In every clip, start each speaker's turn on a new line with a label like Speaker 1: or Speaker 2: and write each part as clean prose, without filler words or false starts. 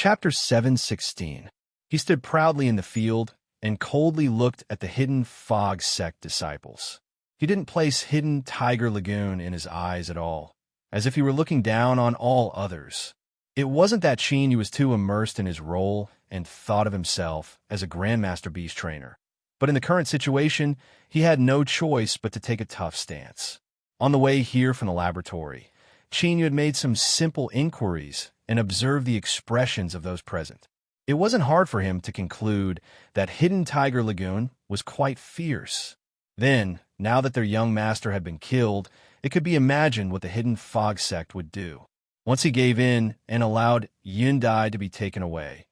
Speaker 1: Chapter 7:16. He stood proudly in the field and coldly looked at the hidden fog sect disciples. He didn't place hidden Tiger Lagoon in his eyes at all, as if he were looking down on all others. It wasn't that Cheney was too immersed in his role and thought of himself as a Grandmaster Beast trainer. But in the current situation, he had no choice but to take a tough stance. On the way here from the laboratory, Cheney had made some simple inquiries and observed the expressions of those present. It wasn't hard for him to conclude that hidden Tiger Lagoon was quite fierce. Then, now that their young master had been killed, it could be imagined what the hidden fog sect would do. Once he gave in and allowed Yundai to be taken away,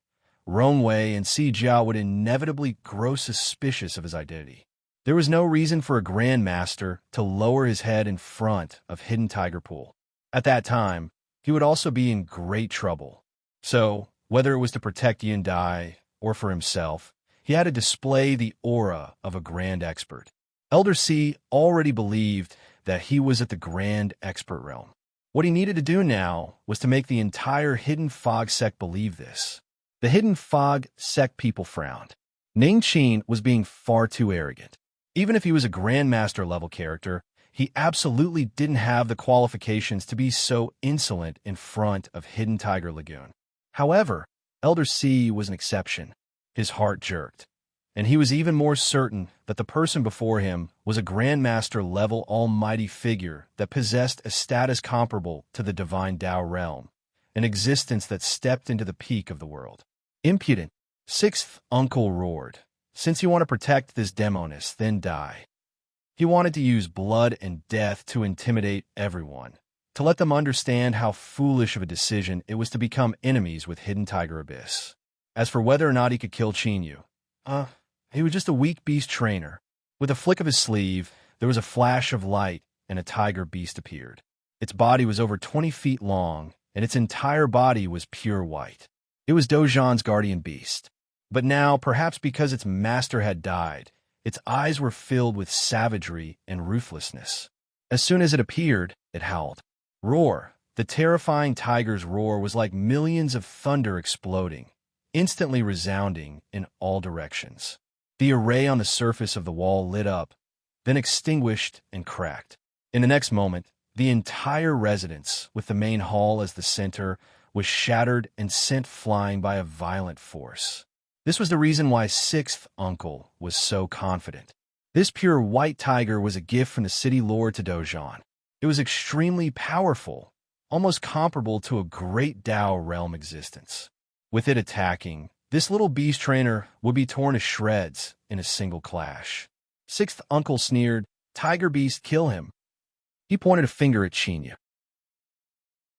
Speaker 1: Rongwei and Si Jiao would inevitably grow suspicious of his identity. There was no reason for a Grandmaster to lower his head in front of Hidden Tiger Pool. At that time, he would also be in great trouble. So, whether it was to protect Yundai or for himself, he had to display the aura of a grand expert. Elder C already believed that he was at the grand expert realm. What he needed to do now was to make the entire Hidden Fog sect believe this. The Hidden Fog sect people frowned. Ning Qin was being far too arrogant. Even if he was a Grandmaster level character, he absolutely didn't have the qualifications to be so insolent in front of Hidden Tiger Lagoon. However, Elder C was an exception. His heart jerked, and he was even more certain that the person before him was a Grandmaster-level almighty figure that possessed a status comparable to the divine Tao realm, an existence that stepped into the peak of the world. Impudent, sixth uncle roared. Since you want to protect this demoness, then die. He wanted to use blood and death to intimidate everyone, to let them understand how foolish of a decision it was to become enemies with Hidden Tiger Abyss. As for whether or not he could kill Chenyu, he was just a weak beast trainer. With a flick of his sleeve, there was a flash of light and a tiger beast appeared. Its body was over 20 feet long, and its entire body was pure white. It was Dozhan's guardian beast. But now, perhaps because its master had died, its eyes were filled with savagery and ruthlessness. As soon as it appeared, it howled. Roar! The terrifying tiger's roar was like millions of thunder exploding, instantly resounding in all directions. The array on the surface of the wall lit up, then extinguished and cracked. In the next moment, the entire residence, with the main hall as the center, was shattered and sent flying by a violent force. This was the reason why Sixth Uncle was so confident. This pure white tiger was a gift from the city lord to Dozhan. It was extremely powerful, almost comparable to a great Tao realm existence. With it attacking, this little beast trainer would be torn to shreds in a single clash. Sixth Uncle sneered, "Tiger beast, kill him." He pointed a finger at Chenyu.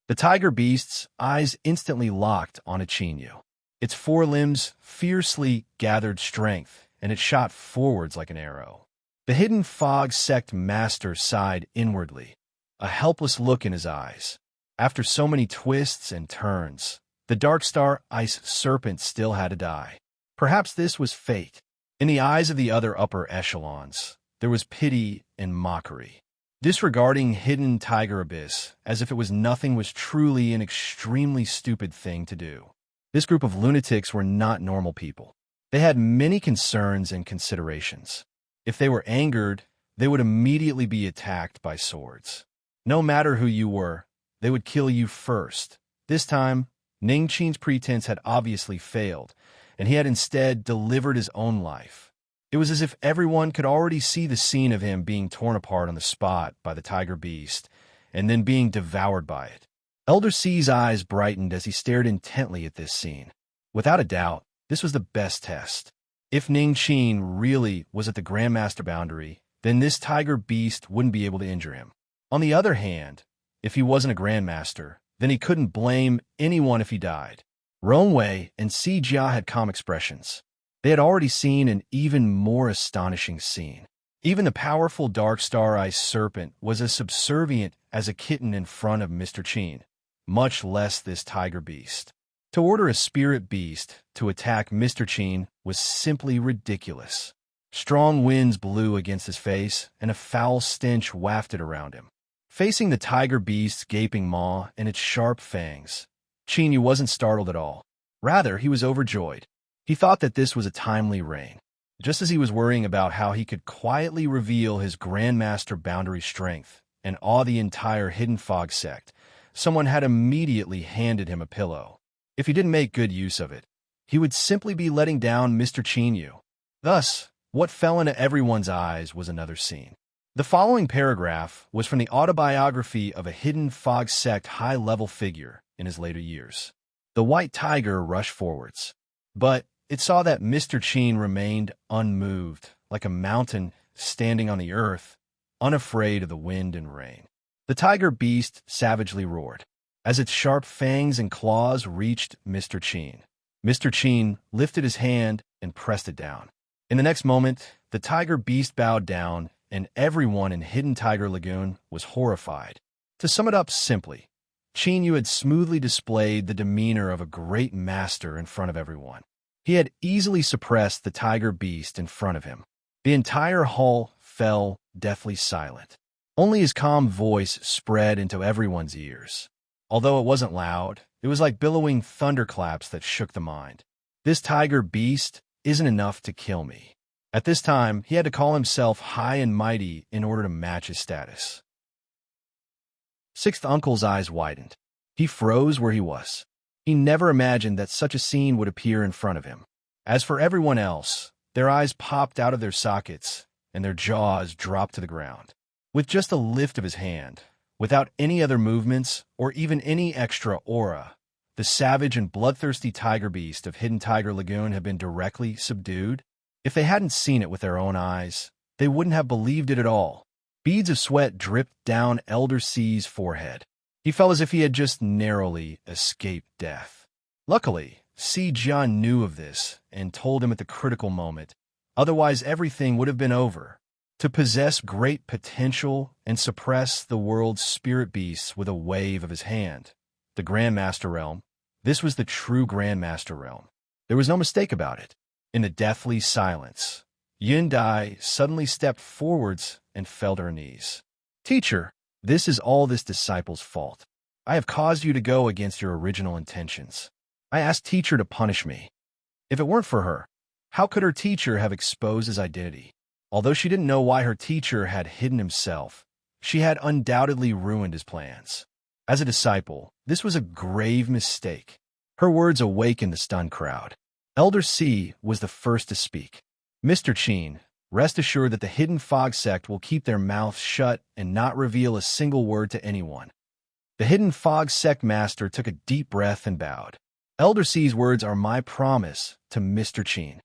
Speaker 1: The tiger beast's eyes instantly locked on Chenyu. Its forelimbs fiercely gathered strength, and it shot forwards like an arrow. The Hidden Fog sect master sighed inwardly, a helpless look in his eyes. After so many twists and turns, the Dark Star Ice Serpent still had to die. Perhaps this was fate. In the eyes of the other upper echelons, there was pity and mockery. Disregarding Hidden Tiger Abyss as if it was nothing was truly an extremely stupid thing to do. This group of lunatics were not normal people. They had many concerns and considerations. If they were angered, they would immediately be attacked by swords. No matter who you were, they would kill you first. This time, Ning Qin's pretense had obviously failed, and he had instead delivered his own life. It was as if everyone could already see the scene of him being torn apart on the spot by the tiger beast, and then being devoured by it. Elder C's eyes brightened as he stared intently at this scene. Without a doubt, this was the best test. If Ning Qin really was at the Grandmaster boundary, then this tiger beast wouldn't be able to injure him. On the other hand, if he wasn't a Grandmaster, then he couldn't blame anyone if he died. Rongwei and Si Jia had calm expressions. They had already seen an even more astonishing scene. Even the powerful Dark Star Ice Serpent was as subservient as a kitten in front of Mr. Qin, much less this tiger beast. To order a spirit beast to attack Mr. Qin was simply ridiculous. Strong winds blew against his face, and a foul stench wafted around him. Facing the tiger beast's gaping maw and its sharp fangs, Chenyu wasn't startled at all. Rather, he was overjoyed. He thought that this was a timely reign. Just as he was worrying about how he could quietly reveal his Grandmaster boundary strength and awe the entire Hidden Fog sect, someone had immediately handed him a pillow. If he didn't make good use of it, he would simply be letting down Mr. Chinyu. Thus, what fell into everyone's eyes was another scene. The following paragraph was from the autobiography of a Hidden Fog sect high-level figure in his later years. The white tiger rushed forwards, but it saw that Mr. Chin remained unmoved, like a mountain standing on the earth, unafraid of the wind and rain. The tiger beast savagely roared, as its sharp fangs and claws reached Mr. Chin. Mr. Chin lifted his hand and pressed it down. In the next moment, the tiger beast bowed down, and everyone in Hidden Tiger Lagoon was horrified. To sum it up simply, Chinyu had smoothly displayed the demeanor of a great master in front of everyone. He had easily suppressed the tiger beast in front of him. The entire hall fell deathly silent. Only his calm voice spread into everyone's ears. Although it wasn't loud, it was like billowing thunderclaps that shook the mind. This tiger beast isn't enough to kill me. At this time, he had to call himself high and mighty in order to match his status. Sixth Uncle's eyes widened. He froze where he was. He never imagined that such a scene would appear in front of him. As for everyone else, their eyes popped out of their sockets and their jaws dropped to the ground. With just a lift of his hand, without any other movements or even any extra aura, the savage and bloodthirsty tiger beast of Hidden Tiger Lagoon had been directly subdued. If they hadn't seen it with their own eyes, they wouldn't have believed it at all. Beads of sweat dripped down Elder C's forehead. He felt as if he had just narrowly escaped death. Luckily, C. Jian knew of this and told him at the critical moment. Otherwise, everything would have been over. To possess great potential and suppress the world's spirit beasts with a wave of his hand. The Grandmaster realm. This was the true Grandmaster realm. There was no mistake about it. In the deathly silence, Yun Dai suddenly stepped forwards and fell to her knees. Teacher, this is all this disciple's fault. I have caused you to go against your original intentions. I asked teacher to punish me. If it weren't for her, how could her teacher have exposed his identity? Although she didn't know why her teacher had hidden himself, she had undoubtedly ruined his plans. As a disciple, this was a grave mistake. Her words awakened the stunned crowd. Elder C was the first to speak. Mr. Chin, rest assured that the Hidden Fog sect will keep their mouths shut and not reveal a single word to anyone. The Hidden Fog sect master took a deep breath and bowed. Elder C's words are my promise to Mr. Chin.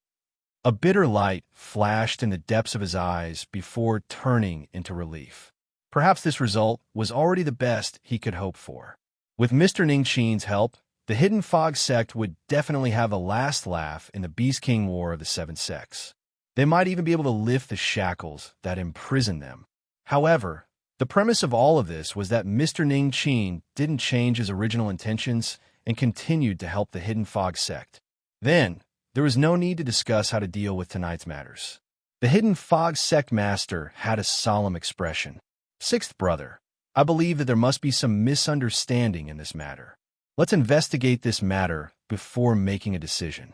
Speaker 1: A bitter light flashed in the depths of his eyes before turning into relief. Perhaps this result was already the best he could hope for. With Mr. Ning Chin's help, the Hidden Fog sect would definitely have the last laugh in the Beast King War of the Seven Sects. They might even be able to lift the shackles that imprisoned them. However, the premise of all of this was that Mr. Ning Chin didn't change his original intentions and continued to help the Hidden Fog sect. Then, there was no need to discuss how to deal with tonight's matters. The Hidden Fog sect master had a solemn expression. Sixth brother, I believe that there must be some misunderstanding in this matter. Let's investigate this matter before making a decision.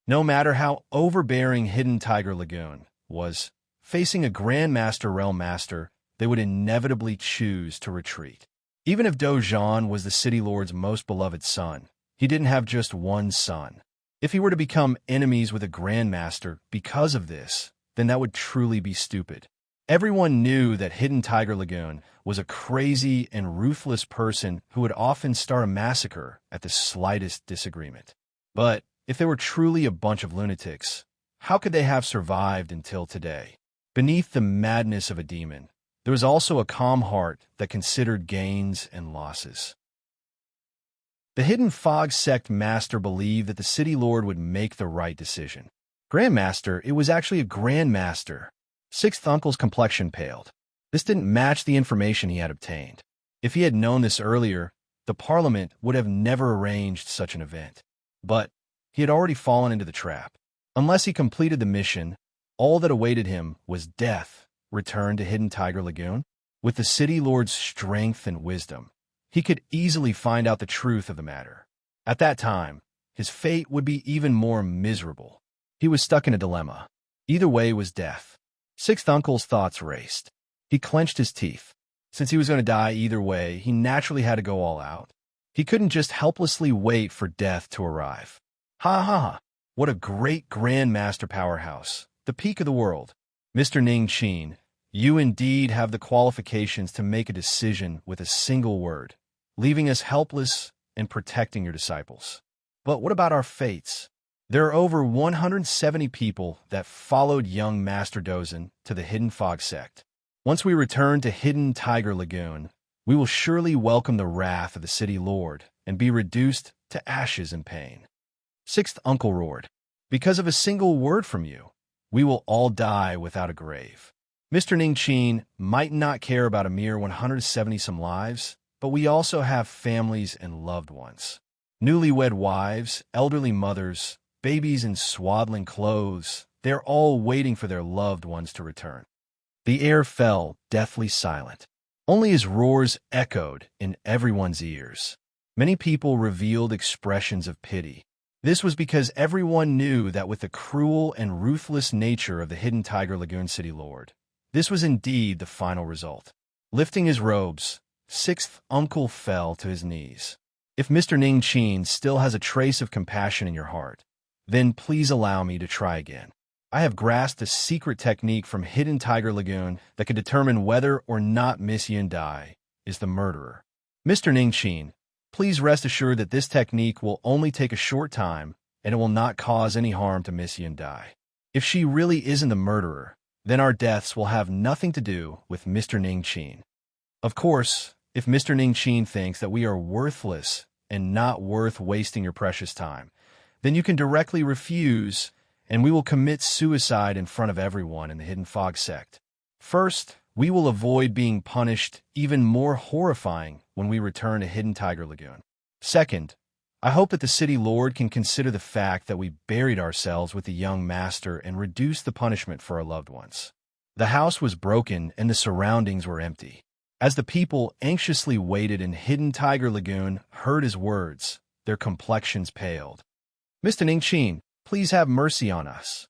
Speaker 1: No matter how overbearing Hidden Tiger Lagoon was, facing a Grandmaster Realm Master, they would inevitably choose to retreat. Even if Dozhan was the City Lord's most beloved son, he didn't have just one son. If he were to become enemies with a Grandmaster because of this, then that would truly be stupid. Everyone knew that Hidden Tiger Lagoon was a crazy and ruthless person who would often start a massacre at the slightest disagreement. But if they were truly a bunch of lunatics, how could they have survived until today? Beneath the madness of a demon, there was also a calm heart that considered gains and losses. The Hidden Fog sect master believed that the City Lord would make the right decision. Grandmaster, it was actually a Grandmaster. Sixth Uncle's complexion paled. This didn't match the information he had obtained. If he had known this earlier, the Parliament would have never arranged such an event. But he had already fallen into the trap. Unless he completed the mission, all that awaited him was death. Return to Hidden Tiger Lagoon? With the City Lord's strength and wisdom, he could easily find out the truth of the matter. At that time, his fate would be even more miserable. He was stuck in a dilemma. Either way was death. Sixth Uncle's thoughts raced. He clenched his teeth. Since he was going to die either way, he naturally had to go all out. He couldn't just helplessly wait for death to arrive. Ha ha ha! What a great Grandmaster powerhouse. The peak of the world. Mr. Ning Qin, you indeed have the qualifications to make a decision with a single word, leaving us helpless and protecting your disciples. But what about our fates? There are over 170 people that followed young Master Dozin to the Hidden Fog sect. Once we return to Hidden Tiger Lagoon, we will surely welcome the wrath of the city lord and be reduced to ashes and pain. Sixth Uncle roared, because of a single word from you, we will all die without a grave. Mr. Ning Qin might not care about a mere 170-some lives, but we also have families and loved ones. Newlywed wives, elderly mothers, babies in swaddling clothes, they're all waiting for their loved ones to return. The air fell deathly silent. Only his roars echoed in everyone's ears. Many people revealed expressions of pity. This was because everyone knew that with the cruel and ruthless nature of the Hidden Tiger Lagoon City Lord, this was indeed the final result. Lifting his robes, Sixth Uncle fell to his knees. If Mr. Ning Qin still has a trace of compassion in your heart, then please allow me to try again. I have grasped a secret technique from Hidden Tiger Lagoon that can determine whether or not Miss Yundai is the murderer. Mr. Ning Qin, please rest assured that this technique will only take a short time and it will not cause any harm to Miss Yundai. If she really isn't the murderer, then our deaths will have nothing to do with Mr. Ning Qin. Of course, if Mr. Ning Qin thinks that we are worthless and not worth wasting your precious time, then you can directly refuse, and we will commit suicide in front of everyone in the Hidden Fog sect. First, we will avoid being punished even more horrifying when we return to Hidden Tiger Lagoon. Second, I hope that the city lord can consider the fact that we buried ourselves with the young master and reduce the punishment for our loved ones. The house was broken and the surroundings were empty. As the people anxiously waited in Hidden Tiger Lagoon heard his words, their complexions paled. Mr. Ning Qin, please have mercy on us.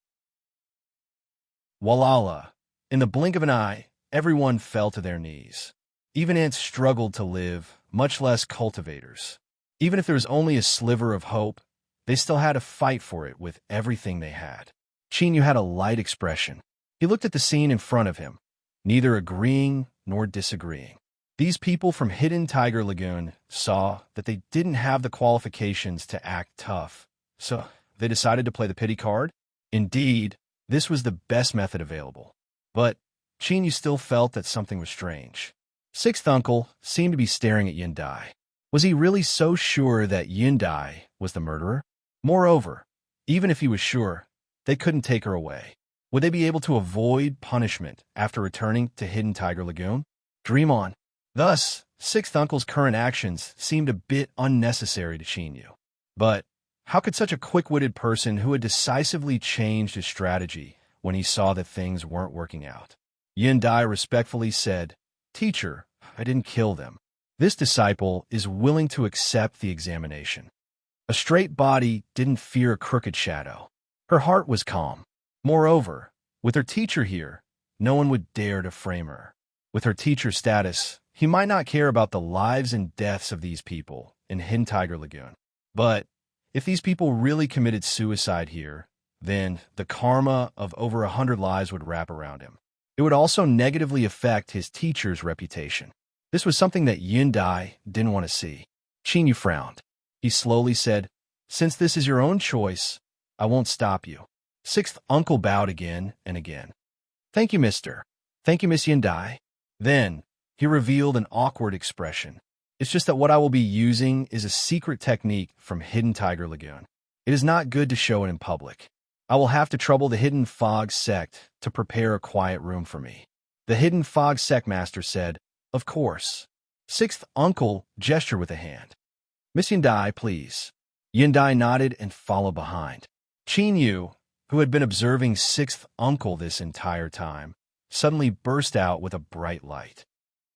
Speaker 1: Walala. In the blink of an eye, everyone fell to their knees. Even ants struggled to live, much less cultivators. Even if there was only a sliver of hope, they still had to fight for it with everything they had. Qin Yu had a light expression. He looked at the scene in front of him, neither agreeing nor disagreeing. These people from Hidden Tiger Lagoon saw that they didn't have the qualifications to act tough, so they decided to play the pity card. Indeed, this was the best method available. But Qin Yu still felt that something was strange. Sixth Uncle seemed to be staring at Yundai. Was he really so sure that Yundai was the murderer? Moreover, even if he was sure, they couldn't take her away. Would they be able to avoid punishment after returning to Hidden Tiger Lagoon? Dream on. Thus, Sixth Uncle's current actions seemed a bit unnecessary to Qin Yu. But how could such a quick-witted person who had decisively changed his strategy when he saw that things weren't working out? Yundai respectfully said, "Teacher, I didn't kill them. This disciple is willing to accept the examination." A straight body didn't fear a crooked shadow. Her heart was calm. Moreover, with her teacher here, no one would dare to frame her. With her teacher status, he might not care about the lives and deaths of these people in Hidden Tiger Lagoon. But if these people really committed suicide here, then the karma of over 100 lives would wrap around him. It would also negatively affect his teacher's reputation. This was something that Yundai didn't want to see. Qin Yu frowned. He slowly said, "Since this is your own choice, I won't stop you." Sixth Uncle bowed again and again. "Thank you, mister. Thank you, Miss Yundai." Then he revealed an awkward expression. "It's just that what I will be using is a secret technique from Hidden Tiger Lagoon. It is not good to show it in public. I will have to trouble the Hidden Fog sect to prepare a quiet room for me." The Hidden Fog sect master said, "Of course." Sixth Uncle gestured with a hand. "Miss Yundai, please." Yundai nodded and followed behind. Qin Yu, who had been observing Sixth Uncle this entire time, suddenly burst out with a bright light.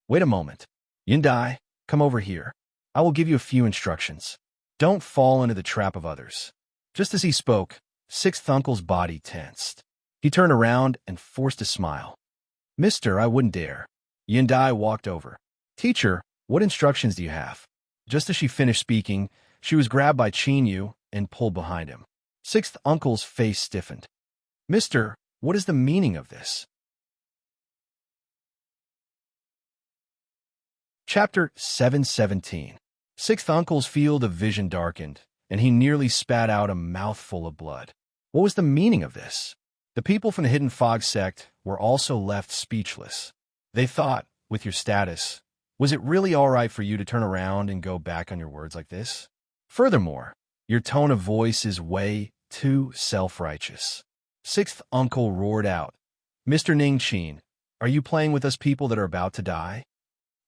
Speaker 1: "Wait a moment. Yundai, come over here. I will give you a few instructions. Don't fall into the trap of others. Just as he spoke, Sixth Uncle's body tensed. He turned around and forced a smile. Mister, I wouldn't dare. Yindai walked over. Teacher, what instructions do you have? Just as she finished speaking, she was grabbed by Chinyu and pulled behind him. Sixth Uncle's face stiffened. Mister, what is the meaning of this? Chapter 717. Sixth Uncle's field of vision darkened, and he nearly spat out a mouthful of blood. What was the meaning of this? The people from the Hidden Fog sect were also left speechless. They thought, with your status, was it really all right for you to turn around and go back on your words like this? Furthermore, your tone of voice is way too self-righteous. Sixth Uncle roared out, Mr. Ningqin, are you playing with us people that are about to die?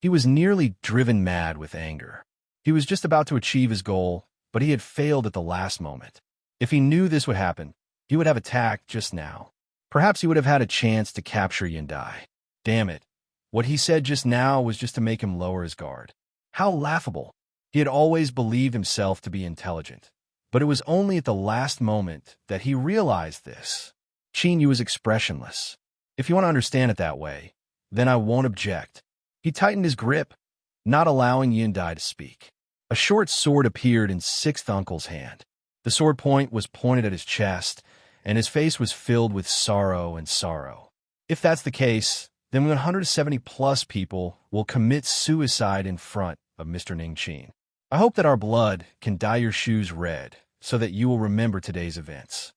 Speaker 1: He was nearly driven mad with anger. He was just about to achieve his goal, but he had failed at the last moment. If he knew this would happen, he would have attacked just now. Perhaps he would have had a chance to capture Yindai. Damn it. What he said just now was just to make him lower his guard. How laughable. He had always believed himself to be intelligent, but it was only at the last moment that he realized this. Chinyu was expressionless. If you want to understand it that way, then I won't object. He tightened his grip, not allowing Yindai to speak. A short sword appeared in Sixth Uncle's hand. The sword point was pointed at his chest, and his face was filled with sorrow and sorrow. If that's the case, then 170-plus people will commit suicide in front of Mr. Ningqin. I hope that our blood can dye your shoes red, so that you will remember today's events.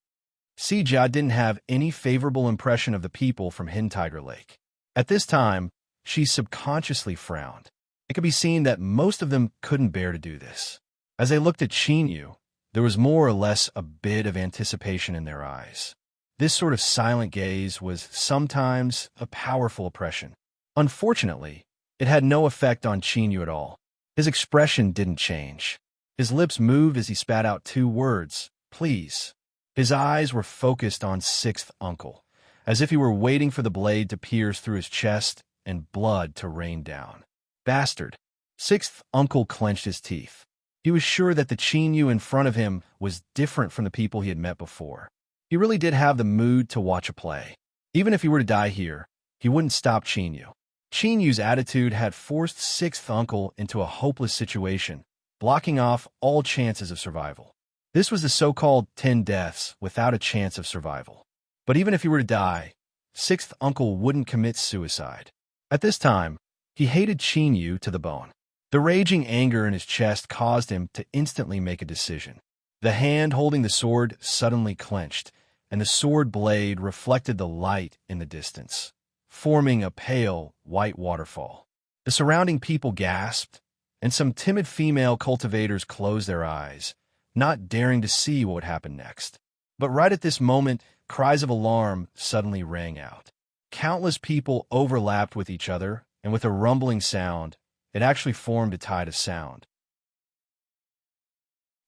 Speaker 1: Sijia didn't have any favorable impression of the people from Hidden Tiger Lake. At this time, she subconsciously frowned. It could be seen that most of them couldn't bear to do this. As they looked at Chinyu, there was more or less a bit of anticipation in their eyes. This sort of silent gaze was sometimes a powerful oppression. Unfortunately, it had no effect on Chinyu at all. His expression didn't change. His lips moved as he spat out 2 words, please. His eyes were focused on Sixth Uncle, as if he were waiting for the blade to pierce through his chest and blood to rain down. Bastard. Sixth Uncle clenched his teeth. He was sure that the Chinyu in front of him was different from the people he had met before. He really did have the mood to watch a play. Even if he were to die here, he wouldn't stop Chinyu. Chinyu's attitude had forced Sixth Uncle into a hopeless situation, blocking off all chances of survival. This was the so-called 10 deaths without a chance of survival. But even if he were to die, Sixth Uncle wouldn't commit suicide. At this time, he hated Chinyu to the bone. The raging anger in his chest caused him to instantly make a decision. The hand holding the sword suddenly clenched, and the sword blade reflected the light in the distance, forming a pale, white waterfall. The surrounding people gasped, and some timid female cultivators closed their eyes, not daring to see what would happen next. But right at this moment, cries of alarm suddenly rang out. Countless people overlapped with each other, and with a rumbling sound, it actually formed a tide of sound.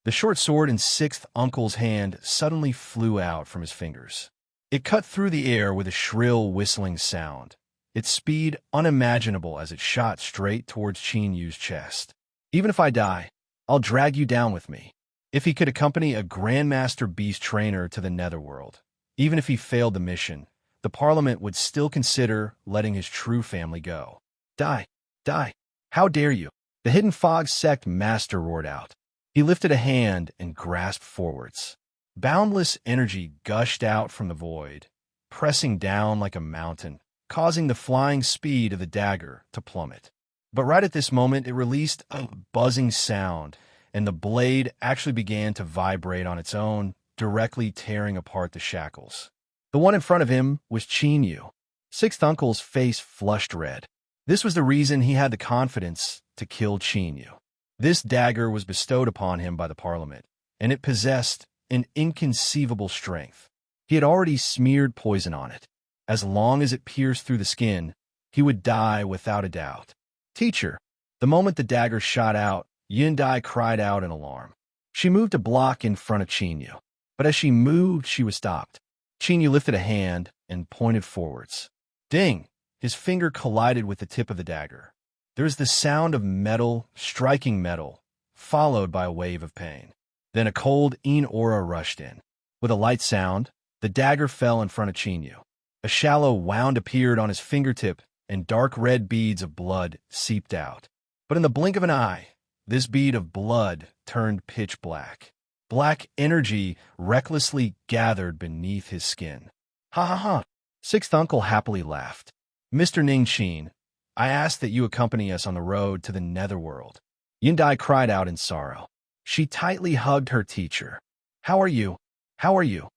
Speaker 1: The short sword in Sixth Uncle's hand suddenly flew out from his fingers. It cut through the air with a shrill whistling sound, its speed unimaginable as it shot straight towards Chinyu's chest. Even if I die, I'll drag you down with me. If he could accompany a Grandmaster Beast Trainer to the Netherworld, even if he failed the mission, the Parliament would still consider letting his true family go. Die! Die! How dare you! The Hidden Fog sect master roared out. He lifted a hand and grasped forwards. Boundless energy gushed out from the void, pressing down like a mountain, causing the flying speed of the dagger to plummet. But right at this moment, it released a buzzing sound, and the blade actually began to vibrate on its own, directly tearing apart the shackles. The one in front of him was Chinyu. Sixth Uncle's face flushed red. This was the reason he had the confidence to kill Chinyu. This dagger was bestowed upon him by the Parliament, and it possessed an inconceivable strength. He had already smeared poison on it. As long as it pierced through the skin, he would die without a doubt. Teacher, the moment the dagger shot out, Yindai cried out in alarm. She moved a block in front of Chinyu, but as she moved, she was stopped. Chinyu lifted a hand and pointed forwards. Ding! His finger collided with the tip of the dagger. There was the sound of metal striking metal, followed by a wave of pain. Then a cold aura rushed in. With a light sound, the dagger fell in front of Chinyu. A shallow wound appeared on his fingertip, and dark red beads of blood seeped out. But in the blink of an eye, this bead of blood turned pitch black. Black energy recklessly gathered beneath his skin. Ha ha ha! Sixth uncle happily laughed. Mr. Ningqin, I ask that you accompany us on the road to the netherworld. Yundai cried out in sorrow. She tightly hugged her teacher. How are you? How are you?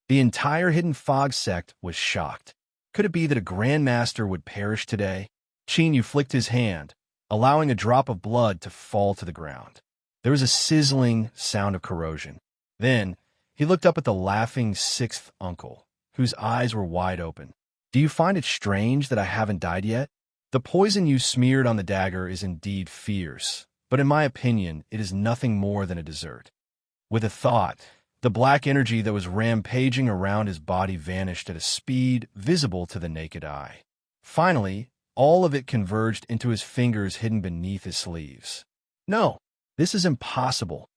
Speaker 1: The entire Hidden Fog sect was shocked. Could it be that a Grand Master would perish today? Chinyu flicked his hand, allowing a drop of blood to fall to the ground. There was a sizzling sound of corrosion. Then, he looked up at the laughing sixth uncle, whose eyes were wide open. Do you find it strange that I haven't died yet? The poison you smeared on the dagger is indeed fierce, but in my opinion, it is nothing more than a dessert. With a thought, the black energy that was rampaging around his body vanished at a speed visible to the naked eye. Finally, all of it converged into his fingers hidden beneath his sleeves. No, this is impossible.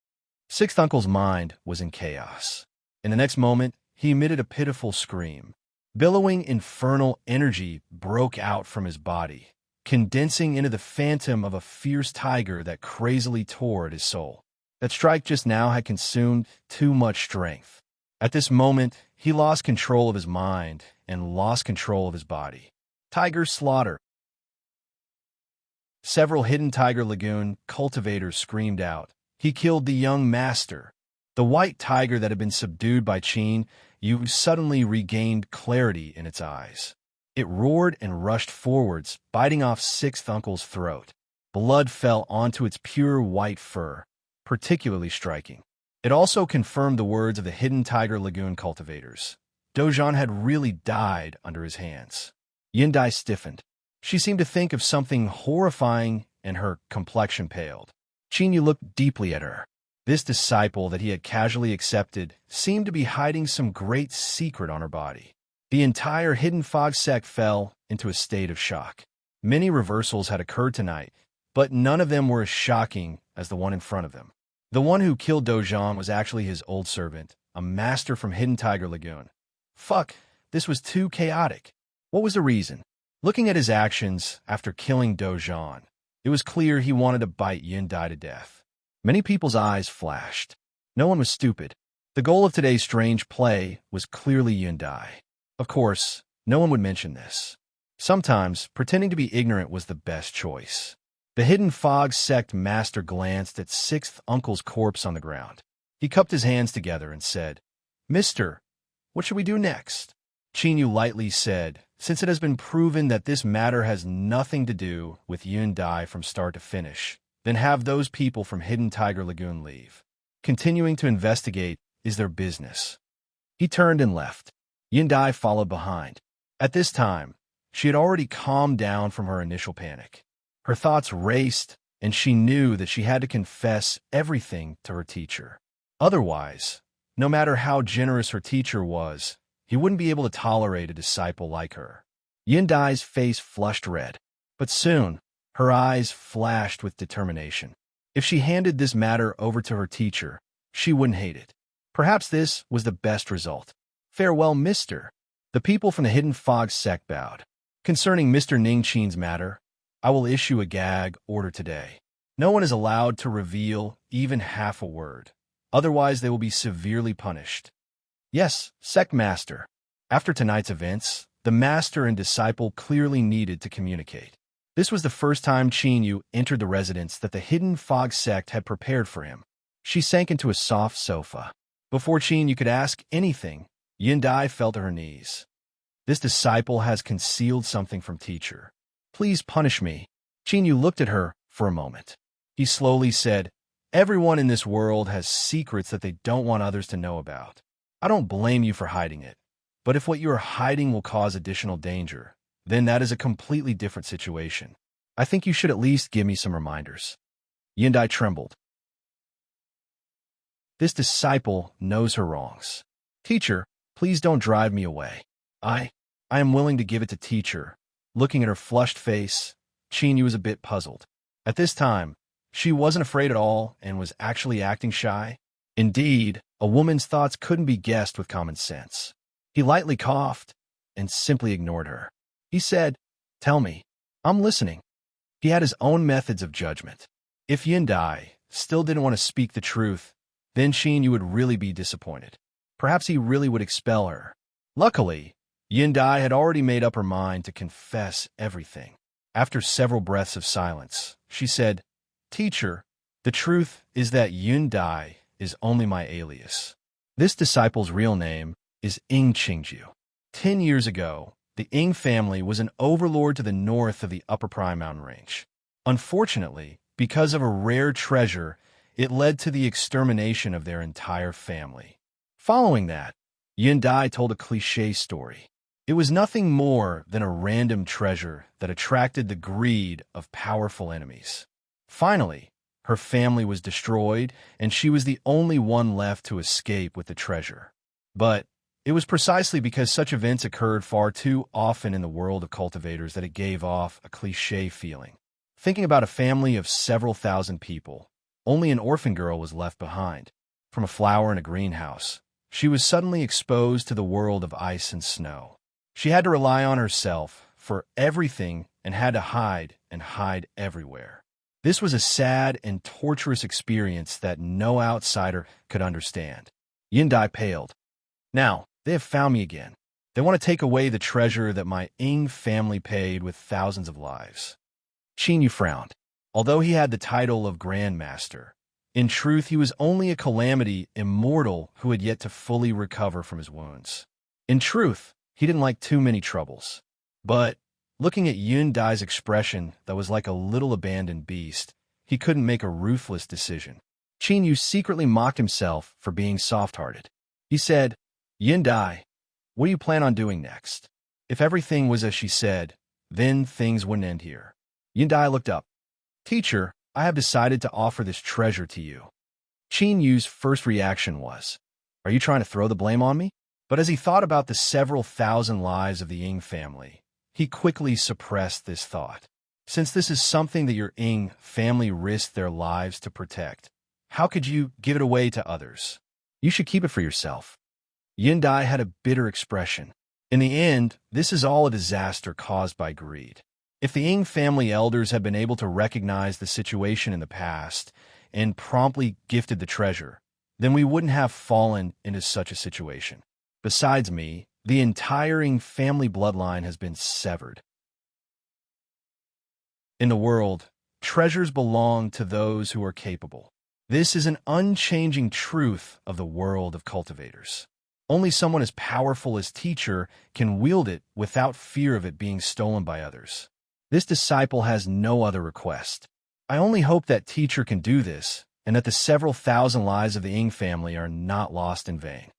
Speaker 1: Sixth uncle's mind was in chaos. In the next moment, he emitted a pitiful scream. Billowing infernal energy broke out from his body, condensing into the phantom of a fierce tiger that crazily tore at his soul. That strike just now had consumed too much strength. At this moment, he lost control of his mind and lost control of his body. Tiger slaughter. Several Hidden Tiger Lagoon cultivators screamed out. He killed the young master. The white tiger that had been subdued by Qin Yu suddenly regained clarity in its eyes. It roared and rushed forwards, biting off Sixth Uncle's throat. Blood fell onto its pure white fur, particularly striking. It also confirmed the words of the Hidden Tiger Lagoon cultivators. Dojan had really died under his hands. Yindai stiffened. She seemed to think of something horrifying, and her complexion paled. Chinyu looked deeply at her. This disciple that he had casually accepted seemed to be hiding some great secret on her body. The entire Hidden Fog sect fell into a state of shock. Many reversals had occurred tonight, but none of them were as shocking as the one in front of them. The one who killed Dojan was actually his old servant, a master from Hidden Tiger Lagoon. Fuck, this was too chaotic. What was the reason? Looking at his actions after killing Dojan, it was clear he wanted to bite Yundai to death. Many people's eyes flashed. No one was stupid. The goal of today's strange play was clearly Yundai. Of course, no one would mention this. Sometimes, pretending to be ignorant was the best choice. The Hidden Fog sect master glanced at Sixth Uncle's corpse on the ground. He cupped his hands together and said, Mister, what should we do next? Chinyu lightly said, since it has been proven that this matter has nothing to do with Yundai from start to finish, then have those people from Hidden Tiger Lagoon leave. Continuing to investigate is their business. He turned and left. Yundai followed behind. At this time, she had already calmed down from her initial panic. Her thoughts raced, and she knew that she had to confess everything to her teacher. Otherwise, no matter how generous her teacher was, he wouldn't be able to tolerate a disciple like her. Yundai's face flushed red, but soon, her eyes flashed with determination. If she handed this matter over to her teacher, she wouldn't hate it. Perhaps this was the best result. Farewell, mister. The people from the Hidden Fog sect bowed. Concerning Mr. Ningqin's matter, I will issue a gag order today. No one is allowed to reveal even half a word. Otherwise, they will be severely punished. Yes, sect master. After tonight's events, the master and disciple clearly needed to communicate. This was the first time Chinyu entered the residence that the Hidden Fog sect had prepared for him. She sank into a soft sofa. Before Chinyu could ask anything, Yundai fell to her knees. This disciple has concealed something from teacher. Please punish me. Chinyu looked at her for a moment. He slowly said, Everyone in this world has secrets that they don't want others to know about. I don't blame you for hiding it. But if what you are hiding will cause additional danger, then that is a completely different situation. I think you should at least give me some reminders. Yundai trembled. This disciple knows her wrongs. Teacher, please don't drive me away. I am willing to give it to teacher. Looking at her flushed face, Chinyu was a bit puzzled. At this time, She wasn't afraid at all and was actually acting shy. Indeed, a woman's thoughts couldn't be guessed with common sense. He lightly coughed and simply ignored her. He said, "Tell me. I'm listening." He had his own methods of judgment. If Yundai still didn't want to speak the truth, then Yu would really be disappointed. Perhaps he really would expel her. Luckily, Yundai had already made up her mind to confess everything. After several breaths of silence, she said, "Teacher, the truth is that Yundai is only my alias. This disciple's real name is Ing Qingju. 10 years ago, the Ing family was an overlord to the north of the Upper Prime Mountain Range. Unfortunately, because of a rare treasure, it led to the extermination of their entire family. Following that, Yundai told a cliché story. It was nothing more than a random treasure that attracted the greed of powerful enemies. Finally, her family was destroyed, and she was the only one left to escape with the treasure. But it was precisely because such events occurred far too often in the world of cultivators that it gave off a cliché feeling. Thinking about a family of several thousand people, only an orphan girl was left behind. From a flower in a greenhouse, she was suddenly exposed to the world of ice and snow. She had to rely on herself for everything and had to hide and hide everywhere. This was a sad and torturous experience that no outsider could understand. Yundai paled. Now, they have found me again. They want to take away the treasure that my Ing family paid with thousands of lives. Yu frowned. Although he had the title of Grandmaster, in truth he was only a calamity immortal who had yet to fully recover from his wounds. In truth, he didn't like too many troubles. But, looking at Yundai's expression that was like a little abandoned beast, he couldn't make a ruthless decision. Yu secretly mocked himself for being soft-hearted. He said, "Yundai, what do you plan on doing next? If everything was as she said, then things wouldn't end here." Yundai looked up. "Teacher, I have decided to offer this treasure to you." Yu's first reaction was, "Are you trying to throw the blame on me?" But as he thought about the several thousand lives of the Ing family, he quickly suppressed this thought. Since this is something that your Ing family risked their lives to protect, how could you give it away to others? You should keep it for yourself. Yundai had a bitter expression. In the end, this is all a disaster caused by greed. If the Ing family elders had been able to recognize the situation in the past and promptly gifted the treasure, then we wouldn't have fallen into such a situation. Besides me, the entire Ing family bloodline has been severed. In the world, treasures belong to those who are capable. This is an unchanging truth of the world of cultivators. Only someone as powerful as Teacher can wield it without fear of it being stolen by others. This disciple has no other request. I only hope that Teacher can do this, and that the several thousand lives of the Ing family are not lost in vain.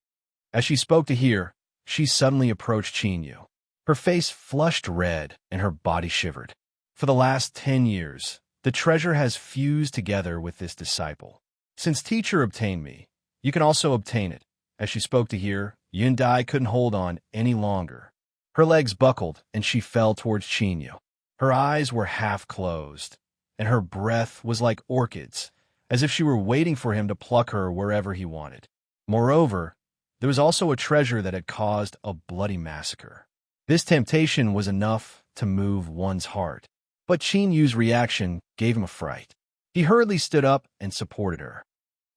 Speaker 1: As she spoke to hear, she suddenly approached Yu. Her face flushed red and her body shivered. For the last 10 years, the treasure has fused together with this disciple. Since Teacher obtained me, you can also obtain it. As she spoke to hear, Yundai couldn't hold on any longer. Her legs buckled and she fell towards Yu. Her eyes were half closed, and her breath was like orchids, as if she were waiting for him to pluck her wherever he wanted. Moreover, there was also a treasure that had caused a bloody massacre. This temptation was enough to move one's heart. But Yu's reaction gave him a fright. He hurriedly stood up and supported her.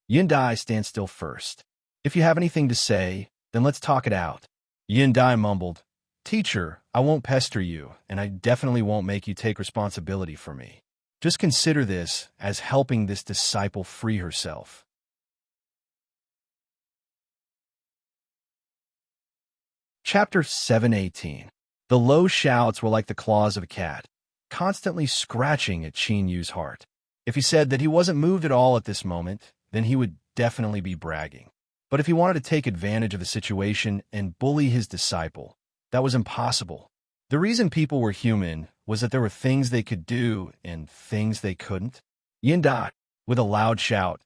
Speaker 1: "Yundai, stand still first. If you have anything to say, then let's talk it out." Yundai mumbled, "Teacher, I won't pester you, and I definitely won't make you take responsibility for me. Just consider this as helping this disciple free herself." Chapter 718. The low shouts were like the claws of a cat, constantly scratching at Yu's heart. If he said that he wasn't moved at all at this moment, then he would definitely be bragging. But if he wanted to take advantage of the situation and bully his disciple, that was impossible. The reason people were human was that there were things they could do and things they couldn't. Yundai, with a loud shout,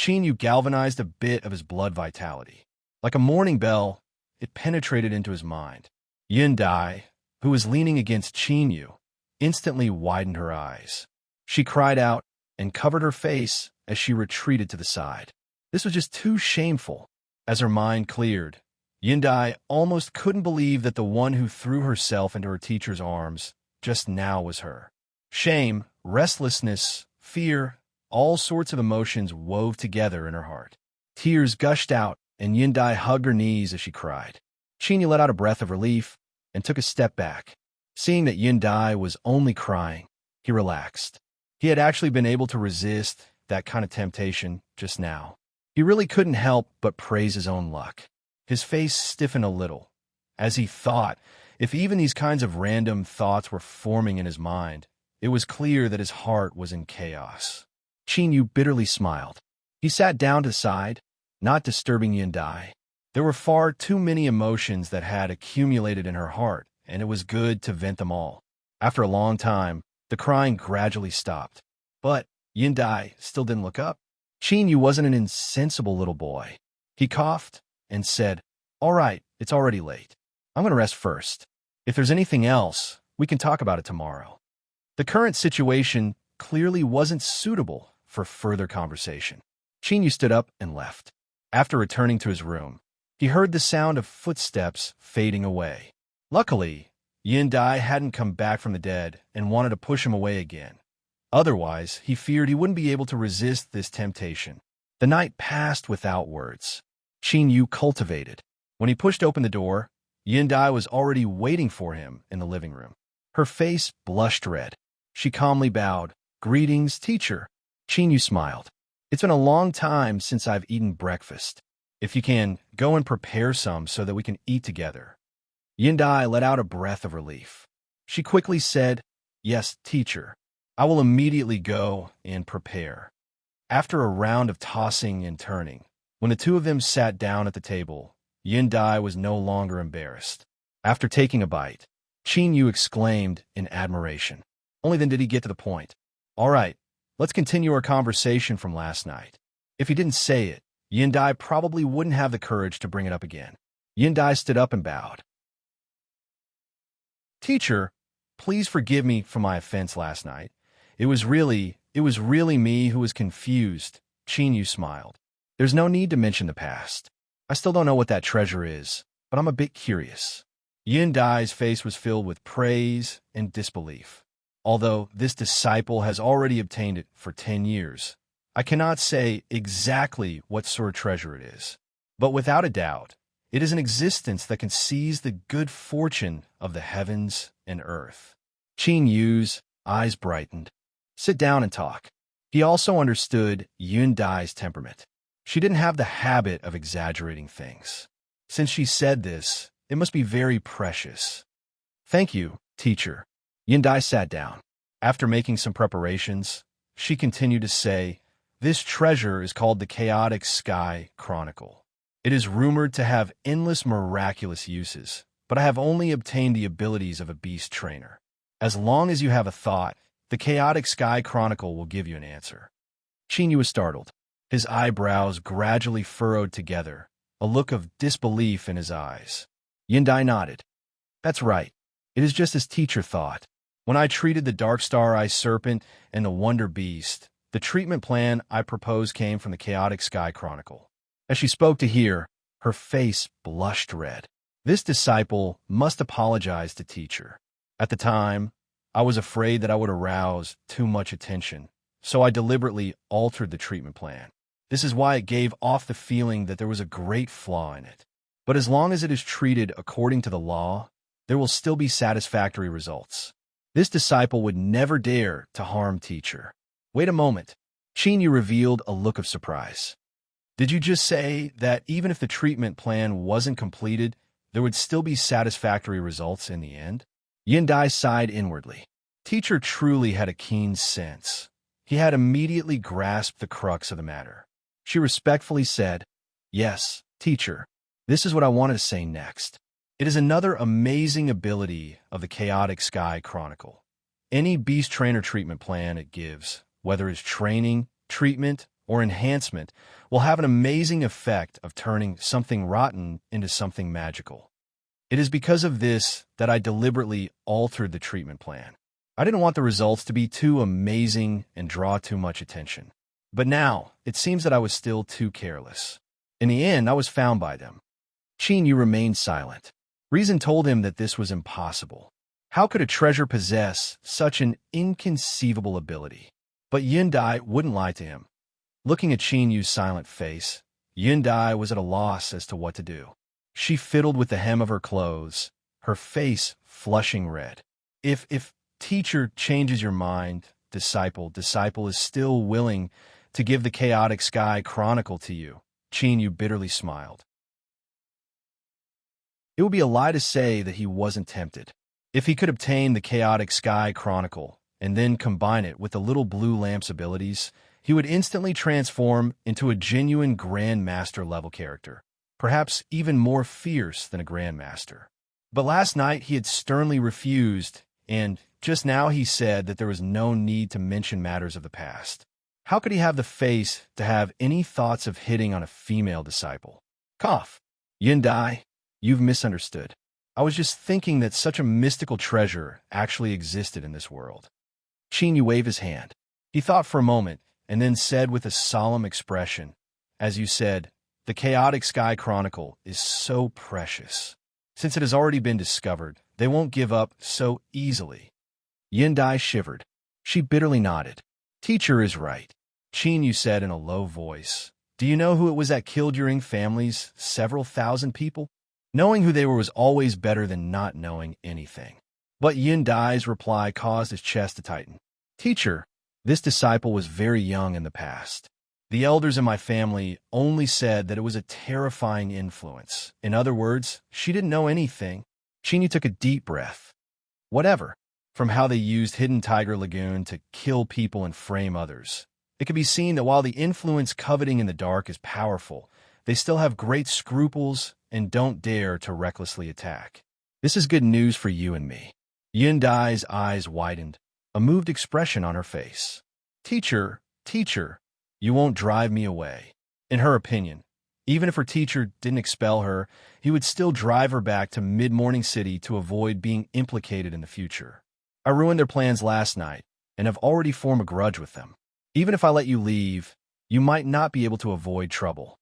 Speaker 1: Yu galvanized a bit of his blood vitality. Like a morning bell, it penetrated into his mind. Yundai, who was leaning against Yu, instantly widened her eyes. She cried out, and covered her face as she retreated to the side. This was just too shameful. As her mind cleared, Yindai almost couldn't believe that the one who threw herself into her teacher's arms just now was her. Shame, restlessness, fear, all sorts of emotions wove together in her heart. Tears gushed out, and Yindai hugged her knees as she cried. Qingyu let out a breath of relief and took a step back. Seeing that Yindai was only crying, he relaxed. He had actually been able to resist that kind of temptation just now. He really couldn't help but praise his own luck. His face stiffened a little, as he thought, if even these kinds of random thoughts were forming in his mind, it was clear that his heart was in chaos. Qingyu bitterly smiled. He sat down to the side, not disturbing Yindai. There were far too many emotions that had accumulated in her heart, and it was good to vent them all. After a long time, the crying gradually stopped. But Yindai still didn't look up. Qingyu wasn't an insensible little boy. He coughed and said, "All right, it's already late. I'm going to rest first. If there's anything else, we can talk about it tomorrow." The current situation clearly wasn't suitable for further conversation. Qingyu stood up and left. After returning to his room, he heard the sound of footsteps fading away. Luckily, Yindai hadn't come back from the dead and wanted to push him away again. Otherwise, he feared he wouldn't be able to resist this temptation. The night passed without words. Qingyu cultivated. When he pushed open the door, Yindai was already waiting for him in the living room. Her face blushed red. She calmly bowed. "Greetings, teacher." Qingyu smiled. "It's been a long time since I've eaten breakfast. If you can, go and prepare some so that we can eat together." Yindai let out a breath of relief. She quickly said, "Yes, teacher. I will immediately go and prepare." After a round of tossing and turning, when the two of them sat down at the table, Yindai was no longer embarrassed. After taking a bite, Qingyu exclaimed in admiration. Only then did he get to the point. "All right, let's continue our conversation from last night." If he didn't say it, Yindai probably wouldn't have the courage to bring it up again. Yindai stood up and bowed. "Teacher, please forgive me for my offense last night. It was really me who was confused." Qingyu smiled. "There's no need to mention the past. I still don't know what that treasure is, but I'm a bit curious." Yindai's face was filled with praise and disbelief. "Although this disciple has already obtained it for 10 years, I cannot say exactly what sort of treasure it is. But without a doubt, it is an existence that can seize the good fortune of the heavens and earth." Qingyu's eyes brightened. "Sit down and talk." He also understood Yundai's temperament. She didn't have the habit of exaggerating things. Since she said this, it must be very precious. "Thank you, teacher." Yindai sat down. After making some preparations, she continued to say, "This treasure is called the Chaotic Sky Chronicle. It is rumored to have endless miraculous uses, but I have only obtained the abilities of a beast trainer. As long as you have a thought, the Chaotic Sky Chronicle will give you an answer." Qingyu was startled. His eyebrows gradually furrowed together, a look of disbelief in his eyes. Yindai nodded. "That's right. It is just as teacher thought. When I treated the Dark Star Eye Serpent and the Wonder Beast, the treatment plan I proposed came from the Chaotic Sky Chronicle." As she spoke to hear, her face blushed red. This disciple must apologize to teacher. At the time, I was afraid that I would arouse too much attention, so I deliberately altered the treatment plan. This is why it gave off the feeling that there was a great flaw in it. But as long as it is treated according to the law, there will still be satisfactory results. This disciple would never dare to harm teacher. "Wait a moment." Qingyu revealed a look of surprise. "Did you just say that even if the treatment plan wasn't completed, there would still be satisfactory results in the end?" Yindai sighed inwardly. Teacher truly had a keen sense. He had immediately grasped the crux of the matter. She respectfully said, "Yes, teacher, this is what I wanted to say next. It is another amazing ability of the Chaotic Sky Chronicle. Any beast trainer treatment plan it gives, whether it's training, treatment, or enhancement, will have an amazing effect of turning something rotten into something magical. It is because of this that I deliberately altered the treatment plan. I didn't want the results to be too amazing and draw too much attention. But now, it seems that I was still too careless. In the end, I was found by them. Qin Yu remained silent. Reason told him that this was impossible. How could a treasure possess such an inconceivable ability? But Yundai wouldn't lie to him. Looking at Qin Yu's silent face, Yundai was at a loss as to what to do. She fiddled with the hem of her clothes, her face flushing red. If teacher changes your mind, disciple is still willing to give the chaotic sky chronicle to you, Qin Yu bitterly smiled. It would be a lie to say that he wasn't tempted. If he could obtain the chaotic sky chronicle and then combine it with the little blue lamp's abilities, he would instantly transform into a genuine Grandmaster level character, perhaps even more fierce than a Grandmaster. But last night he had sternly refused, and just now he said that there was no need to mention matters of the past. How could he have the face to have any thoughts of hitting on a female disciple? Cough. Yundai, you've misunderstood. I was just thinking that such a mystical treasure actually existed in this world. Qin Yu waved his hand. He thought for a moment, and then said with a solemn expression, as you said, the chaotic sky chronicle is so precious. Since it has already been discovered, they won't give up so easily. Yundai shivered. She bitterly nodded. Teacher is right. Qin Yu said in a low voice. Do you know who it was that killed your family's several thousand people? Knowing who they were was always better than not knowing anything. But Yundai's reply caused his chest to tighten. Teacher, this disciple was very young in the past. The elders in my family only said that it was a terrifying influence. In other words, she didn't know anything. Qin Yu took a deep breath. Whatever. From how they used Hidden Tiger Lagoon to kill people and frame others, it can be seen that while the influence coveting in the dark is powerful, they still have great scruples and don't dare to recklessly attack. This is good news for you and me. Yundai's eyes widened, a moved expression on her face. Teacher, you won't drive me away. In her opinion, even if her teacher didn't expel her, he would still drive her back to Mid-Morning City to avoid being implicated in the future. I ruined their plans last night, and have already formed a grudge with them. Even if I let you leave, you might not be able to avoid trouble.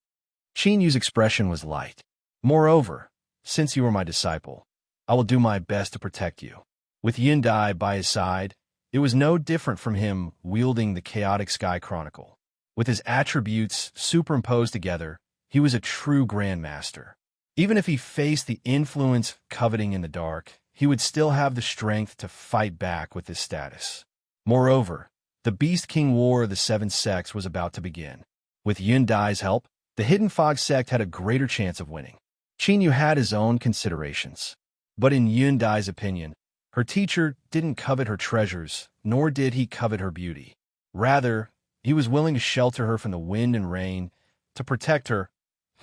Speaker 1: Qin Yu's expression was light. Moreover, since you are my disciple, I will do my best to protect you. With Yundai by his side, it was no different from him wielding the chaotic sky chronicle. With his attributes superimposed together, he was a true Grandmaster. Even if he faced the influence coveting in the dark, he would still have the strength to fight back with his status. Moreover, the Beast King War of the Seven Sects was about to begin. With Yundai's help, the Hidden Fog sect had a greater chance of winning. Qin Yu had his own considerations. But in Yundai's opinion, her teacher didn't covet her treasures, nor did he covet her beauty. Rather, he was willing to shelter her from the wind and rain, to protect her.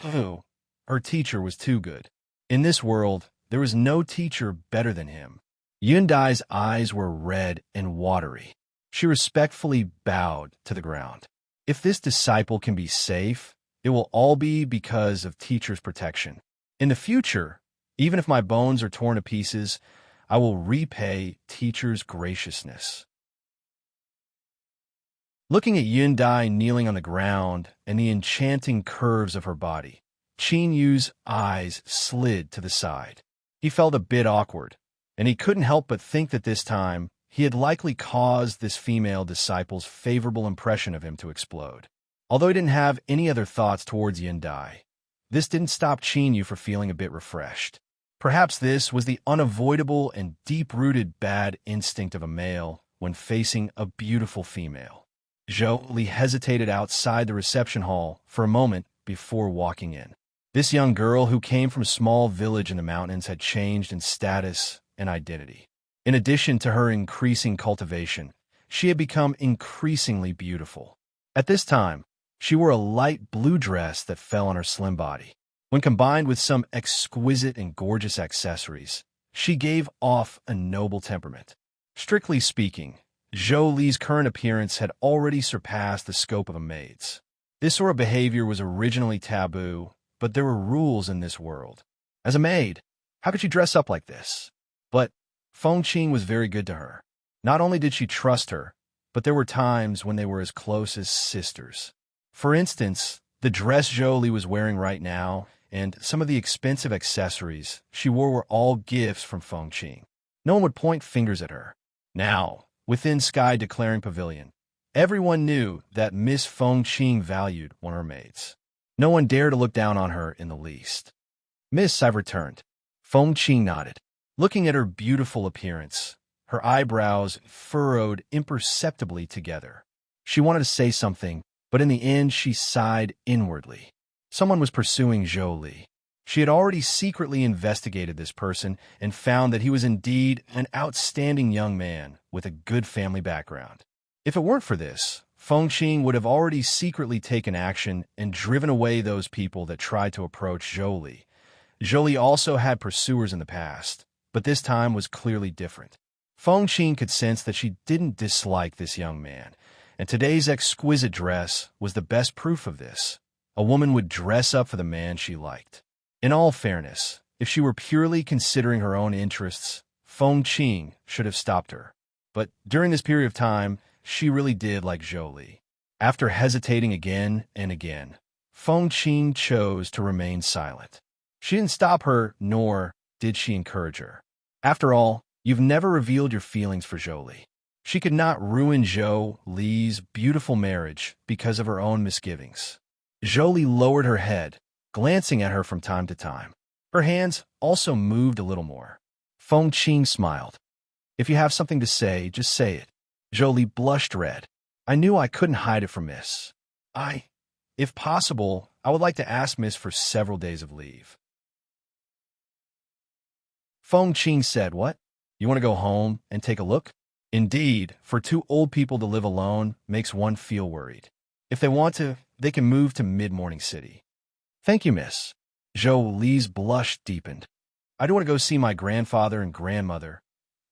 Speaker 1: Her teacher was too good. In this world, there was no teacher better than him. Yundai's eyes were red and watery. She respectfully bowed to the ground. If this disciple can be safe, it will all be because of teacher's protection. In the future, even if my bones are torn to pieces, I will repay teacher's graciousness. Looking at Yundai kneeling on the ground and the enchanting curves of her body, Qin Yu's eyes slid to the side. He felt a bit awkward, and he couldn't help but think that this time he had likely caused this female disciple's favorable impression of him to explode. Although he didn't have any other thoughts towards Yundai, this didn't stop Qin Yu from feeling a bit refreshed. Perhaps this was the unavoidable and deep-rooted bad instinct of a male when facing a beautiful female. Zhou Li hesitated outside the reception hall for a moment before walking in. This young girl who came from a small village in the mountains had changed in status and identity. In addition to her increasing cultivation, she had become increasingly beautiful. At this time, she wore a light blue dress that fell on her slim body. When combined with some exquisite and gorgeous accessories, she gave off a noble temperament. Strictly speaking, Zhou Li's current appearance had already surpassed the scope of a maid's. This sort of behavior was originally taboo, but there were rules in this world. As a maid, how could she dress up like this? But Feng Qing was very good to her. Not only did she trust her, but there were times when they were as close as sisters. For instance, the dress Jolie was wearing right now and some of the expensive accessories she wore were all gifts from Fengqing. No one would point fingers at her. Now, within Sky Declaring Pavilion, everyone knew that Miss Fengqing valued one of her maids. No one dared to look down on her in the least. "Miss," I've returned. Fengqing nodded. Looking at her beautiful appearance, her eyebrows furrowed imperceptibly together. She wanted to say something, but in the end she sighed inwardly. Someone was pursuing Jolie. She had already secretly investigated this person and found that he was indeed an outstanding young man with a good family background. If it weren't for this, Fengqing would have already secretly taken action and driven away those people that tried to approach Jolie. Jolie also had pursuers in the past, but this time was clearly different. Fengqing could sense that she didn't dislike this young man, and today's exquisite dress was the best proof of this. A woman would dress up for the man she liked. In all fairness, if she were purely considering her own interests, Fengqing should have stopped her. But during this period of time, she really did like Jolie. After hesitating again and again, Fengqing chose to remain silent. She didn't stop her, nor did she encourage her. After all, you've never revealed your feelings for Jolie. She could not ruin Jolie's beautiful marriage because of her own misgivings. Jolie lowered her head, glancing at her from time to time. Her hands also moved a little more. Fengqing smiled. "If you have something to say, just say it." Jolie blushed red. "I knew I couldn't hide it from Miss. If possible, I would like to ask Miss for several days of leave." Fengqing said, "What? You want to go home and take a look?" Indeed, for two old people to live alone makes one feel worried. If they want to, they can move to Mid-Morning City. "Thank you, Miss." Jolie's blush deepened. "I do want to go see my grandfather and grandmother.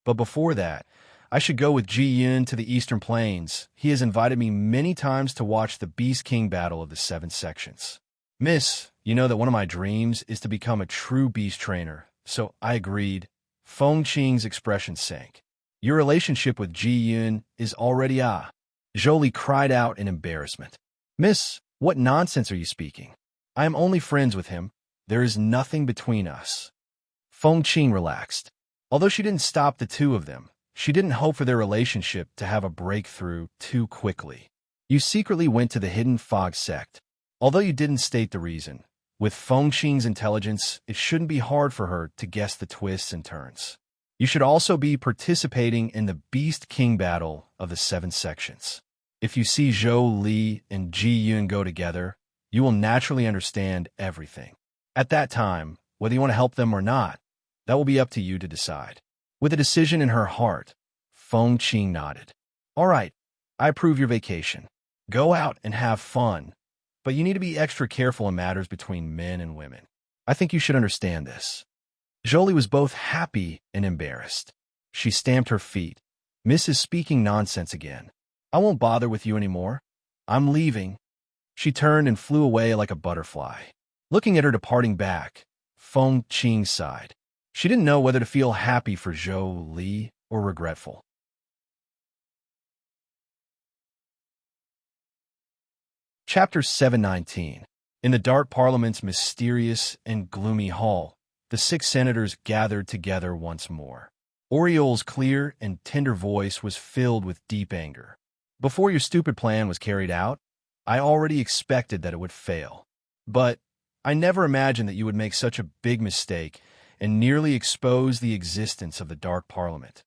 Speaker 1: But before that, I should go with Ji Yun to the Eastern Plains. He has invited me many times to watch the Beast King battle of the 7 sections. Miss, you know that one of my dreams is to become a true beast trainer, so I agreed." Fengqing's expression sank. "Your relationship with Ji Yun is already Jolie cried out in embarrassment. "Miss, what nonsense are you speaking? I am only friends with him. There is nothing between us." Fengqing relaxed. Although she didn't stop the two of them, she didn't hope for their relationship to have a breakthrough too quickly. "You secretly went to the Hidden Fog sect. Although you didn't state the reason, with Fengqing's intelligence, it shouldn't be hard for her to guess the twists and turns. You should also be participating in the Beast King battle of the 7 sections. If you see Jolie and Ji Yun go together, you will naturally understand everything. At that time, whether you want to help them or not, that will be up to you to decide." With a decision in her heart, Fengqing nodded. "All right, I approve your vacation. Go out and have fun, but you need to be extra careful in matters between men and women. I think you should understand this." Jolie was both happy and embarrassed. She stamped her feet. "Miss is speaking nonsense again. I won't bother with you anymore. I'm leaving." She turned and flew away like a butterfly. Looking at her departing back, Fengqing sighed. She didn't know whether to feel happy for Jolie or regretful. Chapter 719. In the Dark Parliament's mysterious and gloomy hall, the 6 senators gathered together once more. Oriol's clear and tender voice was filled with deep anger. "Before your stupid plan was carried out, I already expected that it would fail. But I never imagined that you would make such a big mistake and nearly expose the existence of the Dark Parliament.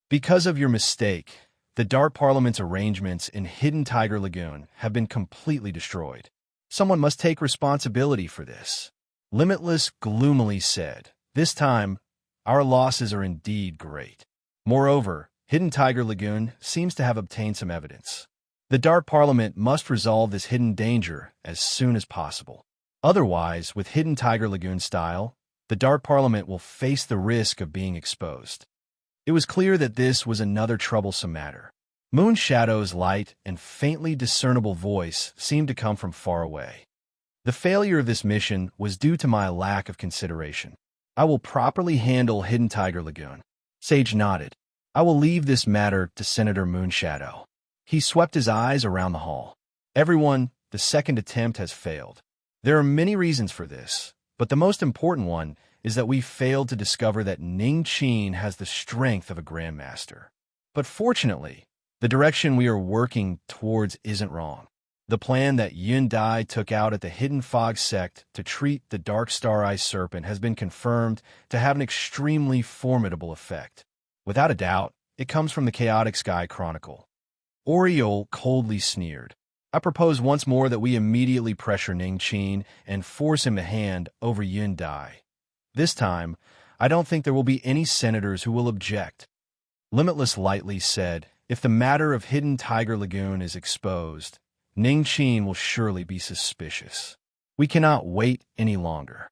Speaker 1: Because of your mistake, the Dark Parliament's arrangements in Hidden Tiger Lagoon have been completely destroyed. Someone must take responsibility for this." Limitless gloomily said, "This time, our losses are indeed great. Moreover, Hidden Tiger Lagoon seems to have obtained some evidence. The Dark Parliament must resolve this hidden danger as soon as possible. Otherwise, with Hidden Tiger Lagoon style, the Dark Parliament will face the risk of being exposed." It was clear that this was another troublesome matter. Moonshadow's light and faintly discernible voice seemed to come from far away. "The failure of this mission was due to my lack of consideration. I will properly handle Hidden Tiger Lagoon." Sage nodded. I will leave this matter to Senator Moonshadow. He swept his eyes around the hall. Everyone, the second attempt has failed. There are many reasons for this, but the most important one is that we failed to discover that Ning Qin has the strength of a grandmaster. But fortunately, the direction we are working towards isn't wrong. The plan that Yun Dai took out at the Hidden Fog sect to treat the Dark Star-Eye Serpent has been confirmed to have an extremely formidable effect. Without a doubt, it comes from the Chaotic Sky Chronicle. Oriole coldly sneered. I propose once more that we immediately pressure Ning Qin and force him to hand over Yun Dai. This time, I don't think there will be any senators who will object. Limitless lightly said, if the matter of Hidden Tiger Lagoon is exposed, Ning Qin will surely be suspicious. We cannot wait any longer.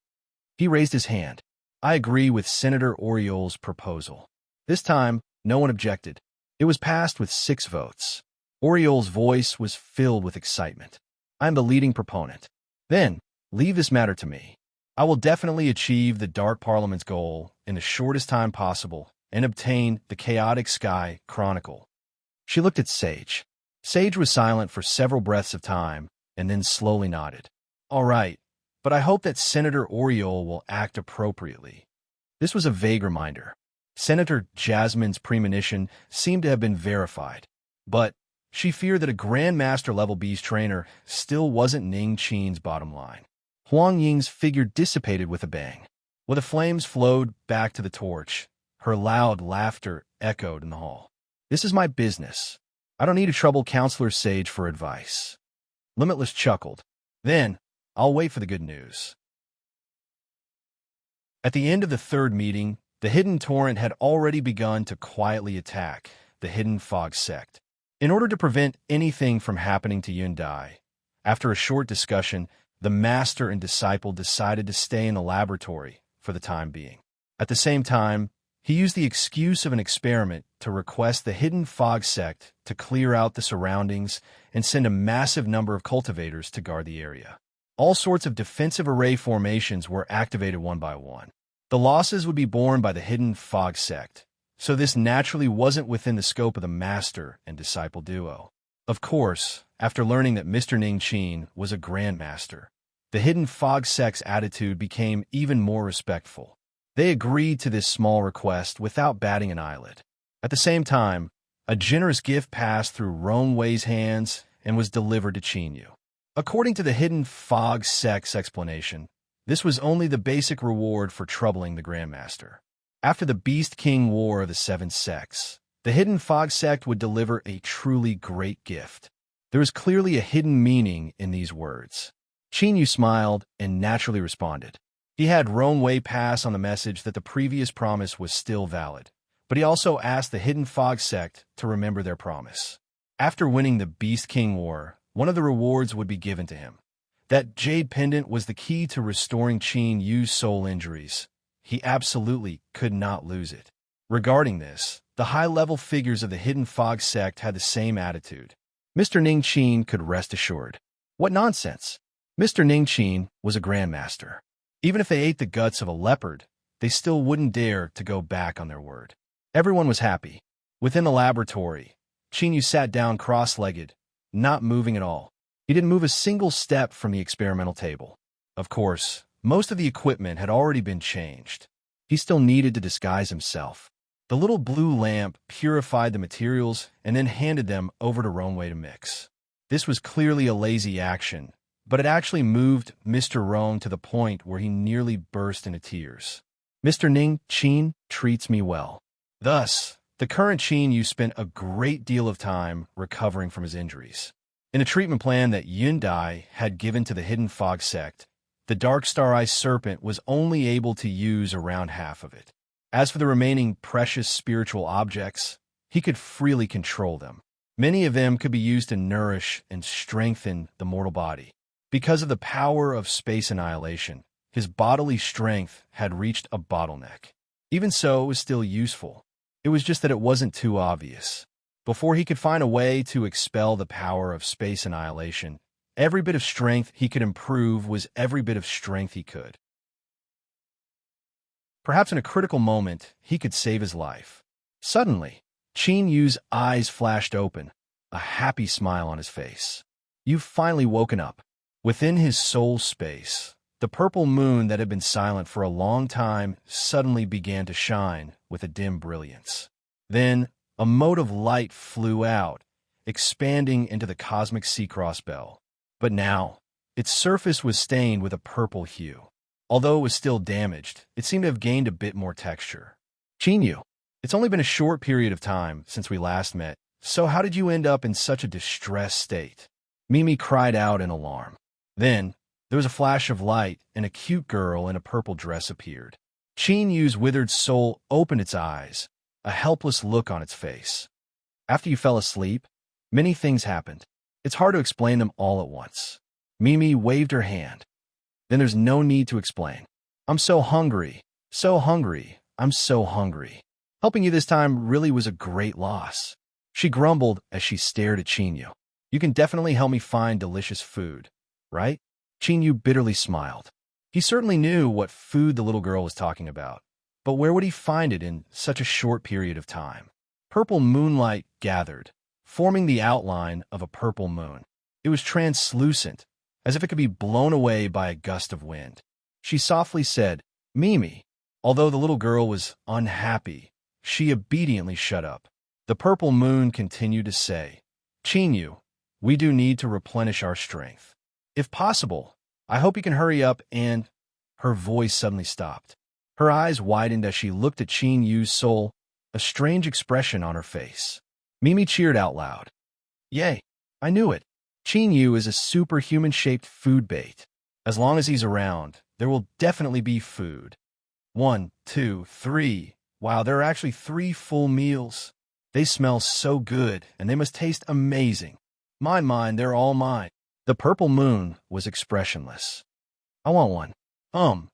Speaker 1: He raised his hand. I agree with Senator Oriole's proposal. This time, no one objected. It was passed with 6 votes. Oriole's voice was filled with excitement. I am the leading proponent. Then, leave this matter to me. I will definitely achieve the Dark Parliament's goal in the shortest time possible and obtain the Chaotic Sky Chronicle. She looked at Sage. Sage was silent for several breaths of time and then slowly nodded. All right, but I hope that Senator Oriole will act appropriately. This was a vague reminder. Senator Jasmine's premonition seemed to have been verified, but she feared that a Grandmaster-level beast trainer still wasn't Ning Qin's bottom line. Huang Ying's figure dissipated with a bang. While the flames flowed back to the torch, her loud laughter echoed in the hall. This is my business. I don't need to trouble Counselor Sage for advice. Limitless chuckled. Then, I'll wait for the good news. At the end of the 3rd meeting, the Hidden Torrent had already begun to quietly attack the Hidden Fog sect. In order to prevent anything from happening to Yun Dai, after a short discussion, the master and disciple decided to stay in the laboratory for the time being. At the same time, he used the excuse of an experiment to request the Hidden Fog sect to clear out the surroundings and send a massive number of cultivators to guard the area. All sorts of defensive array formations were activated one by one. The losses would be borne by the Hidden Fog sect, so this naturally wasn't within the scope of the master and disciple duo. Of course, after learning that Mr. Ning Qin was a grandmaster, the Hidden Fog sect's attitude became even more respectful. They agreed to this small request without batting an eyelid. At the same time, a generous gift passed through Roan Wei's hands and was delivered to Qinyu. According to the Hidden Fog sect's explanation, this was only the basic reward for troubling the Grandmaster. After the Beast King War of the 7 sects, the Hidden Fog sect would deliver a truly great gift. There was clearly a hidden meaning in these words. Qinyu smiled and naturally responded. He had Roan Wei pass on the message that the previous promise was still valid, but he also asked the Hidden Fog sect to remember their promise. After winning the Beast King War, one of the rewards would be given to him. That jade pendant was the key to restoring Qinyu's soul injuries. He absolutely could not lose it. Regarding this, the high-level figures of the Hidden Fog sect had the same attitude. Mr. Ning Qin could rest assured. What nonsense! Mr. Ning Qin was a grandmaster. Even if they ate the guts of a leopard, they still wouldn't dare to go back on their word. Everyone was happy. Within the laboratory, Qinyu sat down cross-legged, not moving at all. He didn't move a single step from the experimental table. Of course, most of the equipment had already been changed. He still needed to disguise himself. The little blue lamp purified the materials and then handed them over to Roan Wei to mix. This was clearly a lazy action, but it actually moved Mr. Roan to the point where he nearly burst into tears. Mr. Ning Qin treats me well. Thus, the current Qinyu spent a great deal of time recovering from his injuries. In a treatment plan that Yun Dai had given to the Hidden Fog sect, the Dark Star-Eye Serpent was only able to use around half of it. As for the remaining precious spiritual objects, he could freely control them. Many of them could be used to nourish and strengthen the mortal body. Because of the power of space annihilation, his bodily strength had reached a bottleneck. Even so, it was still useful. It was just that it wasn't too obvious. Before he could find a way to expel the power of space annihilation, every bit of strength he could improve was every bit of strength he could. Perhaps in a critical moment, he could save his life. Suddenly, Qin Yu's eyes flashed open, a happy smile on his face. You've finally woken up. Within his soul space, the purple moon that had been silent for a long time suddenly began to shine with a dim brilliance. Then, a mote of light flew out, expanding into the cosmic sea-cross bell. But now, its surface was stained with a purple hue. Although it was still damaged, it seemed to have gained a bit more texture. Qin Yu, it's only been a short period of time since we last met, so how did you end up in such a distressed state? Mimi cried out in alarm. Then, there was a flash of light, and a cute girl in a purple dress appeared. Qin Yu's withered soul opened its eyes, a helpless look on its face. After you fell asleep, many things happened. It's hard to explain them all at once. Mimi waved her hand. Then there's no need to explain. I'm so hungry, I'm so hungry. Helping you this time really was a great loss. She grumbled as she stared at Qin Yu. You can definitely help me find delicious food, right? Qin Yu bitterly smiled. He certainly knew what food the little girl was talking about, but where would he find it in such a short period of time? Purple moonlight gathered, forming the outline of a purple moon. It was translucent, as if it could be blown away by a gust of wind. She softly said, Mimi. Although the little girl was unhappy, she obediently shut up. The purple moon continued to say, Qin Yu, we do need to replenish our strength. If possible, I hope you can hurry up and... Her voice suddenly stopped. Her eyes widened as she looked at Qin Yu's soul, a strange expression on her face. Mimi cheered out loud. Yay, I knew it. Qin Yu is a superhuman-shaped food bait. As long as he's around, there will definitely be food. 1, 2, 3. Wow, there are actually 3 full meals. They smell so good, and they must taste amazing. Mine, they're all mine. The purple moon was expressionless. I want one.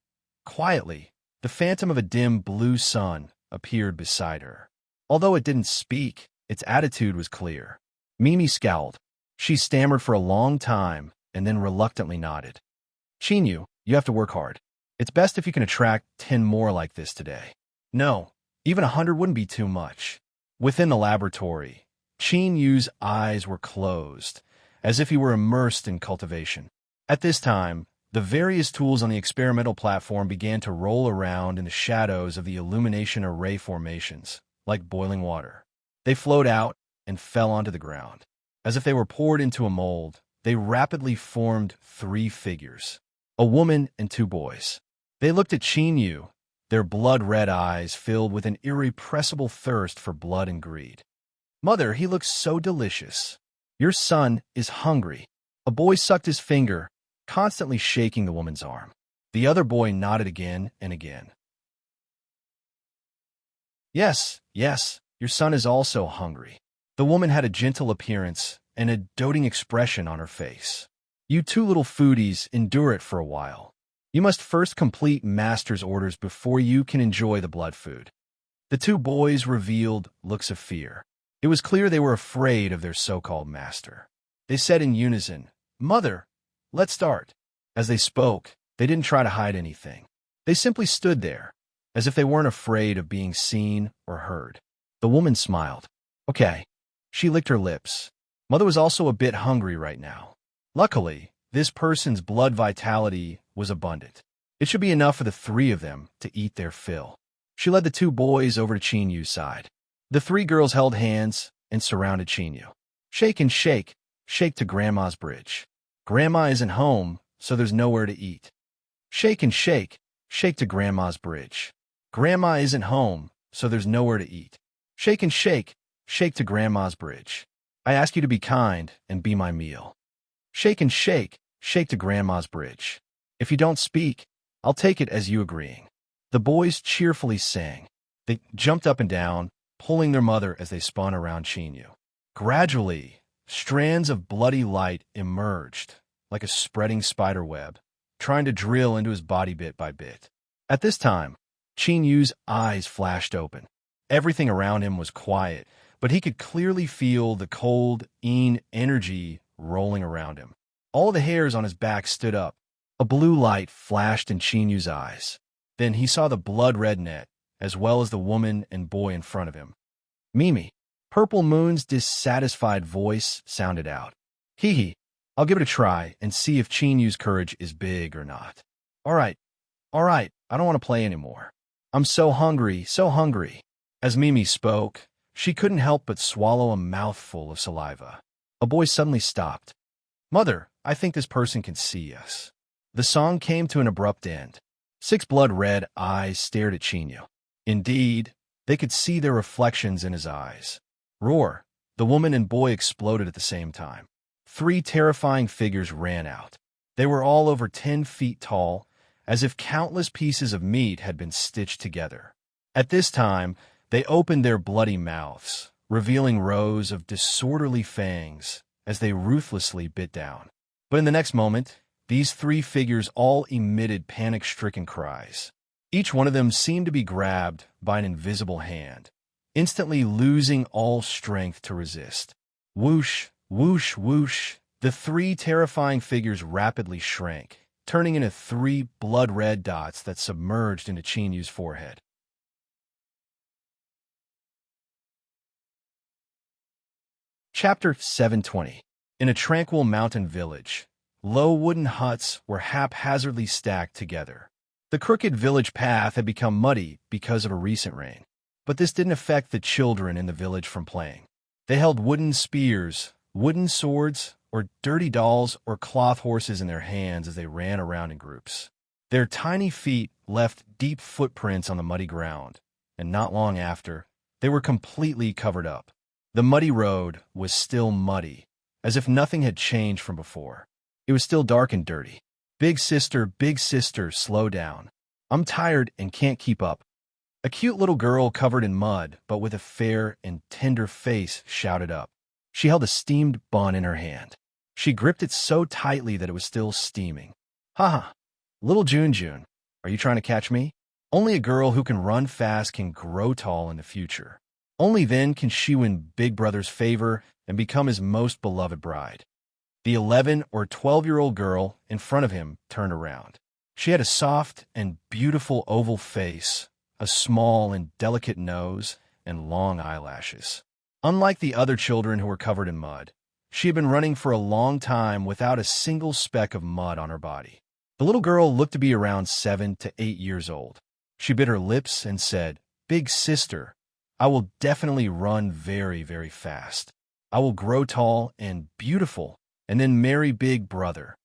Speaker 1: Quietly, the phantom of a dim blue sun appeared beside her. Although it didn't speak, its attitude was clear. Mimi scowled. She stammered for a long time and then reluctantly nodded. Qin Yu, you have to work hard. It's best if you can attract 10 more like this today. No, even 100 wouldn't be too much. Within the laboratory, Qin Yu's eyes were closed, as if he were immersed in cultivation. At this time, the various tools on the experimental platform began to roll around in the shadows of the illumination array formations, like boiling water. They flowed out and fell onto the ground. As if they were poured into a mold, they rapidly formed 3 figures, a woman and 2 boys. They looked at Qin Yu, their blood-red eyes filled with an irrepressible thirst for blood and greed. Mother, he looks so delicious. Your son is hungry. A boy sucked his finger, constantly shaking the woman's arm. The other boy nodded again and again. Yes, your son is also hungry. The woman had a gentle appearance and a doting expression on her face. You 2 little foodies endure it for a while. You must first complete master's orders before you can enjoy the blood food. The 2 boys revealed looks of fear. It was clear they were afraid of their so-called master. They said in unison, Mother, let's start. As they spoke, they didn't try to hide anything. They simply stood there, as if they weren't afraid of being seen or heard. The woman smiled. Okay. She licked her lips. Mother was also a bit hungry right now. Luckily, this person's blood vitality was abundant. It should be enough for the 3 of them to eat their fill. She led the 2 boys over to Qin Yu's side. The 3 girls held hands and surrounded Qin Yu. Shake and shake, shake to Grandma's bridge. Grandma isn't home, so there's nowhere to eat. Shake and shake, shake to Grandma's bridge. Grandma isn't home, so there's nowhere to eat. Shake and shake, shake to Grandma's bridge. I ask you to be kind and be my meal. Shake and shake, shake to Grandma's bridge. If you don't speak, I'll take it as you agreeing. The boys cheerfully sang. They jumped up and down, pulling their mother as they spun around Qin Yu. Gradually, strands of bloody light emerged, like a spreading spider web, trying to drill into his body bit by bit. At this time, Qin Yu's eyes flashed open. Everything around him was quiet, but he could clearly feel the cold, energy rolling around him. All the hairs on his back stood up. A blue light flashed in Qin Yu's eyes. Then he saw the blood-red net, as well as the woman and boy in front of him. Mimi, Purple Moon's dissatisfied voice sounded out. Hee hee, I'll give it a try and see if Chinyu's courage is big or not. All right, I don't want to play anymore. I'm so hungry, so hungry. As Mimi spoke, she couldn't help but swallow a mouthful of saliva. A boy suddenly stopped. Mother, I think this person can see us. The song came to an abrupt end. 6 blood-red eyes stared at Chinyu. Indeed, they could see their reflections in his eyes. Roar! The woman and boy exploded at the same time. 3 terrifying figures ran out. They were all over 10 feet tall, as if countless pieces of meat had been stitched together. At this time, they opened their bloody mouths, revealing rows of disorderly fangs as they ruthlessly bit down. But in the next moment, these 3 figures all emitted panic-stricken cries. Each one of them seemed to be grabbed by an invisible hand, instantly losing all strength to resist. Whoosh, whoosh, whoosh, the 3 terrifying figures rapidly shrank, turning into 3 blood-red dots that submerged into Chinyu's forehead. Chapter 720. In a tranquil mountain village, low wooden huts were haphazardly stacked together. The crooked village path had become muddy because of a recent rain, but this didn't affect the children in the village from playing. They held wooden spears, wooden swords, or dirty dolls or cloth horses in their hands as they ran around in groups. Their tiny feet left deep footprints on the muddy ground, and not long after, they were completely covered up. The muddy road was still muddy, as if nothing had changed from before. It was still dark and dirty. Big sister, slow down. I'm tired and can't keep up. A cute little girl covered in mud, but with a fair and tender face, shouted up. She held a steamed bun in her hand. She gripped it so tightly that it was still steaming. Haha, little Jun, are you trying to catch me? Only a girl who can run fast can grow tall in the future. Only then can she win Big Brother's favor and become his most beloved bride. The 11 or 12-year-old girl in front of him turned around. She had a soft and beautiful oval face, a small and delicate nose, and long eyelashes. Unlike the other children who were covered in mud, she had been running for a long time without a single speck of mud on her body. The little girl looked to be around 7 to 8 years old. She bit her lips and said, Big sister, I will definitely run very, very fast. I will grow tall and beautiful, and then marry Big Brother.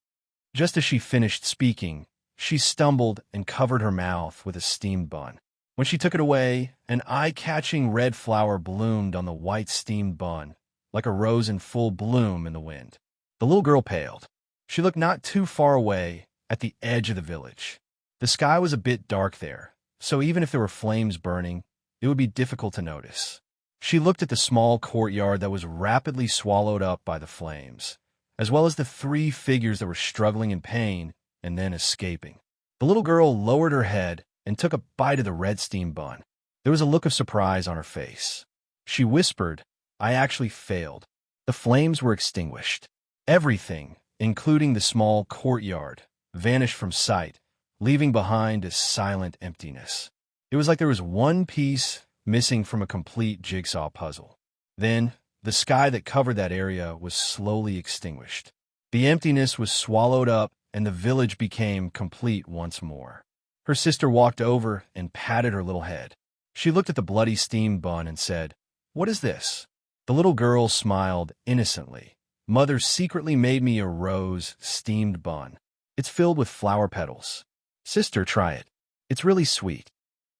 Speaker 1: Just as she finished speaking, she stumbled and covered her mouth with a steamed bun. When she took it away, an eye-catching red flower bloomed on the white steamed bun, like a rose in full bloom in the wind. The little girl paled. She looked not too far away, at the edge of the village. The sky was a bit dark there, so even if there were flames burning, it would be difficult to notice. She looked at the small courtyard that was rapidly swallowed up by the flames, as well as the 3 figures that were struggling in pain and then escaping. The little girl lowered her head and took a bite of the red steam bun. There was a look of surprise on her face. She whispered, I actually failed. The flames were extinguished. Everything, including the small courtyard, vanished from sight, leaving behind a silent emptiness. It was like there was one piece missing from a complete jigsaw puzzle. Then, the sky that covered that area was slowly extinguished. The emptiness was swallowed up, and the village became complete once more. Her sister walked over and patted her little head. She looked at the bloody steam bun and said, What is this? The little girl smiled innocently. Mother secretly made me a rose steamed bun. It's filled with flower petals. Sister, try it. It's really sweet.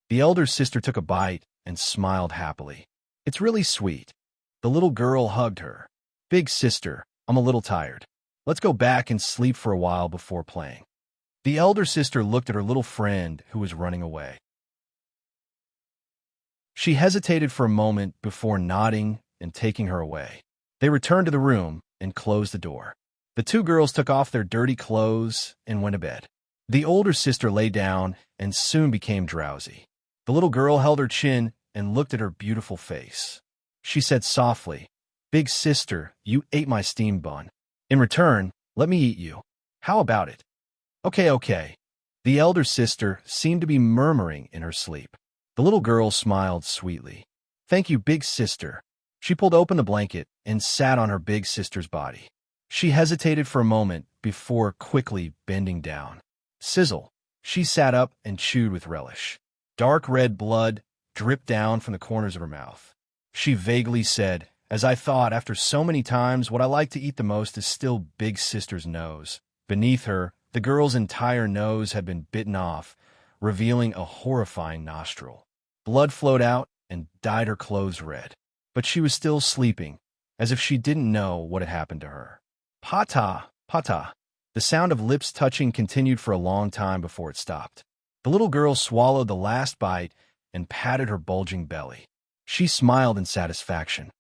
Speaker 1: The elder sister took a bite and smiled happily. It's really sweet. The little girl hugged her. Big sister, I'm a little tired. Let's go back and sleep for a while before playing. The elder sister looked at her little friend who was running away. She hesitated for a moment before nodding and taking her away. They returned to the room and closed the door. The 2 girls took off their dirty clothes and went to bed. The older sister lay down and soon became drowsy. The little girl held her chin and looked at her beautiful face. She said softly, Big sister, you ate my steam bun. In return, let me eat you. How about it? Okay. The elder sister seemed to be murmuring in her sleep. The little girl smiled sweetly. Thank you, big sister. She pulled open the blanket and sat on her big sister's body. She hesitated for a moment before quickly bending down. Sizzle. She sat up and chewed with relish. Dark red blood dripped down from the corners of her mouth. She vaguely said, "As I thought, after so many times, what I like to eat the most is still Big Sister's nose." Beneath her, the girl's entire nose had been bitten off, revealing a horrifying nostril. Blood flowed out and dyed her clothes red. But she was still sleeping, as if she didn't know what had happened to her. Pata, pata. The sound of lips touching continued for a long time before it stopped. The little girl swallowed the last bite and patted her bulging belly. She smiled in satisfaction.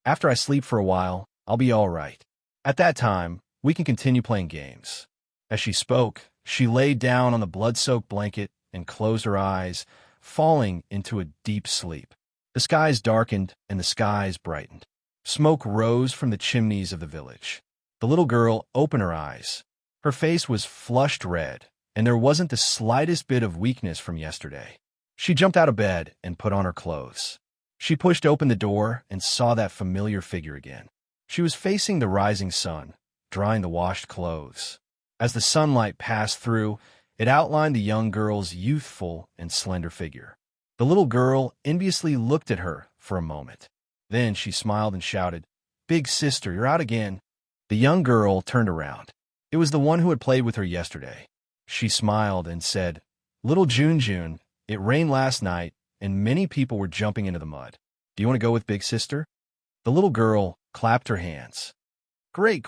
Speaker 1: "After I sleep for a while, I'll be all right. At that time, we can continue playing games." As she spoke, she lay down on the blood-soaked blanket and closed her eyes, falling into a deep sleep. The skies darkened and the skies brightened. Smoke rose from the chimneys of the village. The little girl opened her eyes. Her face was flushed red, and there wasn't the slightest bit of weakness from yesterday. She jumped out of bed and put on her clothes. She pushed open the door and saw that familiar figure again. She was facing the rising sun, drying the washed clothes. As the sunlight passed through, it outlined the young girl's youthful and slender figure. The little girl enviously looked at her for a moment. Then she smiled and shouted, "Big sister, you're out again." The young girl turned around. It was the one who had played with her yesterday. She smiled and said, "Little June, it rained last night, and many people were jumping into the mud. Do you want to go with Big Sister?" The little girl clapped her hands. Great.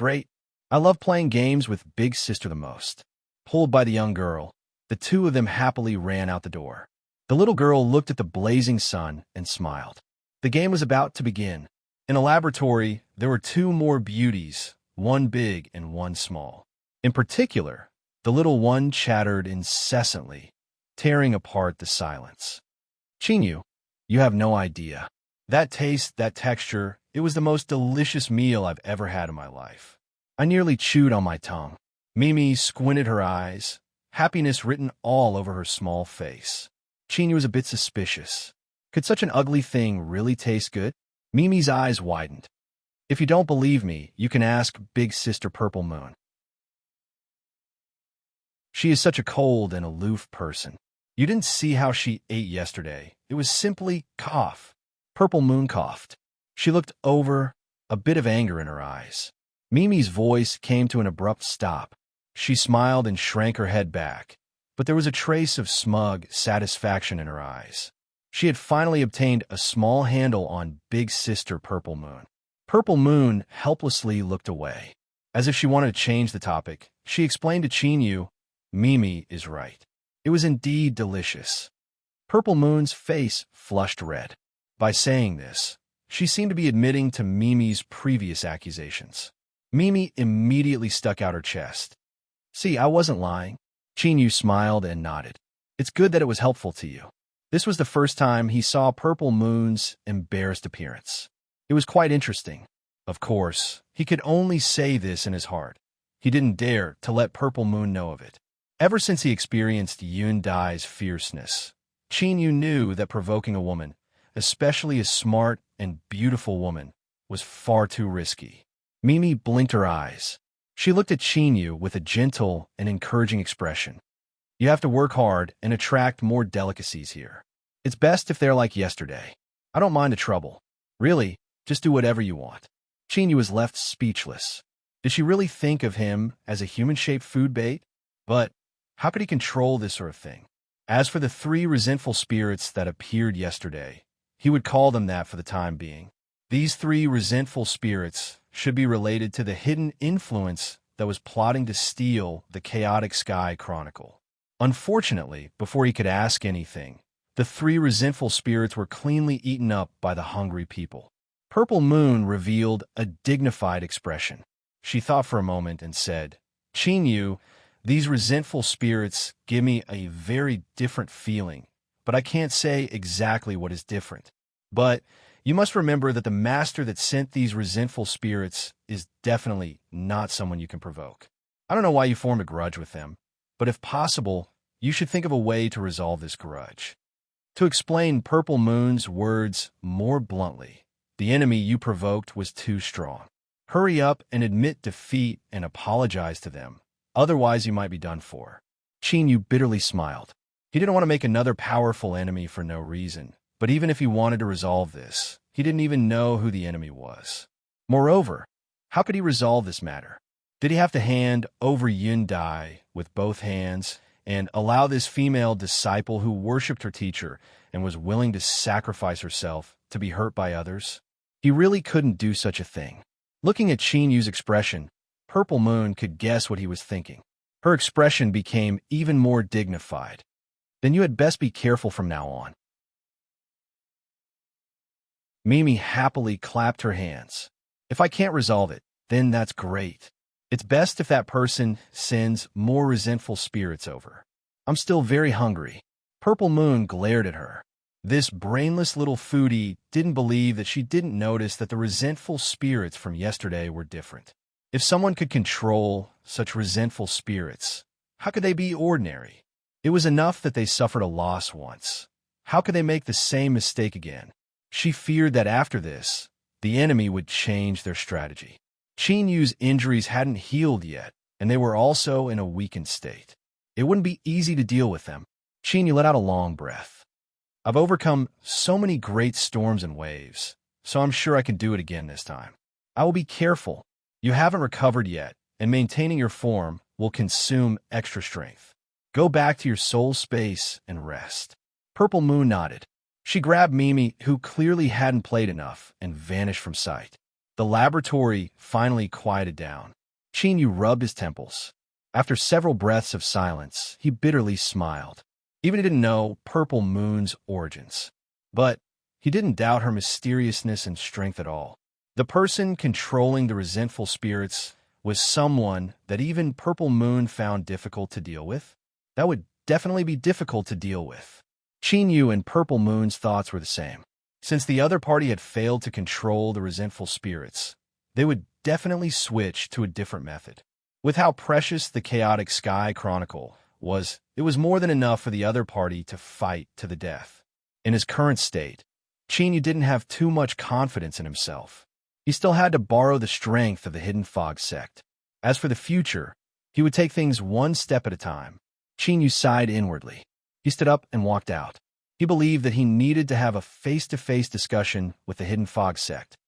Speaker 1: I love playing games with Big Sister the most." Pulled by the young girl, the two of them happily ran out the door. The little girl looked at the blazing sun and smiled. The game was about to begin. In a laboratory, there were two more beauties, one big and one small. In particular, the little one chattered incessantly, tearing apart the silence. "Chinyu, you have no idea. That taste, that texture, it was the most delicious meal I've ever had in my life. I nearly chewed on my tongue." Mimi squinted her eyes, happiness written all over her small face. Chinyu was a bit suspicious. Could such an ugly thing really taste good? Mimi's eyes widened. "If you don't believe me, you can ask Big Sister Purple Moon. She is such a cold and aloof person. You didn't see how she ate yesterday. It was simply cough." Purple Moon coughed. She looked over, a bit of anger in her eyes. Mimi's voice came to an abrupt stop. She smiled and shrank her head back, but there was a trace of smug satisfaction in her eyes. She had finally obtained a small handle on Big Sister Purple Moon. Purple Moon helplessly looked away. As if she wanted to change the topic, she explained to Chinyu, "Mimi is right. It was indeed delicious." Purple Moon's face flushed red. By saying this, she seemed to be admitting to Mimi's previous accusations. Mimi immediately stuck out her chest. "See, I wasn't lying." Chinyu smiled and nodded. "It's good that it was helpful to you." This was the first time he saw Purple Moon's embarrassed appearance. It was quite interesting. Of course, he could only say this in his heart. He didn't dare to let Purple Moon know of it. Ever since he experienced Yun Dai's fierceness, Chinyu knew that provoking a woman, especially a smart and beautiful woman, was far too risky. Mimi blinked her eyes. She looked at Chinyu with a gentle and encouraging expression. "You have to work hard and attract more delicacies here. It's best if they're like yesterday. I don't mind the trouble. Really, just do whatever you want." Chinyu was left speechless. Did she really think of him as a human-shaped food bait? But how could he control this sort of thing? As for the three resentful spirits that appeared yesterday, he would call them that for the time being. These three resentful spirits should be related to the hidden influence that was plotting to steal the Chaotic Sky Chronicle. Unfortunately, before he could ask anything, the three resentful spirits were cleanly eaten up by the hungry people. Purple Moon revealed a dignified expression. She thought for a moment and said, "Chinyu, these resentful spirits give me a very different feeling, but I can't say exactly what is different. But you must remember that the master that sent these resentful spirits is definitely not someone you can provoke. I don't know why you formed a grudge with them, but if possible, you should think of a way to resolve this grudge." To explain Purple Moon's words more bluntly, The enemy you provoked was too strong. Hurry up and admit defeat and apologize to them. Otherwise, you might be done for. Yu bitterly smiled. He didn't want to make another powerful enemy for no reason, but even if he wanted to resolve this, he didn't even know who the enemy was. Moreover, how could he resolve this matter? Did he have to hand over Dai with both hands and allow this female disciple who worshipped her teacher and was willing to sacrifice herself to be hurt by others? He really couldn't do such a thing. Looking at Yu's expression, Purple Moon could guess what he was thinking. Her expression became even more dignified. Then you had best be careful from now on. Mimi happily clapped her hands. If I can't resolve it, then that's great. It's best if that person sends more resentful spirits over. I'm still very hungry. Purple Moon glared at her. This brainless little foodie didn't believe that she didn't notice that the resentful spirits from yesterday were different. If someone could control such resentful spirits, how could they be ordinary? It was enough that they suffered a loss once. How could they make the same mistake again? She feared that after this, the enemy would change their strategy. Yu's injuries hadn't healed yet, and they were also in a weakened state. It wouldn't be easy to deal with them. Yu let out a long breath. I've overcome so many great storms and waves, so I'm sure I can do it again this time. I will be careful. You haven't recovered yet, and maintaining your form will consume extra strength. Go back to your soul space and rest. Purple Moon nodded. She grabbed Mimi, who clearly hadn't played enough, and vanished from sight. The laboratory finally quieted down. Yu rubbed his temples. After several breaths of silence, he bitterly smiled. Even he didn't know Purple Moon's origins. But he didn't doubt her mysteriousness and strength at all. The person controlling the resentful spirits was someone that even Purple Moon found difficult to deal with. That would definitely be difficult to deal with. Yu and Purple Moon's thoughts were the same. Since the other party had failed to control the resentful spirits, they would definitely switch to a different method. With how precious the Chaotic Sky Chronicle was, it was more than enough for the other party to fight to the death. In his current state, Yu didn't have too much confidence in himself. He still had to borrow the strength of the Hidden Fog sect. As for the future, he would take things one step at a time. Yu sighed inwardly. He stood up and walked out. He believed that he needed to have a face-to-face discussion with the Hidden Fog sect.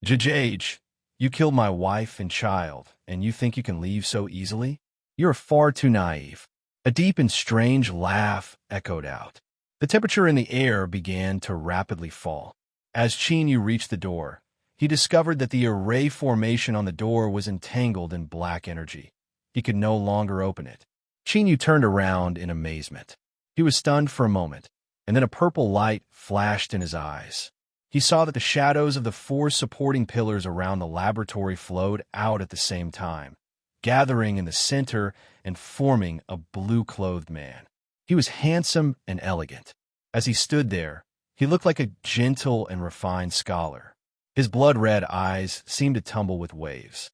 Speaker 1: Jajage, you killed my wife and child, and you think you can leave so easily? You're far too naive. A deep and strange laugh echoed out. The temperature in the air began to rapidly fall. As Yu reached the door, he discovered that the array formation on the door was entangled in black energy. He could no longer open it. Yu turned around in amazement. He was stunned for a moment, and then a purple light flashed in his eyes. He saw that the shadows of the four supporting pillars around the laboratory flowed out at the same time, gathering in the center and forming a blue-clothed man. He was handsome and elegant. As he stood there, he looked like a gentle and refined scholar. His blood-red eyes seemed to tumble with waves.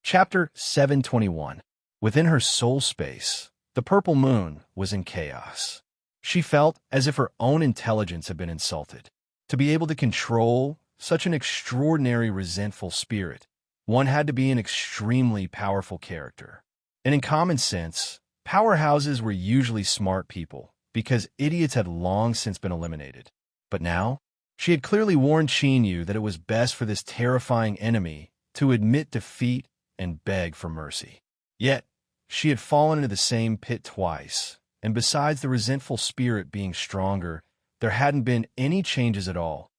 Speaker 1: Chapter 721. Within her soul space, the Purple Moon was in chaos. She felt as if her own intelligence had been insulted. To be able to control such an extraordinary resentful spirit, one had to be an extremely powerful character. And in common sense, powerhouses were usually smart people, because idiots had long since been eliminated. But now, she had clearly warned Yu that it was best for this terrifying enemy to admit defeat and beg for mercy. Yet, she had fallen into the same pit twice, and besides the resentful spirit being stronger, there hadn't been any changes at all.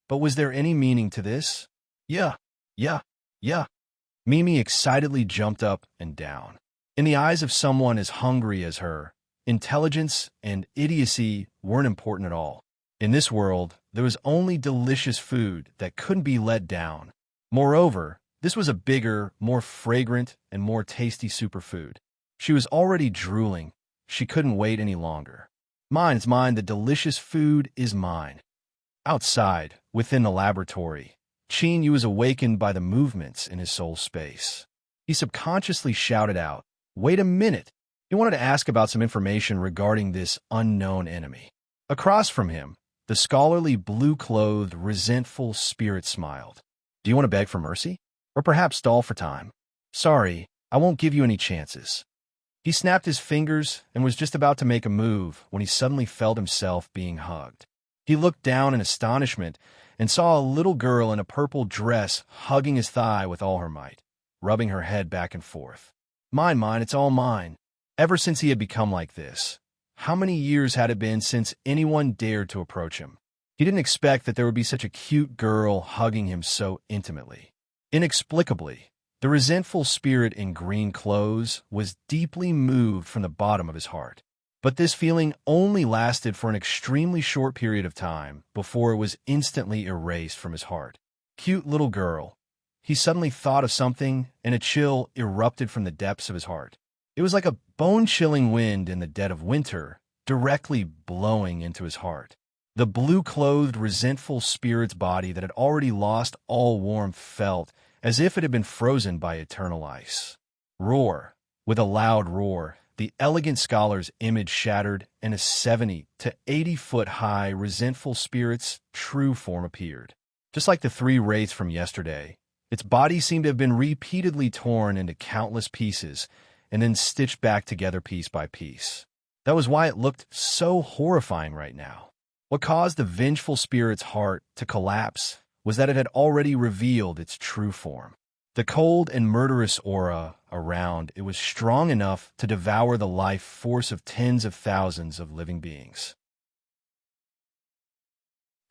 Speaker 1: But was there any meaning to this? Yeah. Mimi excitedly jumped up and down. In the eyes of someone as hungry as her, intelligence and idiocy weren't important at all. In this world, there was only delicious food that couldn't be let down. Moreover, this was a bigger, more fragrant, and more tasty superfood. She was already drooling. She couldn't wait any longer. Mine is mine, the delicious food is mine. Outside, within the laboratory, Yu was awakened by the movements in his soul space. He subconsciously shouted out, "Wait a minute! He wanted to ask about some information regarding this unknown enemy. Across from him, the scholarly, blue-clothed, resentful spirit smiled. Do you want to beg for mercy? Or perhaps stall for time? Sorry, I won't give you any chances. He snapped his fingers and was just about to make a move when he suddenly felt himself being hugged. He looked down in astonishment and saw a little girl in a purple dress hugging his thigh with all her might, rubbing her head back and forth. Mine, mine, it's all mine. Ever since he had become like this, how many years had it been since anyone dared to approach him? He didn't expect that there would be such a cute girl hugging him so intimately. Inexplicably, the resentful spirit in green clothes was deeply moved from the bottom of his heart. But this feeling only lasted for an extremely short period of time before it was instantly erased from his heart. Cute little girl. He suddenly thought of something, and a chill erupted from the depths of his heart. It was like a bone-chilling wind in the dead of winter, directly blowing into his heart. The blue-clothed, resentful spirit's body that had already lost all warmth felt as if it had been frozen by eternal ice. Roar. With a loud roar, the elegant scholar's image shattered, and a 70 to 80-foot-high, resentful spirit's true form appeared. Just like the three wraiths from yesterday, its body seemed to have been repeatedly torn into countless pieces and then stitched back together piece by piece. That was why it looked so horrifying right now. What caused the vengeful spirit's heart to collapse was that it had already revealed its true form. The cold and murderous aura around it was strong enough to devour the life force of tens of thousands of living beings.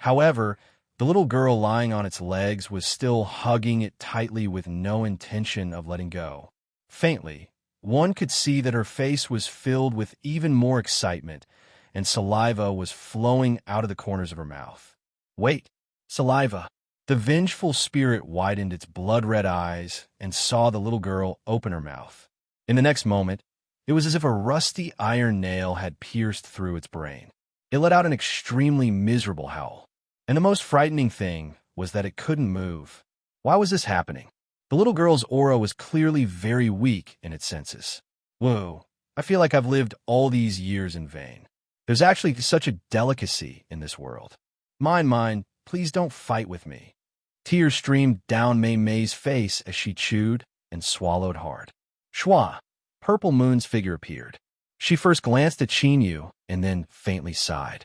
Speaker 1: However, the little girl lying on its legs was still hugging it tightly with no intention of letting go. Faintly, one could see that her face was filled with even more excitement, and saliva was flowing out of the corners of her mouth. Wait, saliva. The vengeful spirit widened its blood-red eyes and saw the little girl open her mouth. In the next moment, it was as if a rusty iron nail had pierced through its brain. It let out an extremely miserable howl. And the most frightening thing was that it couldn't move. Why was this happening? The little girl's aura was clearly very weak in its senses. Whoa, I feel like I've lived all these years in vain. There's actually such a delicacy in this world. Mine, please don't fight with me. Tears streamed down Mei Mei's face as she chewed and swallowed hard. Schwa, Purple Moon's figure appeared. She first glanced at Qinyu and then faintly sighed.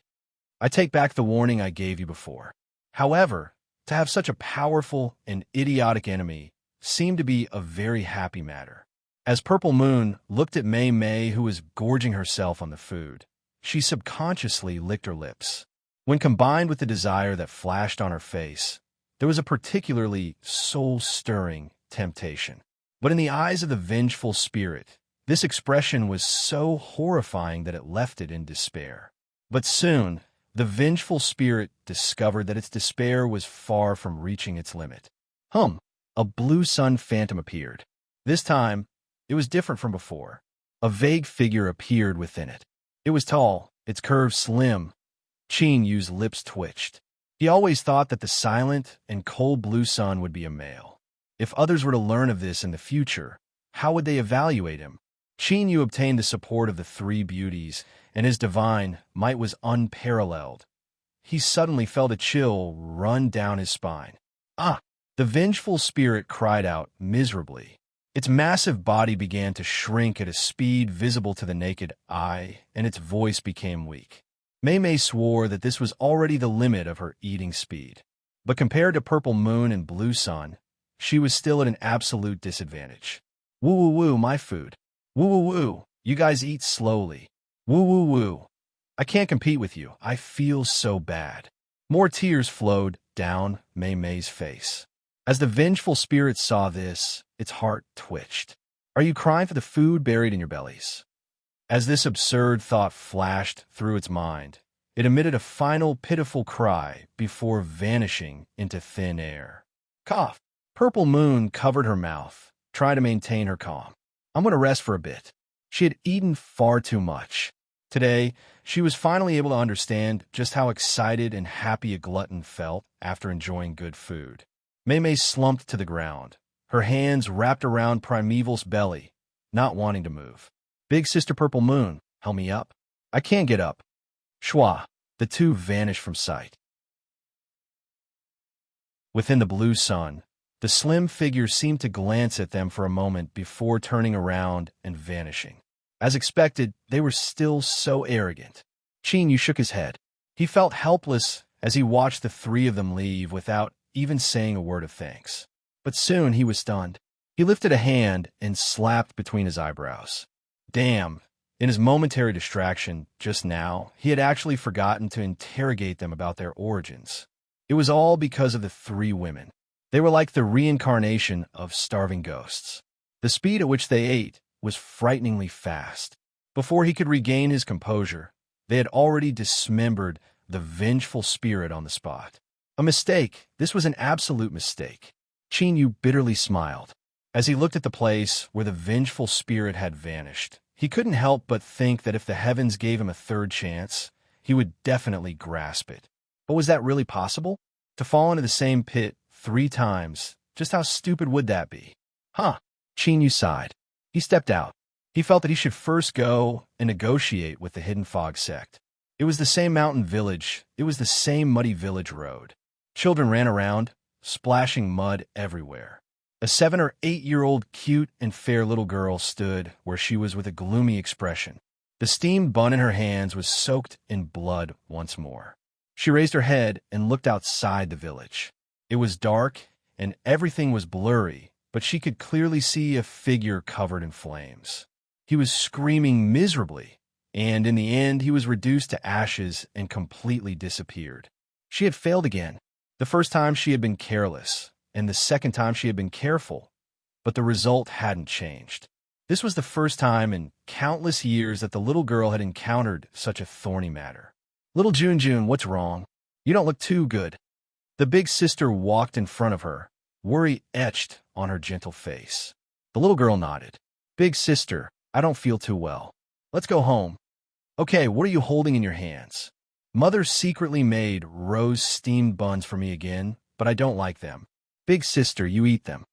Speaker 1: I take back the warning I gave you before. However, to have such a powerful and idiotic enemy seemed to be a very happy matter. As Purple Moon looked at Mei Mei, who was gorging herself on the food, she subconsciously licked her lips. When combined with the desire that flashed on her face, there was a particularly soul-stirring temptation. But in the eyes of the vengeful spirit, this expression was so horrifying that it left it in despair. But soon, the vengeful spirit discovered that its despair was far from reaching its limit. A blue sun phantom appeared. This time, it was different from before. A vague figure appeared within it. It was tall, its curves slim. Qinyu's lips twitched. He always thought that the silent and cold blue sun would be a male. If others were to learn of this in the future, how would they evaluate him? Qinyu obtained the support of the three beauties, and his divine might was unparalleled. He suddenly felt a chill run down his spine. The vengeful spirit cried out miserably. Its massive body began to shrink at a speed visible to the naked eye, and its voice became weak. Mei Mei swore that this was already the limit of her eating speed. But compared to Purple Moon and Blue Sun, she was still at an absolute disadvantage. Woo woo woo, my food. Woo woo woo, you guys eat slowly. Woo woo woo. I can't compete with you. I feel so bad. More tears flowed down Mei Mei's face. As the vengeful spirit saw this, its heart twitched. Are you crying for the food buried in your bellies? As this absurd thought flashed through its mind, it emitted a final pitiful cry before vanishing into thin air. Cough. Purple Moon covered her mouth, trying to maintain her calm. I'm going to rest for a bit. She had eaten far too much. Today, she was finally able to understand just how excited and happy a glutton felt after enjoying good food. Mei Mei slumped to the ground, her hands wrapped around Primeval's belly, not wanting to move. Big Sister Purple Moon, help me up. I can't get up. Schwa. The two vanished from sight. Within the blue sun, the slim figure seemed to glance at them for a moment before turning around and vanishing. As expected, they were still so arrogant. Chin Yu shook his head. He felt helpless as he watched the three of them leave without even saying a word of thanks. But soon he was stunned. He lifted a hand and slapped between his eyebrows. Damn, in his momentary distraction just now, he had actually forgotten to interrogate them about their origins. It was all because of the three women. They were like the reincarnation of starving ghosts. The speed at which they ate was frighteningly fast. Before he could regain his composure, they had already dismembered the vengeful spirit on the spot. A mistake. This was an absolute mistake. Chin Yu bitterly smiled. As he looked at the place where the vengeful spirit had vanished, he couldn't help but think that if the heavens gave him a third chance, he would definitely grasp it. But was that really possible? To fall into the same pit 3 times, just how stupid would that be? Huh. Chin Yu sighed. He stepped out. He felt that he should first go and negotiate with the Hidden Fog sect. It was the same mountain village. It was the same muddy village road. Children ran around, splashing mud everywhere. A 7 or 8-year-old cute and fair little girl stood where she was with a gloomy expression. The steamed bun in her hands was soaked in blood once more. She raised her head and looked outside the village. It was dark and everything was blurry, but she could clearly see a figure covered in flames. He was screaming miserably, and in the end he was reduced to ashes and completely disappeared. She had failed again. The first time she had been careless, and the second time she had been careful, but the result hadn't changed. This was the first time in countless years that the little girl had encountered such a thorny matter. Little Junjun, what's wrong? You don't look too good. The big sister walked in front of her, worry etched on her gentle face. The little girl nodded. Big sister, I don't feel too well. Let's go home. Okay, what are you holding in your hands? Mother secretly made rose steamed buns for me again, but I don't like them. Big sister, you eat them.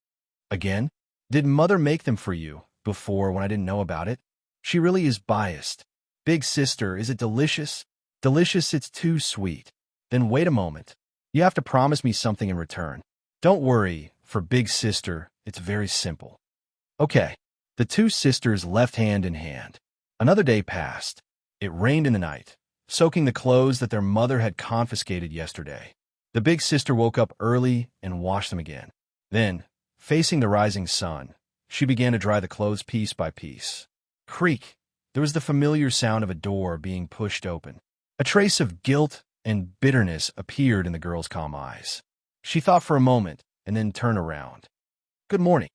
Speaker 1: Again? Did Mother make them for you before when I didn't know about it? She really is biased. Big sister, is it delicious? Delicious, it's too sweet. Then wait a moment. You have to promise me something in return. Don't worry, for Big sister, it's very simple. Okay. The two sisters left hand in hand. Another day passed. It rained in the night, soaking the clothes that their mother had confiscated yesterday. The big sister woke up early and washed them again. Then, facing the rising sun, she began to dry the clothes piece by piece. Creak! There was the familiar sound of a door being pushed open. A trace of guilt and bitterness appeared in the girl's calm eyes. She thought for a moment and then turned around. Good morning.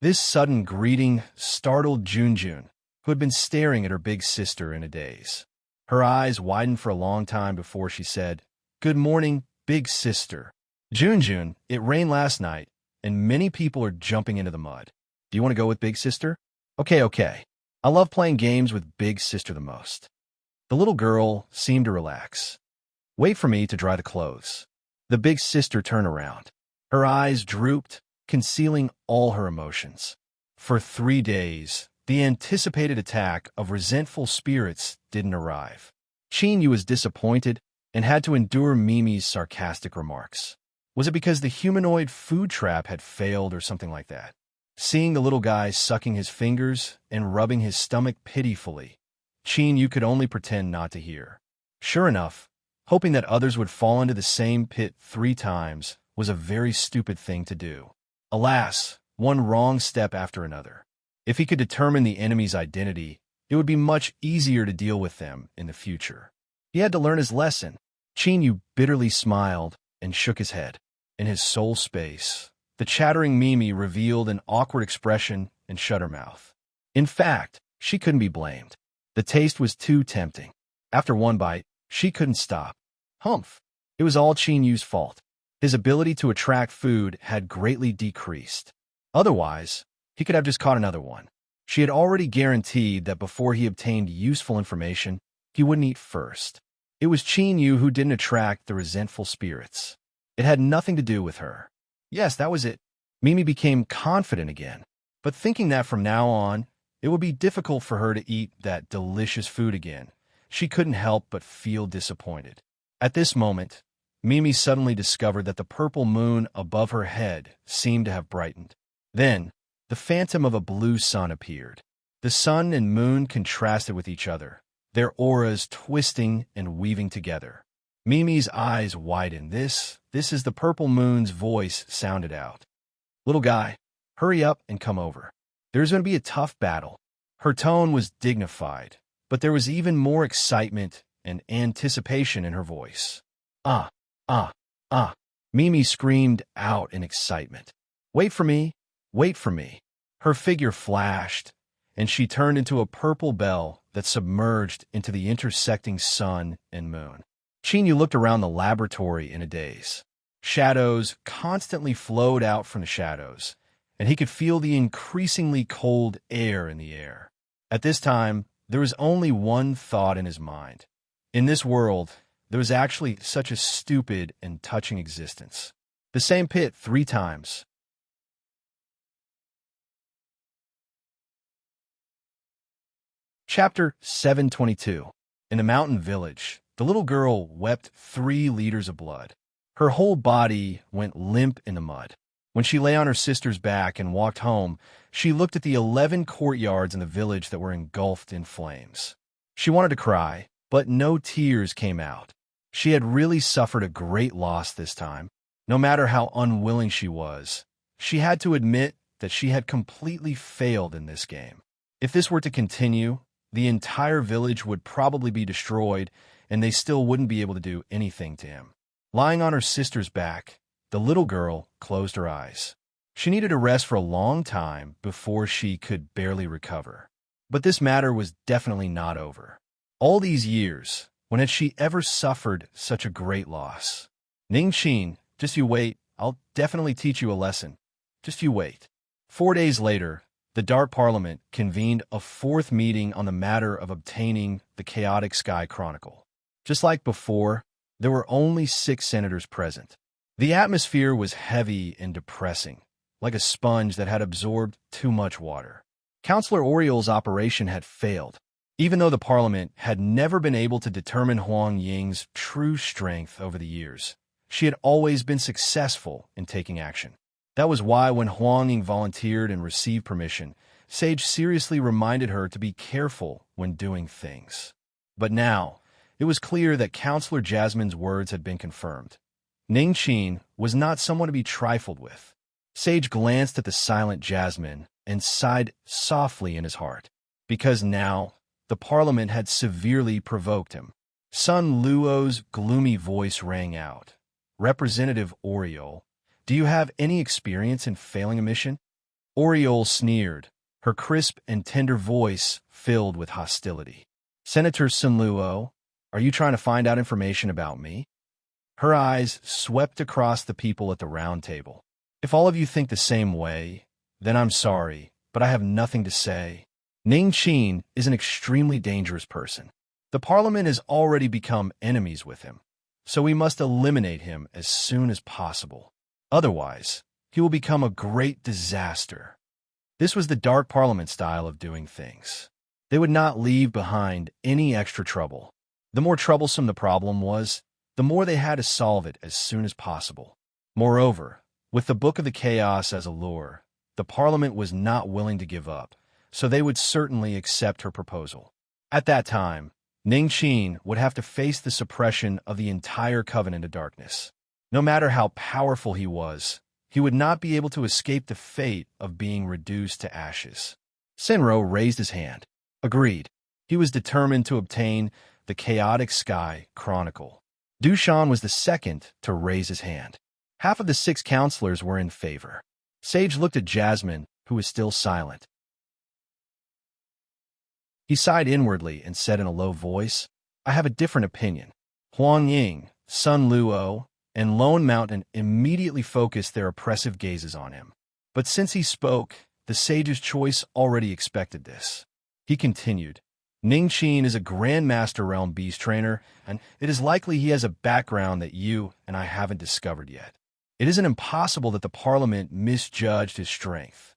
Speaker 1: This sudden greeting startled Junjun, who had been staring at her big sister in a daze. Her eyes widened for a long time before she said, Good morning, big sister. Junjun, it rained last night, and many people are jumping into the mud. Do you want to go with big sister? Okay. I love playing games with big sister the most. The little girl seemed to relax. Wait for me to dry the clothes. The big sister turned around. Her eyes drooped, concealing all her emotions. For 3 days, the anticipated attack of resentful spirits didn't arrive. Chin Yu was disappointed and had to endure Mimi's sarcastic remarks. Was it because the humanoid food trap had failed or something like that? Seeing the little guy sucking his fingers and rubbing his stomach pitifully, Chin Yu could only pretend not to hear. Sure enough, hoping that others would fall into the same pit 3 times was a very stupid thing to do. Alas, one wrong step after another. If he could determine the enemy's identity, it would be much easier to deal with them in the future. He had to learn his lesson. Chin Yu bitterly smiled and shook his head. In his soul space, the chattering Mimi revealed an awkward expression and shut her mouth. In fact, she couldn't be blamed. The taste was too tempting. After one bite, she couldn't stop. Humph! It was all Chin Yu's fault. His ability to attract food had greatly decreased. Otherwise, he could have just caught another one. She had already guaranteed that before he obtained useful information, he wouldn't eat first. It was Chin Yu who didn't attract the resentful spirits. It had nothing to do with her. Yes, that was it. Mimi became confident again. but thinking that from now on, it would be difficult for her to eat that delicious food again, she couldn't help but feel disappointed. At this moment, Mimi suddenly discovered that the purple moon above her head seemed to have brightened. Then, the phantom of a blue sun appeared. The sun and moon contrasted with each other, their auras twisting and weaving together. Mimi's eyes widened. This is the purple moon's voice sounded out. "Little guy, hurry up and come over. There's going to be a tough battle." Her tone was dignified, but there was even more excitement and anticipation in her voice. "Ah, ah, ah." Mimi screamed out in excitement. "Wait for me, wait for me." Her figure flashed, and she turned into a purple bell that submerged into the intersecting sun and moon. Chinyu looked around the laboratory in a daze. Shadows constantly flowed out from the shadows, and he could feel the increasingly cold air in the air. At this time, there was only one thought in his mind. In this world, there was actually such a stupid and touching existence. The same pit 3 times. Chapter 722. In the mountain village, the little girl wept 3 liters of blood. Her whole body went limp in the mud. When she lay on her sister's back and walked home, she looked at the 11 courtyards in the village that were engulfed in flames. She wanted to cry, but no tears came out. She had really suffered a great loss this time. No matter how unwilling she was, she had to admit that she had completely failed in this game. If this were to continue, the entire village would probably be destroyed, and they still wouldn't be able to do anything to him. Lying on her sister's back, the little girl closed her eyes. She needed a rest for a long time before she could barely recover. But this matter was definitely not over. All these years, when had she ever suffered such a great loss? "Ningqin, just you wait. I'll definitely teach you a lesson. Just you wait." 4 days later, the Dark Parliament convened a 4th meeting on the matter of obtaining the Chaotic Sky Chronicle. Just like before, there were only 6 senators present. The atmosphere was heavy and depressing, like a sponge that had absorbed too much water. Councillor Oriol's operation had failed. Even though the Parliament had never been able to determine Huang Ying's true strength over the years, she had always been successful in taking action. That was why when Huang Ying volunteered and received permission, Sage seriously reminded her to be careful when doing things. But now, it was clear that Councillor Jasmine's words had been confirmed. Ningqin was not someone to be trifled with. Sage glanced at the silent Jasmine and sighed softly in his heart, because now the Parliament had severely provoked him. Sun Luo's gloomy voice rang out. "Representative Oriol, do you have any experience in failing a mission?" Oriol sneered, her crisp and tender voice filled with hostility. "Senator Sun Luo, are you trying to find out information about me?" Her eyes swept across the people at the round table. "If all of you think the same way, then I'm sorry, but I have nothing to say. Ningqin is an extremely dangerous person. The Parliament has already become enemies with him, so we must eliminate him as soon as possible. Otherwise, he will become a great disaster." This was the Dark Parliament style of doing things. They would not leave behind any extra trouble. The more troublesome the problem was, the more they had to solve it as soon as possible. Moreover, with the Book of the Chaos as a lure, the Parliament was not willing to give up, so they would certainly accept her proposal. At that time, Ningqin would have to face the suppression of the entire Covenant of Darkness. No matter how powerful he would not be able to escape the fate of being reduced to ashes. Senro raised his hand. Agreed. He was determined to obtain the Chaotic Sky Chronicle. Dushan was the second to raise his hand. Half of the 6 counselors were in favor. Sage looked at Jasmine, who was still silent. He sighed inwardly and said in a low voice, "I have a different opinion." Huang Ying, Sun Luo, and Lone Mountain immediately focused their oppressive gazes on him. But since he spoke, the sage's choice already expected this. He continued, "Ningqin is a Grandmaster Realm Beast Trainer, and it is likely he has a background that you and I haven't discovered yet. It isn't impossible that the Parliament misjudged his strength.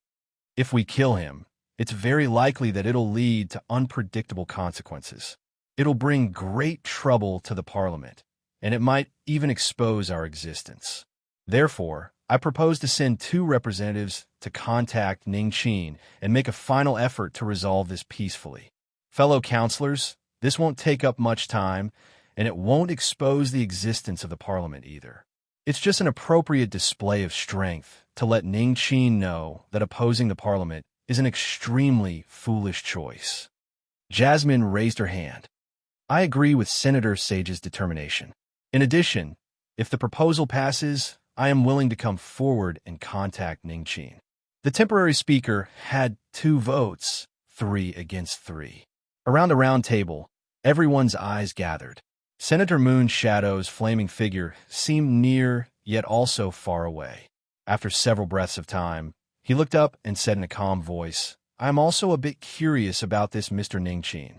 Speaker 1: If we kill him, it's very likely that it'll lead to unpredictable consequences. It'll bring great trouble to the Parliament, and it might even expose our existence. Therefore, I propose to send 2 representatives to contact Ningqin and make a final effort to resolve this peacefully. Fellow counselors, this won't take up much time, and it won't expose the existence of the Parliament either. It's just an appropriate display of strength to let Ningqin know that opposing the Parliament is an extremely foolish choice. Jasmine raised her hand. I agree with Senator Sage's determination. In addition, if the proposal passes, I am willing to come forward and contact Ningqin. The temporary speaker had 2 votes, 3 against 3. Around the round table, everyone's eyes gathered. Senator Moonshadow's flaming figure seemed near, yet also far away. After several breaths of time, he looked up and said in a calm voice, I am also a bit curious about this Mr. Ningqin.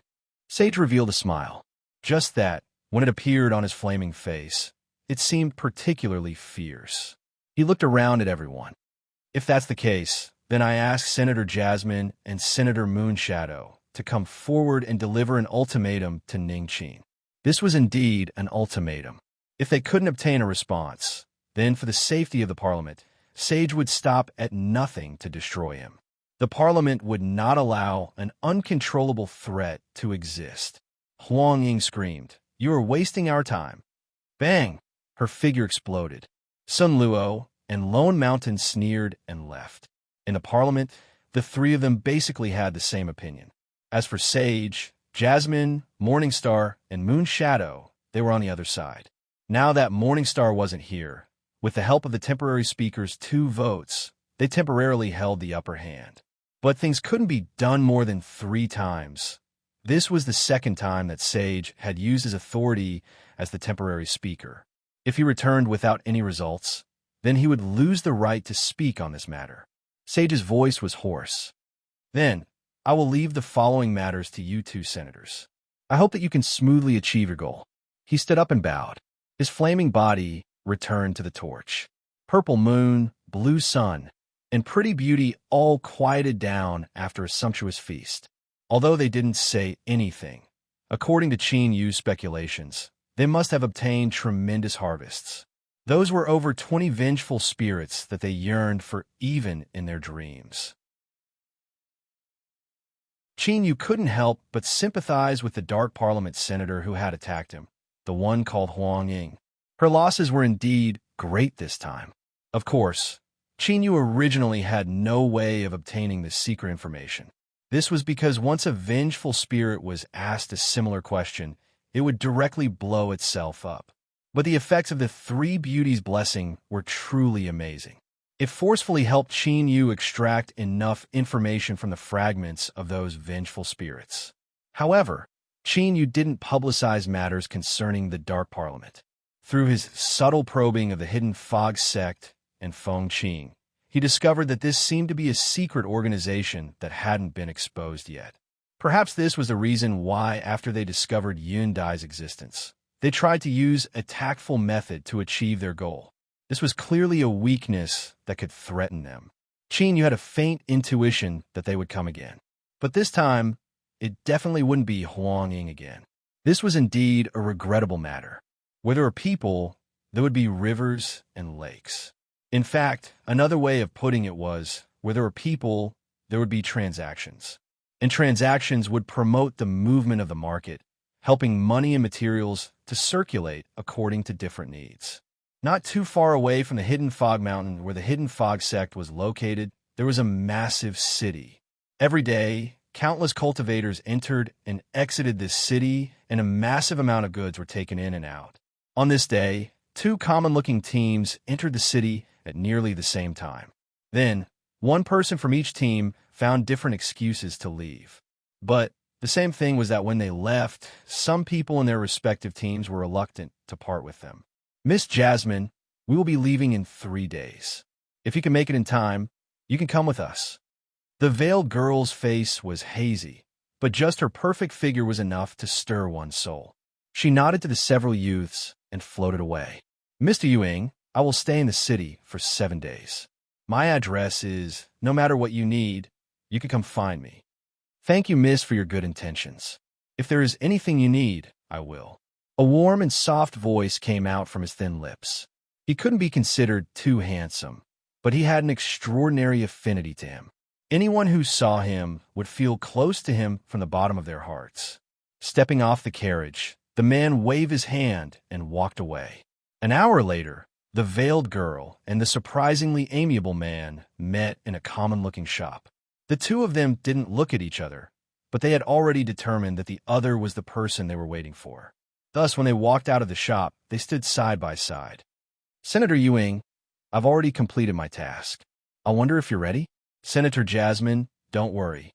Speaker 1: Sage revealed a smile. Just that, when it appeared on his flaming face, it seemed particularly fierce. He looked around at everyone. If that's the case, then I ask Senator Jasmine and Senator Moonshadow to come forward and deliver an ultimatum to Ningqin. This was indeed an ultimatum. If they couldn't obtain a response, then for the safety of the Parliament, Sage would stop at nothing to destroy him. The Parliament would not allow an uncontrollable threat to exist. Huang Ying screamed, You are wasting our time. Bang! Her figure exploded. Sun Luo and Lone Mountain sneered and left. In the Parliament, the 3 of them basically had the same opinion. As for Sage, Jasmine, Morningstar, and Moonshadow, they were on the other side. Now that Morningstar wasn't here, with the help of the temporary speaker's 2 votes, they temporarily held the upper hand. But things couldn't be done more than 3 times. This was the 2nd time that Sage had used his authority as the temporary speaker. If he returned without any results, then he would lose the right to speak on this matter. Sage's voice was hoarse. Then, I will leave the following matters to you 2 senators. I hope that you can smoothly achieve your goal. He stood up and bowed. His flaming body returned to the torch. Purple moon, blue sun, and pretty beauty all quieted down after a sumptuous feast. Although they didn't say anything, according to Qin Yu's speculations, they must have obtained tremendous harvests. Those were over 20 vengeful spirits that they yearned for even in their dreams. Qin Yu couldn't help but sympathize with the Dark Parliament senator who had attacked him, the one called Huang Ying. Her losses were indeed great this time. Of course, Qin Yu originally had no way of obtaining this secret information. This was because once a vengeful spirit was asked a similar question, it would directly blow itself up. But the effects of the 3 beauties' blessing were truly amazing. It forcefully helped Qin Yu extract enough information from the fragments of those vengeful spirits. However, Qin Yu didn't publicize matters concerning the Dark Parliament. Through his subtle probing of the hidden Fog sect and Feng Qing, he discovered that this seemed to be a secret organization that hadn't been exposed yet. Perhaps this was the reason why, after they discovered Yun Dai's existence, they tried to use a tactful method to achieve their goal. This was clearly a weakness that could threaten them. Qin Yu had a faint intuition that they would come again. But this time, it definitely wouldn't be Huang Ying again. This was indeed a regrettable matter. Where there were people, there would be rivers and lakes. In fact, another way of putting it was, where there were people, there would be transactions. And transactions would promote the movement of the market, helping money and materials to circulate according to different needs. Not too far away from the Hidden Fog Mountain where the Hidden Fog sect was located, there was a massive city. Every day, countless cultivators entered and exited this city, and a massive amount of goods were taken in and out. On this day, 2 common-looking teams entered the city at nearly the same time. Then, one person from each team found different excuses to leave. But the same thing was that when they left, some people in their respective teams were reluctant to part with them. Miss Jasmine, we will be leaving in 3 days. If you can make it in time, you can come with us. The veiled girl's face was hazy, but just her perfect figure was enough to stir one's soul. She nodded to the several youths and floated away. Mr. Yuing, I will stay in the city for 7 days. My address is, no matter what you need, you could come find me. Thank you, miss, for your good intentions. If there is anything you need, I will. A warm and soft voice came out from his thin lips. He couldn't be considered too handsome, but he had an extraordinary affinity to him. Anyone who saw him would feel close to him from the bottom of their hearts. Stepping off the carriage, the man waved his hand and walked away. An hour later, the veiled girl and the surprisingly amiable man met in a common-looking shop. The two of them didn't look at each other, but they had already determined that the other was the person they were waiting for. Thus, when they walked out of the shop, they stood side by side. Senator Ewing, I've already completed my task. I wonder if you're ready? Senator Jasmine, don't worry.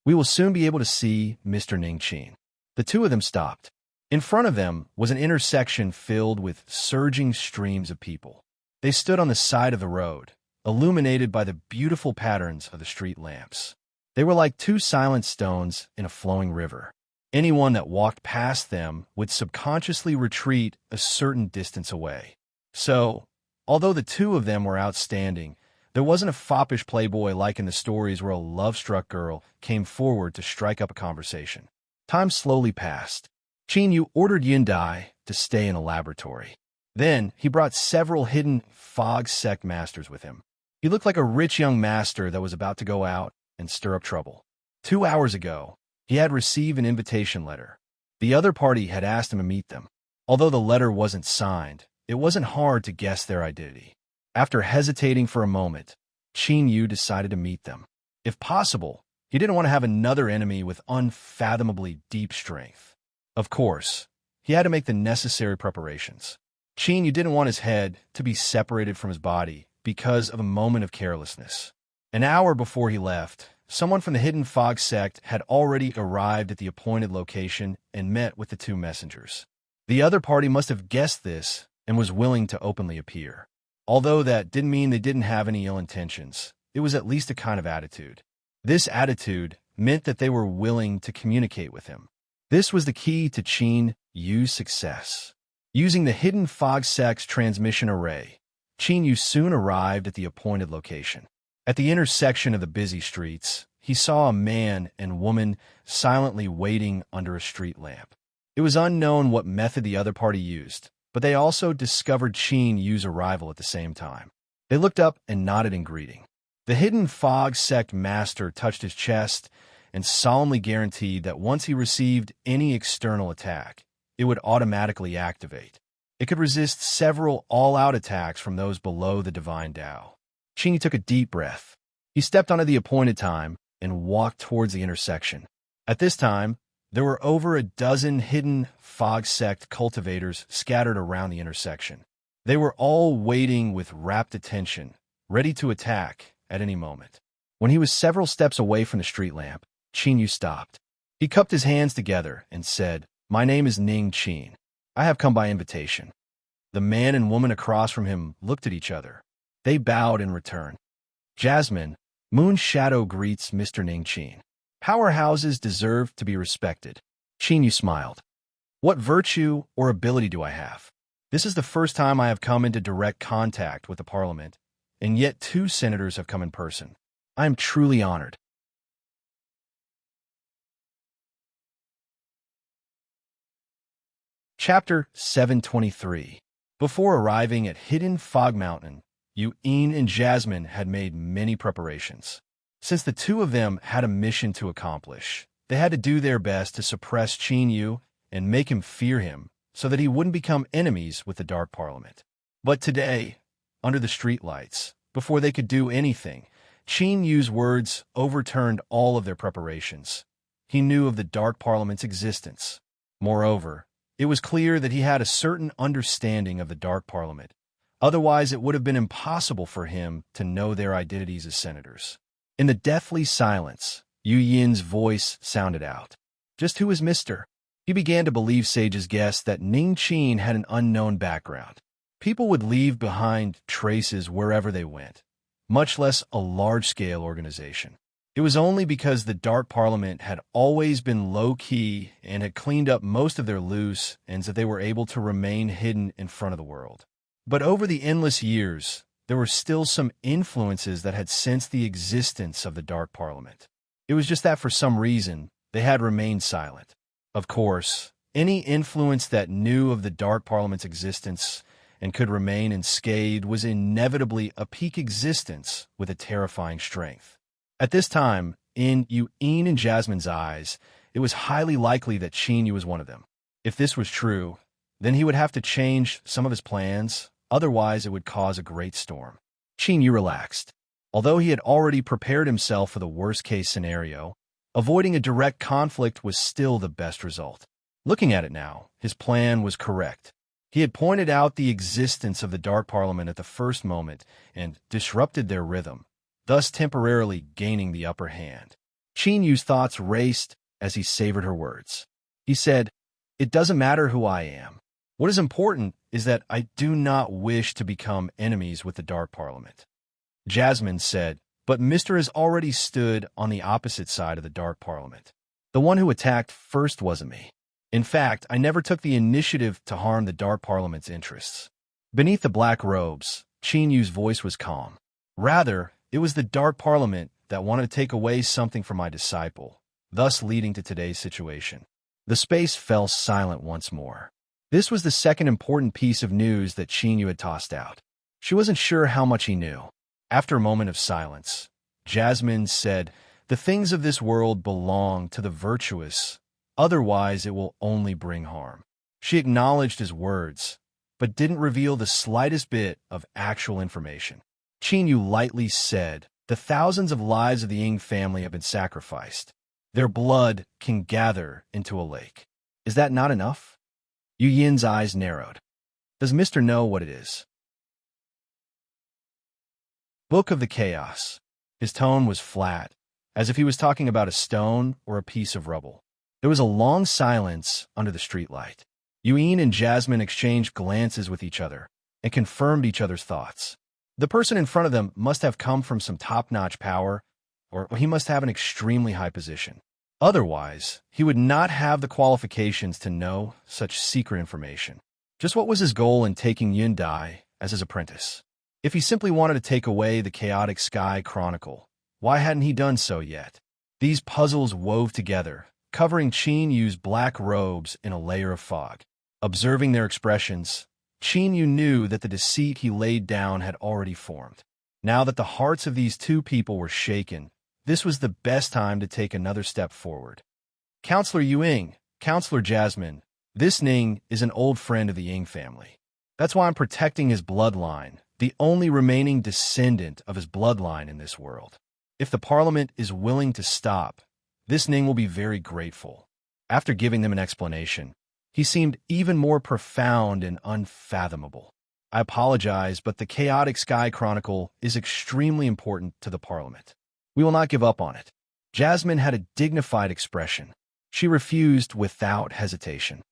Speaker 1: We will soon be able to see Mr. Ningqin. The two of them stopped. In front of them was an intersection filled with surging streams of people. They stood on the side of the road, illuminated by the beautiful patterns of the street lamps. They were like two silent stones in a flowing river. Anyone that walked past them would subconsciously retreat a certain distance away. So, although the two of them were outstanding, there wasn't a foppish playboy like in the stories where a love-struck girl came forward to strike up a conversation. Time slowly passed. Qin Yu ordered Yin Dai to stay in a laboratory. Then, he brought several hidden fog sect masters with him. He looked like a rich young master that was about to go out and stir up trouble. 2 hours ago, he had received an invitation letter. The other party had asked him to meet them. Although the letter wasn't signed, it wasn't hard to guess their identity. After hesitating for a moment, Qin Yu decided to meet them. If possible, he didn't want to have another enemy with unfathomably deep strength. Of course, he had to make the necessary preparations. Qin Yu didn't want his head to be separated from his body because of a moment of carelessness. An hour before he left, someone from the Hidden Fog sect had already arrived at the appointed location and met with the two messengers. The other party must have guessed this and was willing to openly appear. Although that didn't mean they didn't have any ill intentions, it was at least a kind of attitude. This attitude meant that they were willing to communicate with him. This was the key to Qin Yu's success. Using the Hidden Fog sect's transmission array, Qin Yu soon arrived at the appointed location. At the intersection of the busy streets, he saw a man and woman silently waiting under a street lamp. It was unknown what method the other party used, but they also discovered Qin Yu's arrival at the same time. They looked up and nodded in greeting. The Hidden Fog sect master touched his chest and solemnly guaranteed that once he received any external attack, it would automatically activate. It could resist several all-out attacks from those below the divine Tao. Qin Yu took a deep breath. He stepped onto the appointed time and walked towards the intersection. At this time, there were over a dozen Hidden Fog sect cultivators scattered around the intersection. They were all waiting with rapt attention, ready to attack at any moment. When he was several steps away from the street lamp, Qin Yu stopped. He cupped his hands together and said, "My name is Ningqin. I have come by invitation." The man and woman across from him looked at each other. They bowed in return. Jasmine, Moon Shadow greets Mr. Ningqin. Powerhouses deserve to be respected. Qin Yu smiled. What virtue or ability do I have? This is the first time I have come into direct contact with the parliament, and yet 2 senators have come in person. I am truly honored. Chapter 723. Before arriving at Hidden Fog Mountain, Yin and Jasmine had made many preparations. Since the two of them had a mission to accomplish, they had to do their best to suppress Qin Yu and make him fear him so that he wouldn't become enemies with the Dark Parliament. But today, under the streetlights, before they could do anything, Qin Yu's words overturned all of their preparations. He knew of the Dark Parliament's existence. Moreover, it was clear that he had a certain understanding of the Dark Parliament. Otherwise, it would have been impossible for him to know their identities as senators. In the deathly silence, Yu Yin's voice sounded out. Just who is Mr.? He began to believe sages guessed that Ningqin had an unknown background. People would leave behind traces wherever they went, much less a large-scale organization. It was only because the Dark Parliament had always been low-key and had cleaned up most of their loose ends that they were able to remain hidden in front of the world. But over the endless years, there were still some influences that had sensed the existence of the Dark Parliament. It was just that for some reason, they had remained silent. Of course, any influence that knew of the Dark Parliament's existence and could remain unscathed was inevitably a peak existence with a terrifying strength. At this time, in Yu'in and Jasmine's eyes, it was highly likely that Qinyu was one of them. If this was true, then he would have to change some of his plans, otherwise it would cause a great storm. Qinyu relaxed. Although he had already prepared himself for the worst-case scenario, avoiding a direct conflict was still the best result. Looking at it now, his plan was correct. He had pointed out the existence of the Dark Parliament at the first moment and disrupted their rhythm, thus temporarily gaining the upper hand. Qinyu's thoughts raced as he savored her words. He said, "It doesn't matter who I am. What is important is that I do not wish to become enemies with the Dark Parliament." Jasmine said, "But Mr. has already stood on the opposite side of the Dark Parliament. The one who attacked first wasn't me. In fact, I never took the initiative to harm the Dark Parliament's interests." Beneath the black robes, Qinyu's voice was calm. "Rather, it was the Dark Parliament that wanted to take away something from my disciple, thus leading to today's situation." The space fell silent once more. This was the second important piece of news that Qinyu had tossed out. She wasn't sure how much he knew. After a moment of silence, Jasmine said, "The things of this world belong to the virtuous, otherwise it will only bring harm." She acknowledged his words, but didn't reveal the slightest bit of actual information. Qinyu lightly said, "The thousands of lives of the Ying family have been sacrificed. Their blood can gather into a lake. Is that not enough?" Yu Yin's eyes narrowed. "Does Mr. know what it is?" Book of the Chaos. His tone was flat, as if he was talking about a stone or a piece of rubble. There was a long silence under the streetlight. Yu'in and Jasmine exchanged glances with each other and confirmed each other's thoughts. The person in front of them must have come from some top-notch power, or he must have an extremely high position. Otherwise, he would not have the qualifications to know such secret information. Just what was his goal in taking Yun Dai as his apprentice? If he simply wanted to take away the Chaotic Sky Chronicle, why hadn't he done so yet? These puzzles wove together, covering Qinyu's black robes in a layer of fog. Observing their expressions, Qinyu knew that the deceit he laid down had already formed. Now that the hearts of these two people were shaken, this was the best time to take another step forward. "Counselor Yuing, Counselor Jasmine, this Ning is an old friend of the Ying family. That's why I'm protecting his bloodline, the only remaining descendant of his bloodline in this world. If the Parliament is willing to stop, this Ning will be very grateful." After giving them an explanation, he seemed even more profound and unfathomable. "I apologize, but the Chaotic Sky Chronicle is extremely important to the Parliament. We will not give up on it." Jasmine had a dignified expression. She refused without hesitation.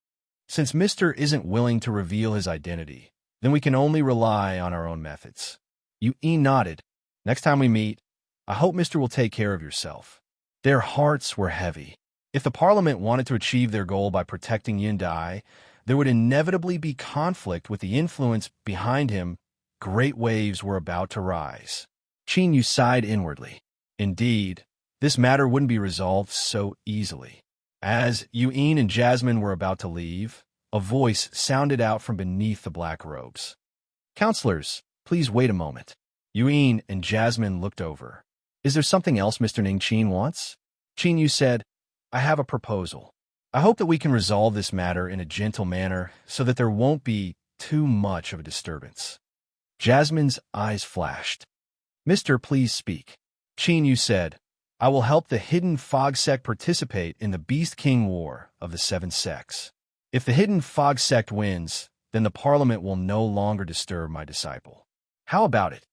Speaker 1: "Since Mr. isn't willing to reveal his identity, then we can only rely on our own methods." Yu'in nodded. "Next time we meet, I hope Mr. will take care of yourself." Their hearts were heavy. If the Parliament wanted to achieve their goal by protecting Yun Dai, there would inevitably be conflict with the influence behind him. Great waves were about to rise. Qinyu sighed inwardly. Indeed, this matter wouldn't be resolved so easily. As Yu'in and Jasmine were about to leave, a voice sounded out from beneath the black robes. "Counselors, please wait a moment." Yu'in and Jasmine looked over. "Is there something else Mr. Ning Qin wants?" Qinyu said, "I have a proposal. I hope that we can resolve this matter in a gentle manner so that there won't be too much of a disturbance." Jasmine's eyes flashed. "Mister, please speak." Qinyu said, "I will help the Hidden Fog Sect participate in the Beast King War of the Seven Sects. If the Hidden Fog Sect wins, then the Parliament will no longer disturb my disciple. How about it?"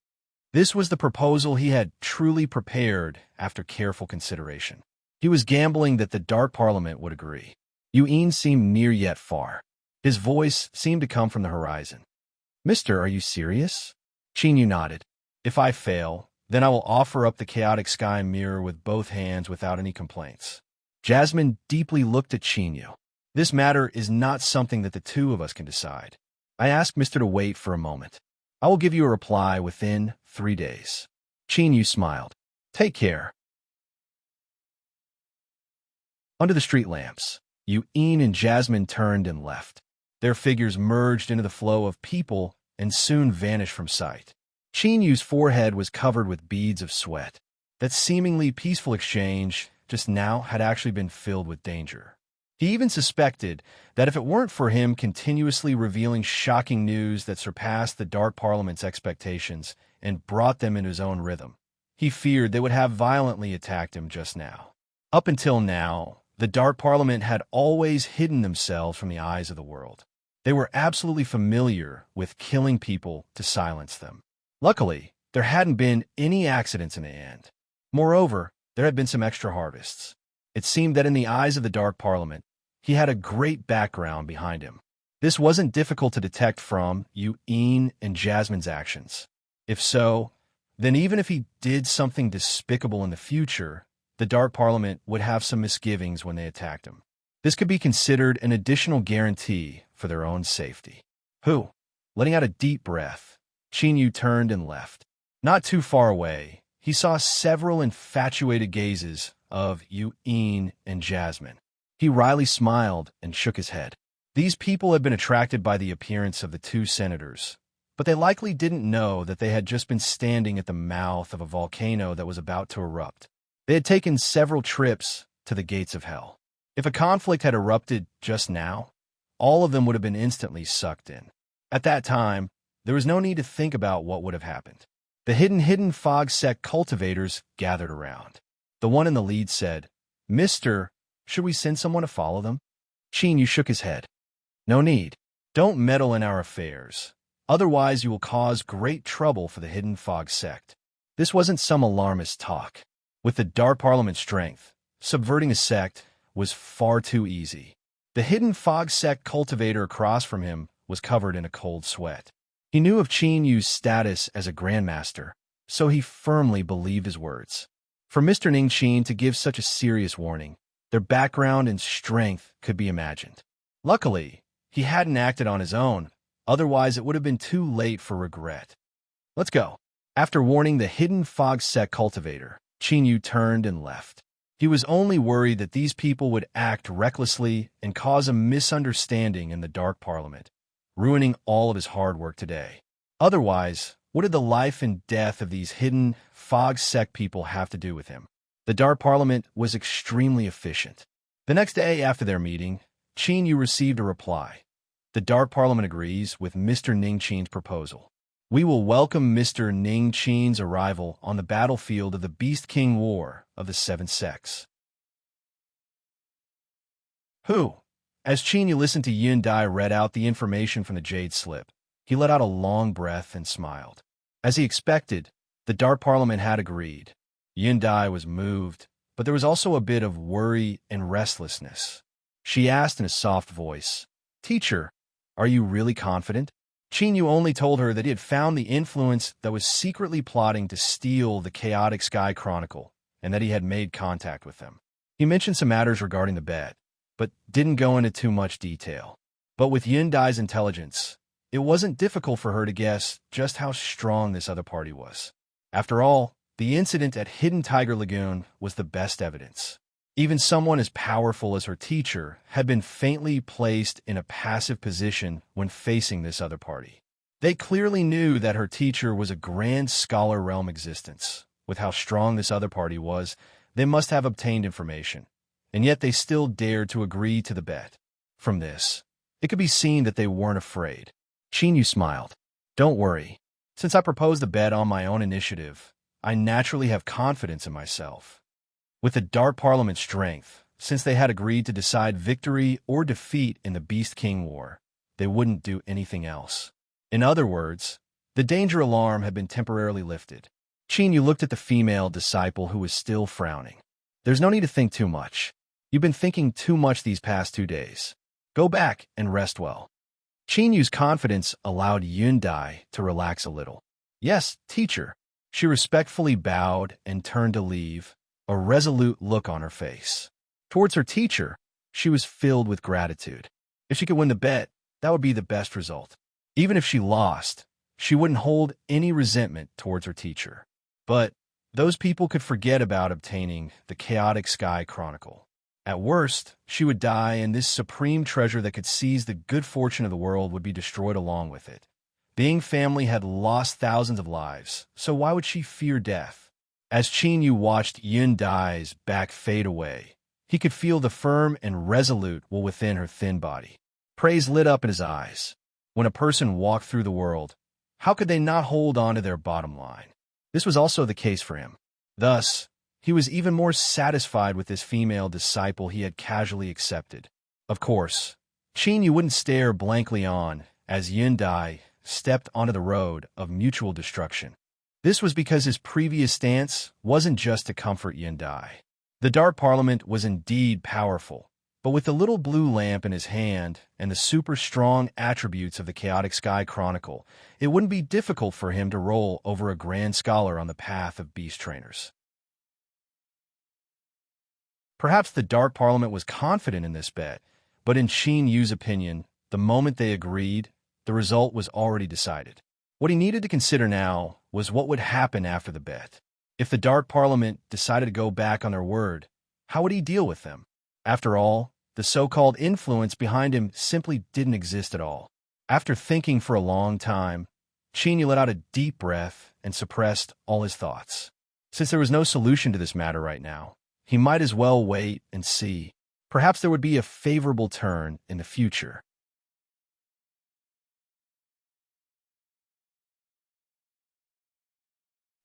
Speaker 1: This was the proposal he had truly prepared after careful consideration. He was gambling that the Dark Parliament would agree. Yu'in seemed near yet far. His voice seemed to come from the horizon. "Mister, are you serious?" Qinyu nodded. "If I fail, then I will offer up the Chaotic Sky Mirror with both hands without any complaints." Jasmine deeply looked at Qinyu. "This matter is not something that the two of us can decide. I ask Mister to wait for a moment." I will give you a reply within 3 days. Qin Yu smiled. Take care. Under the street lamps, Yin and Jasmine turned and left. Their figures merged into the flow of people and soon vanished from sight. Qin Yu's forehead was covered with beads of sweat. That seemingly peaceful exchange just now had actually been filled with danger. He even suspected that if it weren't for him continuously revealing shocking news that surpassed the Dark Parliament's expectations and brought them into his own rhythm, he feared they would have violently attacked him just now. Up until now, the Dark Parliament had always hidden themselves from the eyes of the world. They were absolutely familiar with killing people to silence them. Luckily, there hadn't been any accidents in the end. Moreover, there had been some extra harvests. It seemed that in the eyes of the Dark Parliament, he had a great background behind him. This wasn't difficult to detect from Yin and Jasmine's actions. If so, then even if he did something despicable in the future, the Dark Parliament would have some misgivings when they attacked him. This could be considered an additional guarantee for their own safety. Letting out a deep breath, Qin Yu turned and left. Not too far away, he saw several infatuated gazes of Yin and Jasmine. He wryly smiled and shook his head. These people had been attracted by the appearance of the two senators, but they likely didn't know that they had just been standing at the mouth of a volcano that was about to erupt. They had taken several trips to the gates of hell. If a conflict had erupted just now, all of them would have been instantly sucked in. At that time, there was no need to think about what would have happened. The hidden fog sect cultivators gathered around. The one in the lead said, "Mister, should we send someone to follow them?" Qin Yu shook his head. "No need. Don't meddle in our affairs. Otherwise you will cause great trouble for the hidden fog sect." This wasn't some alarmist talk. With the Dark Parliament's strength, subverting a sect was far too easy. The hidden fog sect cultivator across from him was covered in a cold sweat. He knew of Qin Yu's status as a grandmaster, so he firmly believed his words. For Mr. Ningqin to give such a serious warning, their background and strength could be imagined. Luckily, he hadn't acted on his own, otherwise it would have been too late for regret. "Let's go." After warning the hidden fog sect cultivator, Qin Yu turned and left. He was only worried that these people would act recklessly and cause a misunderstanding in the Dark Parliament, ruining all of his hard work today. Otherwise, what did the life and death of these hidden fog sect people have to do with him? The Dark Parliament was extremely efficient. The next day after their meeting, Qin Yu received a reply. The Dark Parliament agrees with Mr. Ningqin's proposal. We will welcome Mr. Ningqin's arrival on the battlefield of the Beast King War of the Seven Sects. As Qin Yu listened to Yun Dai read out the information from the Jade Slip, he let out a long breath and smiled. As he expected, the Dark Parliament had agreed. Yun Dai was moved, but there was also a bit of worry and restlessness. She asked in a soft voice, "Teacher, are you really confident?" Qin Yu only told her that he had found the influence that was secretly plotting to steal the Chaotic Sky Chronicle, and that he had made contact with them. He mentioned some matters regarding the bet, but didn't go into too much detail. But with Yun Dai's intelligence, it wasn't difficult for her to guess just how strong this other party was. After all, the incident at Hidden Tiger Lagoon was the best evidence. Even someone as powerful as her teacher had been faintly placed in a passive position when facing this other party. They clearly knew that her teacher was a grand scholar realm existence. With how strong this other party was, they must have obtained information, and yet they still dared to agree to the bet. From this, it could be seen that they weren't afraid. Qin Yu smiled. "Don't worry. Since I proposed the bet on my own initiative, I naturally have confidence in myself. With the Dark Parliament's strength, since they had agreed to decide victory or defeat in the Beast King War, they wouldn't do anything else. In other words, the danger alarm had been temporarily lifted." Qin Yu looked at the female disciple who was still frowning. "There's no need to think too much. You've been thinking too much these past 2 days. Go back and rest well." Qin Yu's confidence allowed Yun Dai to relax a little. "Yes, teacher." She respectfully bowed and turned to leave, a resolute look on her face. Towards her teacher, she was filled with gratitude. If she could win the bet, that would be the best result. Even if she lost, she wouldn't hold any resentment towards her teacher. But those people could forget about obtaining the chaotic sky chronicle. At worst, she would die, and this supreme treasure that could seize the good fortune of the world would be destroyed along with it. Being family had lost thousands of lives, so why would she fear death? As Qin Yu watched Yun Dai's back fade away, he could feel the firm and resolute will within her thin body. Praise lit up in his eyes. When a person walked through the world, how could they not hold on to their bottom line? This was also the case for him. Thus, he was even more satisfied with this female disciple he had casually accepted. Of course, Qin Yu wouldn't stare blankly on as Yun Dai stepped onto the road of mutual destruction. This was because his previous stance wasn't just to comfort Yun Dai. The Dark Parliament was indeed powerful, but with the little blue lamp in his hand and the super strong attributes of the Chaotic Sky Chronicle, it wouldn't be difficult for him to roll over a grand scholar on the path of beast trainers. Perhaps the Dark Parliament was confident in this bet, but in Qin Yu's opinion, the moment they agreed, the result was already decided. What he needed to consider now was what would happen after the bet. If the Dark Parliament decided to go back on their word, how would he deal with them? After all, the so-called influence behind him simply didn't exist at all. After thinking for a long time, Qin Yu let out a deep breath and suppressed all his thoughts. Since there was no solution to this matter right now, he might as well wait and see. Perhaps there would be a favorable turn in the future.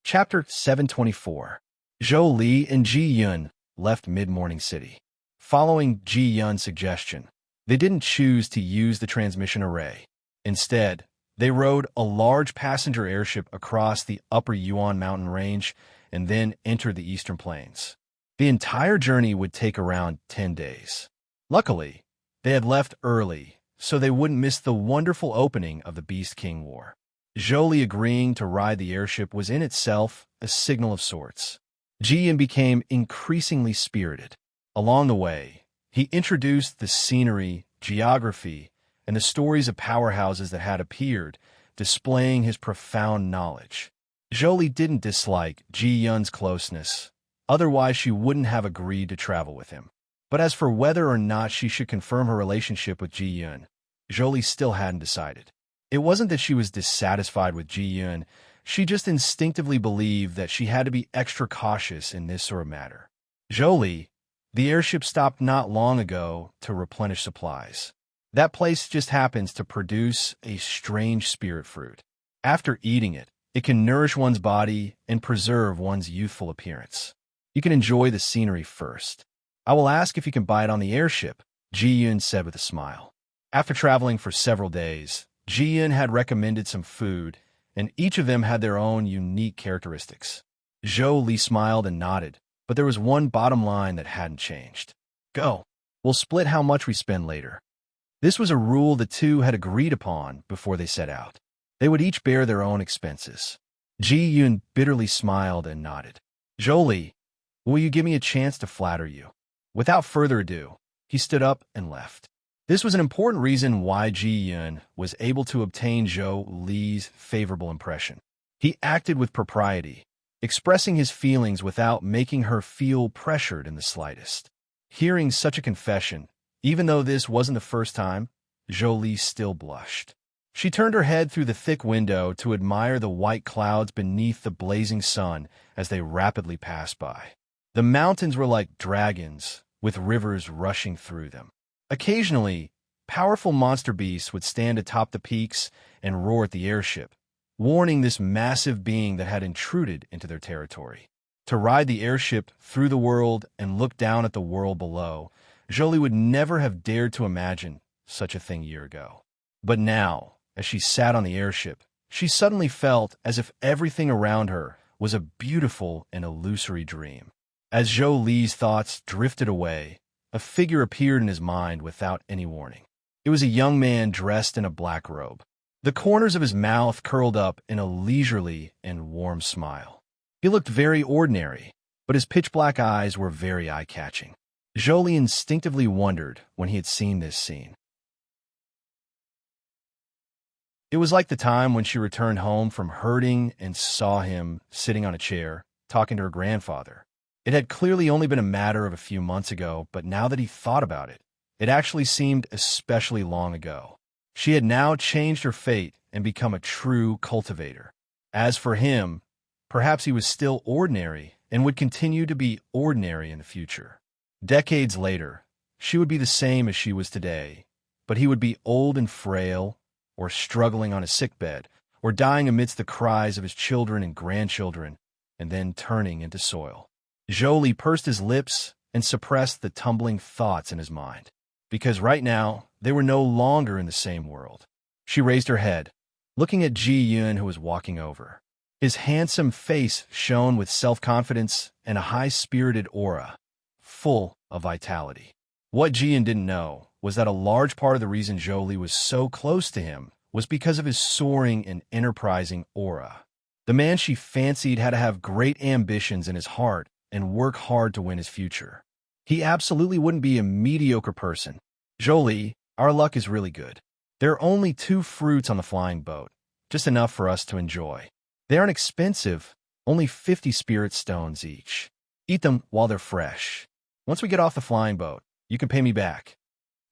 Speaker 1: Chapter 724. Zhou Li and Ji Yun left Mid-Morning City. Following Ji Yun's suggestion, they didn't choose to use the transmission array. Instead, they rode a large passenger airship across the upper Yuan mountain range and then entered the eastern plains. The entire journey would take around 10 days. Luckily, they had left early, so they wouldn't miss the wonderful opening of the Beast King War. Zhou Li agreeing to ride the airship was in itself a signal of sorts. Ji Yun became increasingly spirited. Along the way, he introduced the scenery, geography, and the stories of powerhouses that had appeared, displaying his profound knowledge. Zhou Li didn't dislike Ji Yun's closeness, otherwise she wouldn't have agreed to travel with him. But as for whether or not she should confirm her relationship with Ji Yun, Zhou Li still hadn't decided. It wasn't that she was dissatisfied with Ji Yun, she just instinctively believed that she had to be extra cautious in this sort of matter. Zhou Li, the airship stopped not long ago to replenish supplies. That place just happens to produce a strange spirit fruit. After eating it, it can nourish one's body and preserve one's youthful appearance. You can enjoy the scenery first. I will ask if you can buy it on the airship, Ji Yun said with a smile. After traveling for several days, Ji Yun had recommended some food, and each of them had their own unique characteristics. Zhou Li smiled and nodded, but there was one bottom line that hadn't changed. Go. We'll split how much we spend later. This was a rule the two had agreed upon before they set out. They would each bear their own expenses. Ji Yun bitterly smiled and nodded. Zhou Li, will you give me a chance to flatter you? Without further ado, he stood up and left. This was an important reason why Ji Yun was able to obtain Zhou Li's favorable impression. He acted with propriety, expressing his feelings without making her feel pressured in the slightest. Hearing such a confession, even though this wasn't the first time, Zhou Li still blushed. She turned her head through the thick window to admire the white clouds beneath the blazing sun as they rapidly passed by. The mountains were like dragons, with rivers rushing through them. Occasionally, powerful monster beasts would stand atop the peaks and roar at the airship, warning this massive being that had intruded into their territory. To ride the airship through the world and look down at the world below, Zhou Li would never have dared to imagine such a thing a year ago. But now, as she sat on the airship, she suddenly felt as if everything around her was a beautiful and illusory dream. As Zhou Li's thoughts drifted away, a figure appeared in his mind without any warning. It was a young man dressed in a black robe. The corners of his mouth curled up in a leisurely and warm smile. He looked very ordinary, but his pitch-black eyes were very eye-catching. Zhou Li instinctively wondered when he had seen this scene. It was like the time when she returned home from herding and saw him sitting on a chair, talking to her grandfather. It had clearly only been a matter of a few months ago, but now that he thought about it, it actually seemed especially long ago. She had now changed her fate and become a true cultivator. As for him, perhaps he was still ordinary and would continue to be ordinary in the future. Decades later, she would be the same as she was today, but he would be old and frail, or struggling on a sickbed, or dying amidst the cries of his children and grandchildren, and then turning into soil. Jolie pursed his lips and suppressed the tumbling thoughts in his mind, because right now they were no longer in the same world. She raised her head, looking at Ji Yun, who was walking over. His handsome face shone with self-confidence and a high-spirited aura, full of vitality. What Ji Yun didn't know was that a large part of the reason Jolie was so close to him was because of his soaring and enterprising aura. The man she fancied had to have great ambitions in his heart and work hard to win his future. He absolutely wouldn't be a mediocre person. Jolie, our luck is really good. There are only 2 fruits on the flying boat, just enough for us to enjoy. They aren't expensive, only 50 spirit stones each. Eat them while they're fresh. Once we get off the flying boat, you can pay me back.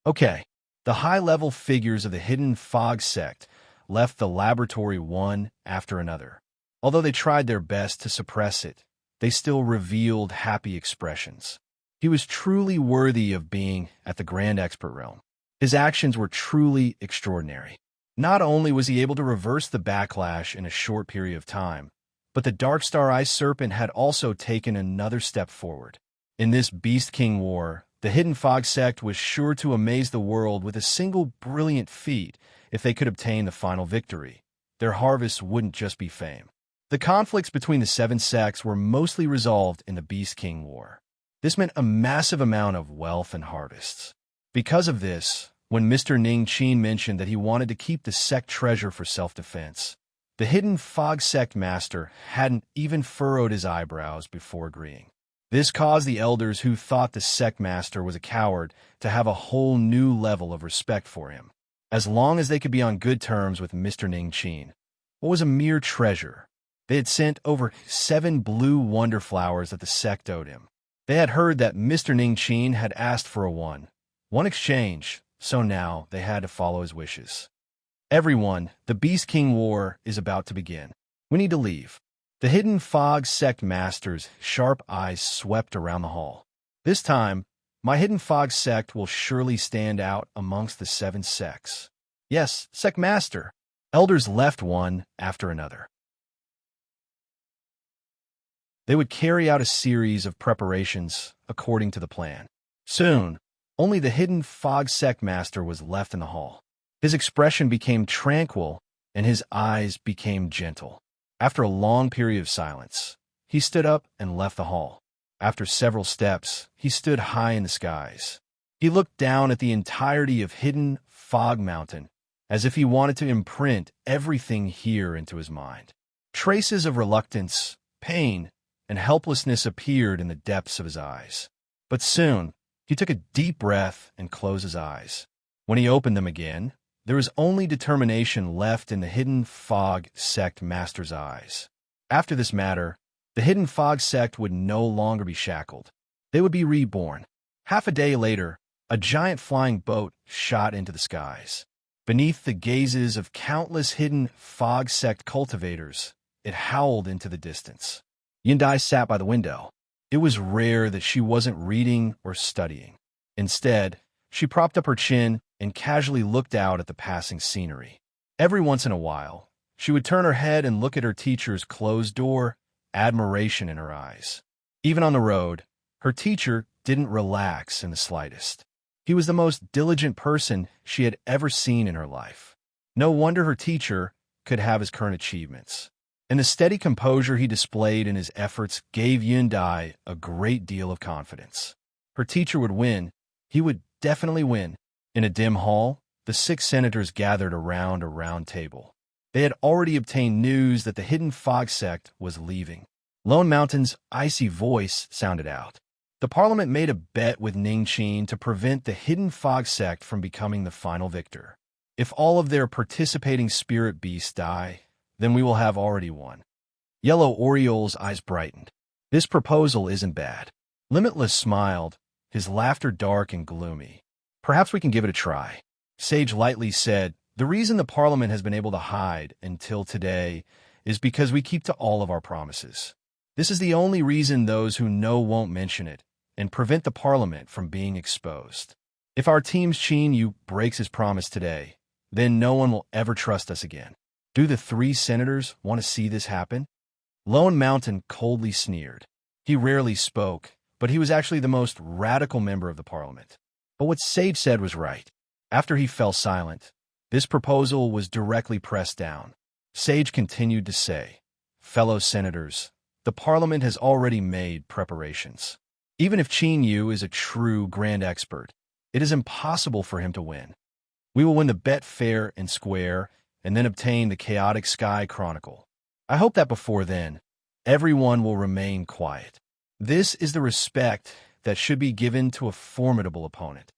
Speaker 1: Okay. The high-level figures of the hidden fog sect left the laboratory one after another. Although they tried their best to suppress it, they still revealed happy expressions. He was truly worthy of being at the Grand Expert realm. His actions were truly extraordinary. Not only was he able to reverse the backlash in a short period of time, but the Dark Star Ice Serpent had also taken another step forward. In this Beast King War, the Hidden Fog sect was sure to amaze the world with a single brilliant feat if they could obtain the final victory. Their harvest wouldn't just be fame. The conflicts between the 7 sects were mostly resolved in the Beast King War. This meant a massive amount of wealth and harvests. Because of this, when Mr. Ning Qin mentioned that he wanted to keep the sect treasure for self-defense, the Hidden Fog sect master hadn't even furrowed his eyebrows before agreeing. This caused the elders who thought the sect master was a coward to have a whole new level of respect for him. As long as they could be on good terms with Mr. Ning Qin, what was a mere treasure? They had sent over 7 blue wonder flowers that the sect owed him. They had heard that Mr. Ning Qin had asked for a one exchange, so now they had to follow his wishes. Everyone, the Beast King War is about to begin. We need to leave. The Hidden Fog sect master's sharp eyes swept around the hall. This time, my Hidden Fog sect will surely stand out amongst the 7 sects. Yes, sect master. Elders left one after another. They would carry out a series of preparations according to the plan. Soon, only the Hidden Fog sect master was left in the hall. His expression became tranquil, and his eyes became gentle. After a long period of silence, he stood up and left the hall. After several steps, he stood high in the skies. He looked down at the entirety of Hidden Fog Mountain, as if he wanted to imprint everything here into his mind. Traces of reluctance, pain, and helplessness appeared in the depths of his eyes. But soon, he took a deep breath and closed his eyes. When he opened them again, there was only determination left in the Hidden Fog sect master's eyes. After this matter, the Hidden Fog sect would no longer be shackled. They would be reborn. Half a day later, a giant flying boat shot into the skies. Beneath the gazes of countless Hidden Fog sect cultivators, it howled into the distance. Yundai sat by the window. It was rare that she wasn't reading or studying. Instead, she propped up her chin and casually looked out at the passing scenery. Every once in a while, she would turn her head and look at her teacher's closed door, admiration in her eyes. Even on the road, her teacher didn't relax in the slightest. He was the most diligent person she had ever seen in her life. No wonder her teacher could have his current achievements. And the steady composure he displayed in his efforts gave Yundai a great deal of confidence. Her teacher would win. He would definitely win. In a dim hall, the 6 senators gathered around a round table. They had already obtained news that the Hidden Fog sect was leaving. Lone Mountain's icy voice sounded out. The parliament made a bet with Ning Qin to prevent the Hidden Fog sect from becoming the final victor. If all of their participating spirit beasts die, then we will have already won. Yellow Oriole's eyes brightened. This proposal isn't bad. Limitless smiled, his laughter dark and gloomy. Perhaps we can give it a try. Sage lightly said, the reason the Parliament has been able to hide until today is because we keep to all of our promises. This is the only reason those who know won't mention it and prevent the Parliament from being exposed. If our team's Qin Yu breaks his promise today, then no one will ever trust us again. Do the 3 senators want to see this happen? Lone Mountain coldly sneered. He rarely spoke, but he was actually the most radical member of the Parliament. But what Sage said was right. After he fell silent, this proposal was directly pressed down. Sage continued to say, fellow senators, the Parliament has already made preparations. Even if Qin Yu is a true grand expert, it is impossible for him to win. We will win the bet fair and square, and then obtain the Chaotic Sky Chronicle. I hope that before then, everyone will remain quiet. This is the respect that should be given to a formidable opponent.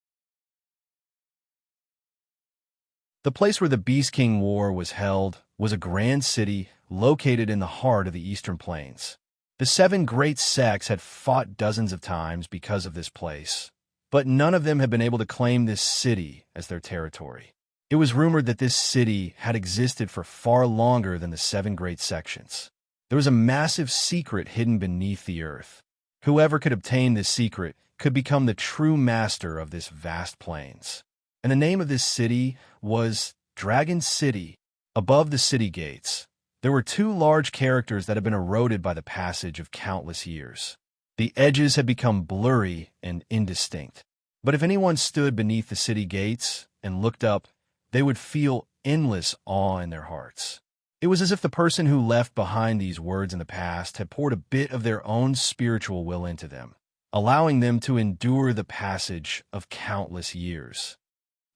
Speaker 1: The place where the Beast King War was held was a grand city located in the heart of the Eastern Plains. The 7 great sects had fought dozens of times because of this place, but none of them had been able to claim this city as their territory. It was rumored that this city had existed for far longer than the 7 great sections. There was a massive secret hidden beneath the earth. Whoever could obtain this secret could become the true master of this vast plains. And the name of this city was Dragon City. Above the city gates, there were 2 large characters that had been eroded by the passage of countless years. The edges had become blurry and indistinct. But if anyone stood beneath the city gates and looked up, they would feel endless awe in their hearts. It was as if the person who left behind these words in the past had poured a bit of their own spiritual will into them, allowing them to endure the passage of countless years.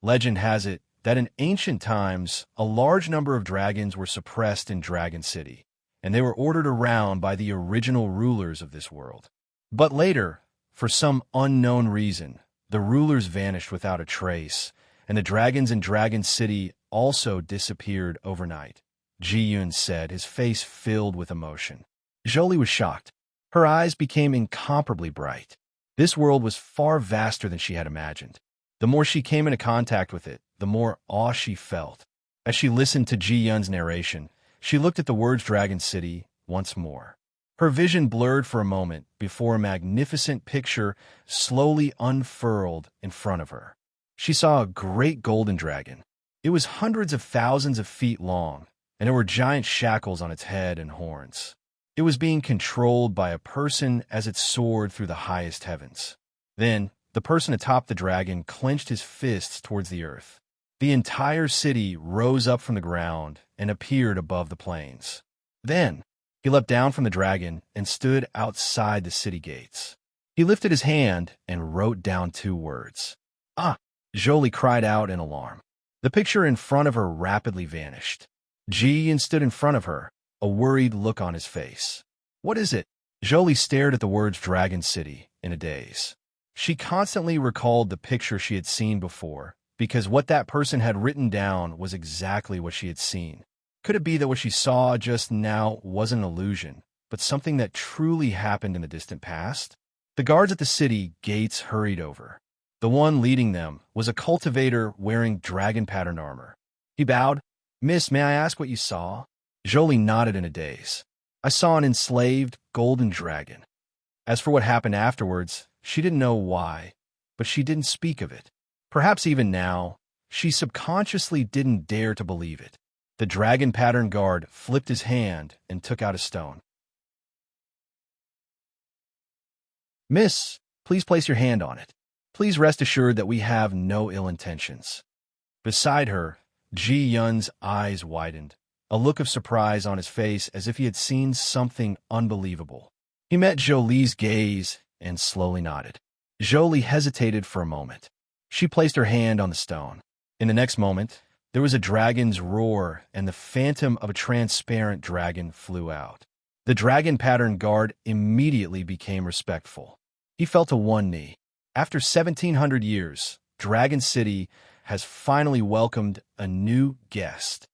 Speaker 1: Legend has it that in ancient times, a large number of dragons were suppressed in Dragon City, and they were ordered around by the original rulers of this world. But later, for some unknown reason, the rulers vanished without a trace, and the dragons in Dragon City also disappeared overnight. Ji Yun said, his face filled with emotion. Jolie was shocked. Her eyes became incomparably bright. This world was far vaster than she had imagined. The more she came into contact with it, the more awe she felt. As she listened to Ji Yun's narration, she looked at the words Dragon City once more. Her vision blurred for a moment before a magnificent picture slowly unfurled in front of her. She saw a great golden dragon. It was hundreds of thousands of feet long, and there were giant shackles on its head and horns. It was being controlled by a person as it soared through the highest heavens. Then, the person atop the dragon clenched his fists towards the earth. The entire city rose up from the ground and appeared above the plains. Then, he leapt down from the dragon and stood outside the city gates. He lifted his hand and wrote down 2 words. Ah! Jolie cried out in alarm. The picture in front of her rapidly vanished. Ji Yun stood in front of her, a worried look on his face. What is it? Jolie stared at the words Dragon City in a daze. She constantly recalled the picture she had seen before, because what that person had written down was exactly what she had seen. Could it be that what she saw just now wasn't an illusion, but something that truly happened in the distant past? The guards at the city gates hurried over. The one leading them was a cultivator wearing dragon-patterned armor. He bowed. Miss, may I ask what you saw? Jolie nodded in a daze. I saw an enslaved golden dragon. As for what happened afterwards, she didn't know why, but she didn't speak of it. Perhaps even now, she subconsciously didn't dare to believe it. The dragon-patterned guard flipped his hand and took out a stone. Miss, please place your hand on it. Please rest assured that we have no ill intentions. Beside her, Ji Yun's eyes widened, a look of surprise on his face as if he had seen something unbelievable. He met Jolie's gaze and slowly nodded. Jolie hesitated for a moment. She placed her hand on the stone. In the next moment, there was a dragon's roar, and the phantom of a transparent dragon flew out. The dragon-patterned guard immediately became respectful. He fell to one knee. After 1,700 years, Dragon City has finally welcomed a new guest.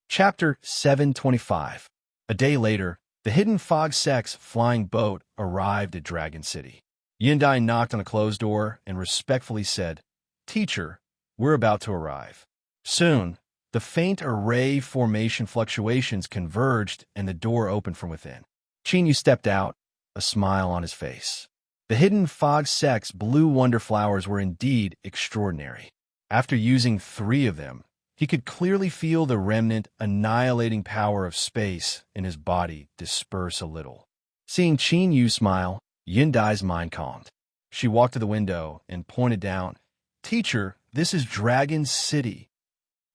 Speaker 1: Chapter 725. A day later, the hidden fog sect's flying boat arrived at Dragon City. Yindai knocked on a closed door and respectfully said, "Teacher, we're about to arrive." Soon, the faint array formation fluctuations converged and the door opened from within. Chinyu stepped out, a smile on his face. The hidden fog sect's blue wonder flowers were indeed extraordinary. After using 3 of them, he could clearly feel the remnant, annihilating power of space in his body disperse a little. Seeing Chinyu smile, Yindai's mind calmed. She walked to the window and pointed down. "Teacher, this is Dragon City."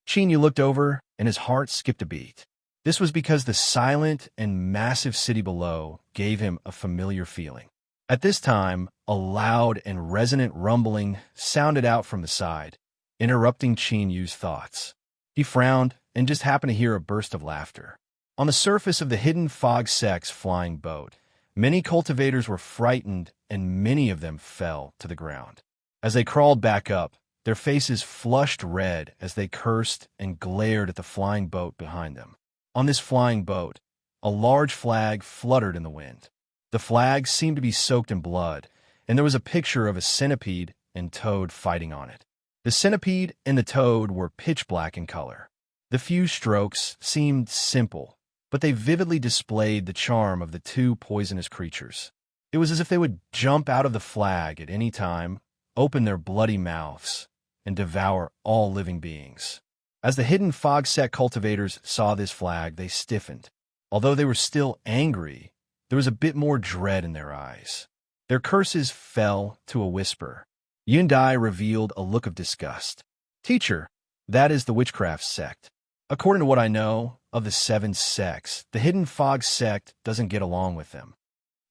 Speaker 1: Chinyu looked over, and his heart skipped a beat. This was because the silent and massive city below gave him a familiar feeling. At this time, a loud and resonant rumbling sounded out from the side, interrupting Chinyu's thoughts. He frowned and just happened to hear a burst of laughter. On the surface of the hidden fog sect's flying boat, many cultivators were frightened and many of them fell to the ground. As they crawled back up, their faces flushed red as they cursed and glared at the flying boat behind them. On this flying boat, a large flag fluttered in the wind. The flag seemed to be soaked in blood, and there was a picture of a centipede and toad fighting on it. The centipede and the toad were pitch black in color. The few strokes seemed simple, but they vividly displayed the charm of the 2 poisonous creatures. It was as if they would jump out of the flag at any time, open their bloody mouths, and devour all living beings. As the hidden fog sect cultivators saw this flag, they stiffened. Although they were still angry, there was a bit more dread in their eyes. Their curses fell to a whisper. Yundai revealed a look of disgust. "Teacher, that is the witchcraft sect. According to what I know of the 7 sects, the hidden fog sect doesn't get along with them."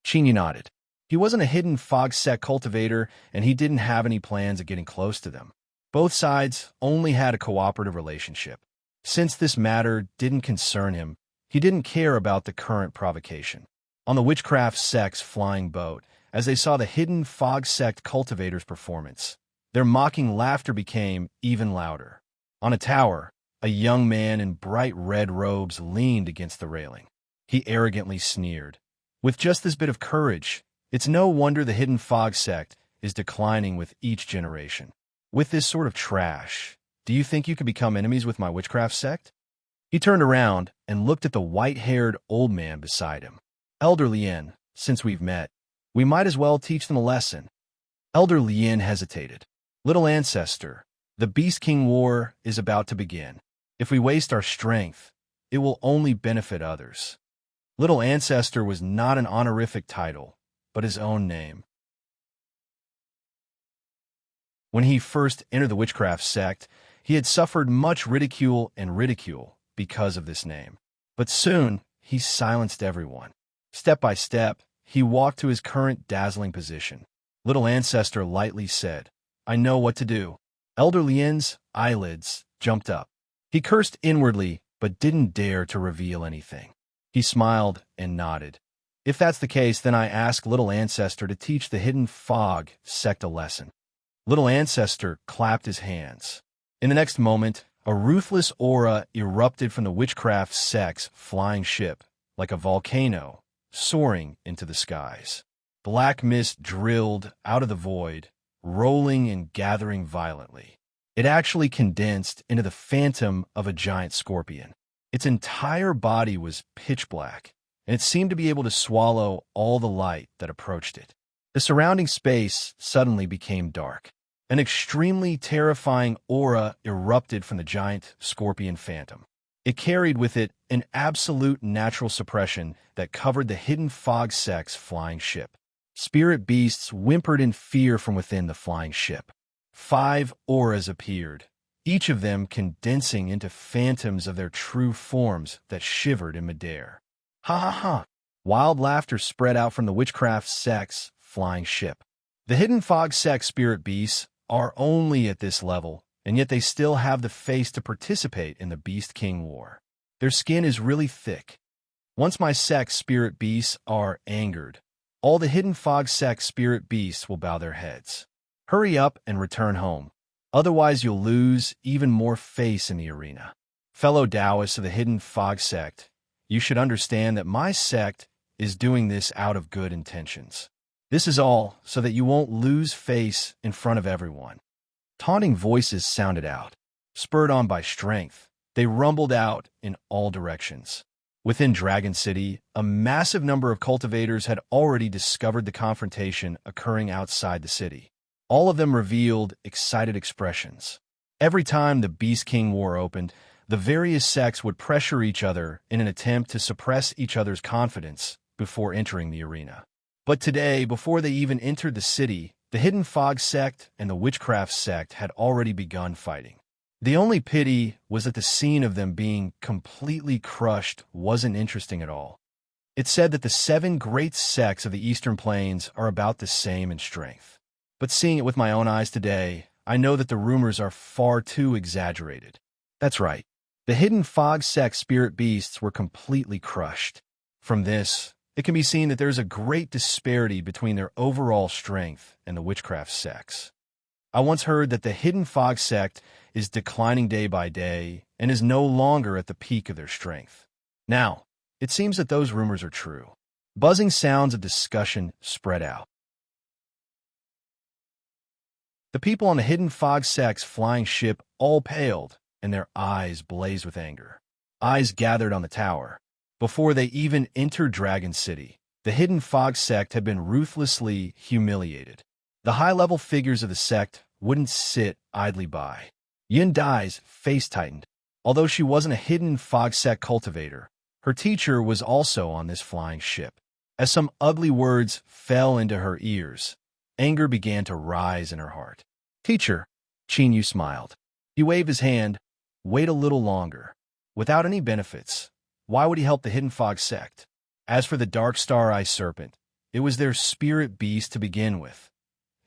Speaker 1: Chinyu nodded. He wasn't a hidden fog sect cultivator, and he didn't have any plans of getting close to them. Both sides only had a cooperative relationship. Since this matter didn't concern him, he didn't care about the current provocation. On the witchcraft sect's flying boat, as they saw the hidden fog sect cultivators' performance, their mocking laughter became even louder. On a tower, a young man in bright red robes leaned against the railing. He arrogantly sneered. With just this bit of courage, it's no wonder the hidden fog sect is declining with each generation. With this sort of trash, do you think you could become enemies with my witchcraft sect? He turned around and looked at the white-haired old man beside him. "Elder Lien, since we've met, we might as well teach them a lesson." Elder Lien hesitated. "Little ancestor, the Beast King War is about to begin. If we waste our strength, it will only benefit others." Little ancestor was not an honorific title, but his own name. When he first entered the witchcraft sect, he had suffered much ridicule because of this name. But soon, he silenced everyone. Step by step, he walked to his current dazzling position. Little ancestor lightly said, "I know what to do." Elder Lien's eyelids jumped up. He cursed inwardly, but didn't dare to reveal anything. He smiled and nodded. "If that's the case, then I ask Little Ancestor to teach the hidden fog sect a lesson." Little Ancestor clapped his hands. In the next moment, a ruthless aura erupted from the witchcraft sect's flying ship, like a volcano, soaring into the skies. Black mist drilled out of the void, rolling and gathering violently. It actually condensed into the phantom of a giant scorpion. Its entire body was pitch black, and it seemed to be able to swallow all the light that approached it. The surrounding space suddenly became dark. An extremely terrifying aura erupted from the giant scorpion phantom. It carried with it an absolute natural suppression that covered the hidden fog sect's flying ship. Spirit beasts whimpered in fear from within the flying ship. 5 auras appeared, each of them condensing into phantoms of their true forms that shivered in midair. "Ha ha ha!" Wild laughter spread out from the witchcraft sect's flying ship. The hidden fog sect spirit beasts are only at this level, and yet they still have the face to participate in the Beast King War. Their skin is really thick. Once my sect's spirit beasts are angered, all the hidden fog sect spirit beasts will bow their heads. Hurry up and return home. Otherwise, you'll lose even more face in the arena. Fellow Taoists of the hidden fog sect, you should understand that my sect is doing this out of good intentions. This is all so that you won't lose face in front of everyone. Taunting voices sounded out. Spurred on by strength, they rumbled out in all directions. Within Dragon City, a massive number of cultivators had already discovered the confrontation occurring outside the city. All of them revealed excited expressions. Every time the Beast King War opened, the various sects would pressure each other in an attempt to suppress each other's confidence before entering the arena. But today, before they even entered the city, the Hidden Fog sect and the Witchcraft sect had already begun fighting. The only pity was that the scene of them being completely crushed wasn't interesting at all. It said that the 7 great sects of the Eastern Plains are about the same in strength. But seeing it with my own eyes today, I know that the rumors are far too exaggerated. That's right. The Hidden Fog sect spirit beasts were completely crushed. From this, it can be seen that there's a great disparity between their overall strength and the Witchcraft sects. I once heard that the Hidden Fog sect is declining day by day and is no longer at the peak of their strength. Now, it seems that those rumors are true. Buzzing sounds of discussion spread out. The people on the Hidden Fog sect's flying ship all paled, and their eyes blazed with anger. Eyes gathered on the tower. Before they even entered Dragon City, the Hidden Fog sect had been ruthlessly humiliated. The high-level figures of the sect wouldn't sit idly by. Yin Dai's face tightened. Although she wasn't a Hidden Fog sect cultivator, her teacher was also on this flying ship. As some ugly words fell into her ears, anger began to rise in her heart. "Teacher," Qin Yu smiled. He waved his hand. "Wait a little longer. Without any benefits, why would he help the Hidden Fog sect? As for the Dark Star-Eye Serpent, it was their spirit beast to begin with.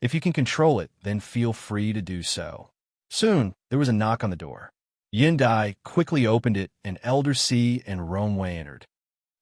Speaker 1: If you can control it, then feel free to do so." Soon, there was a knock on the door. Yin Dai quickly opened it, and Elder C and Rome Wei entered.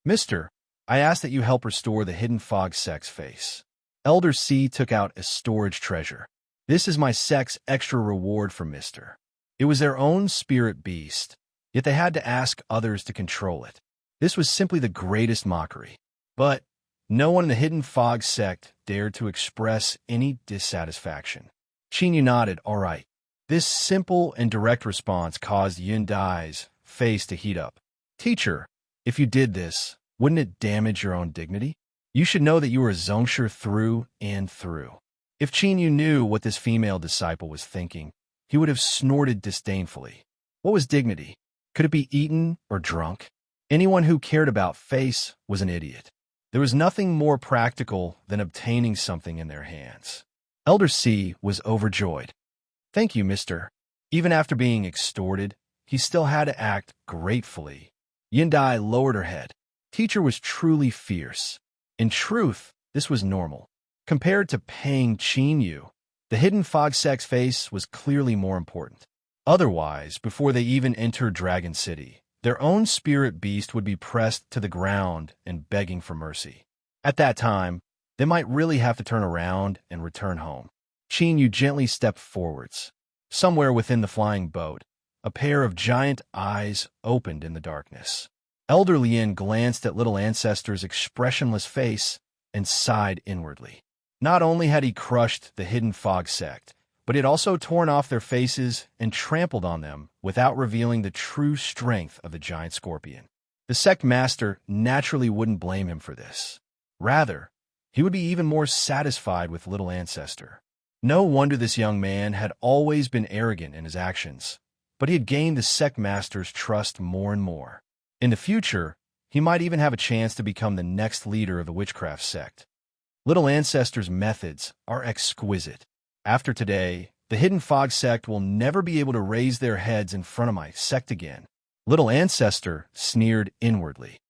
Speaker 1: "Mister, I ask that you help restore the Hidden Fog sect's face." Elder C took out a storage treasure. "This is my sect's extra reward for Mister." It was their own spirit beast, yet they had to ask others to control it. This was simply the greatest mockery. But no one in the Hidden Fog sect dared to express any dissatisfaction. Qin Yu nodded, "All right." This simple and direct response caused Yin Dai's face to heat up. "Teacher, if you did this, wouldn't it damage your own dignity? You should know that you are a Zongshi through and through." If Qin Yu knew what this female disciple was thinking, he would have snorted disdainfully. What was dignity? Could it be eaten or drunk? Anyone who cared about face was an idiot. There was nothing more practical than obtaining something in their hands. Elder C was overjoyed. "Thank you, mister." Even after being extorted, he still had to act gratefully. Yin Dai lowered her head. Teacher was truly fierce. In truth, this was normal. Compared to paying Qin Yu, the Hidden Fog sect's face was clearly more important. Otherwise, before they even entered Dragon City, their own spirit beast would be pressed to the ground and begging for mercy. At that time, they might really have to turn around and return home. Qin Yu gently stepped forwards. Somewhere within the flying boat, a pair of giant eyes opened in the darkness. Elder Lien glanced at little ancestor's expressionless face and sighed inwardly. Not only had he crushed the Hidden Fog sect, but he had also torn off their faces and trampled on them without revealing the true strength of the giant scorpion. The sect master naturally wouldn't blame him for this. Rather, he would be even more satisfied with little ancestor. No wonder this young man had always been arrogant in his actions, but he had gained the sect master's trust more and more. In the future, he might even have a chance to become the next leader of the Witchcraft sect. Little ancestor's methods are exquisite. After today, the Hidden Fog sect will never be able to raise their heads in front of my sect again. Little ancestor sneered inwardly.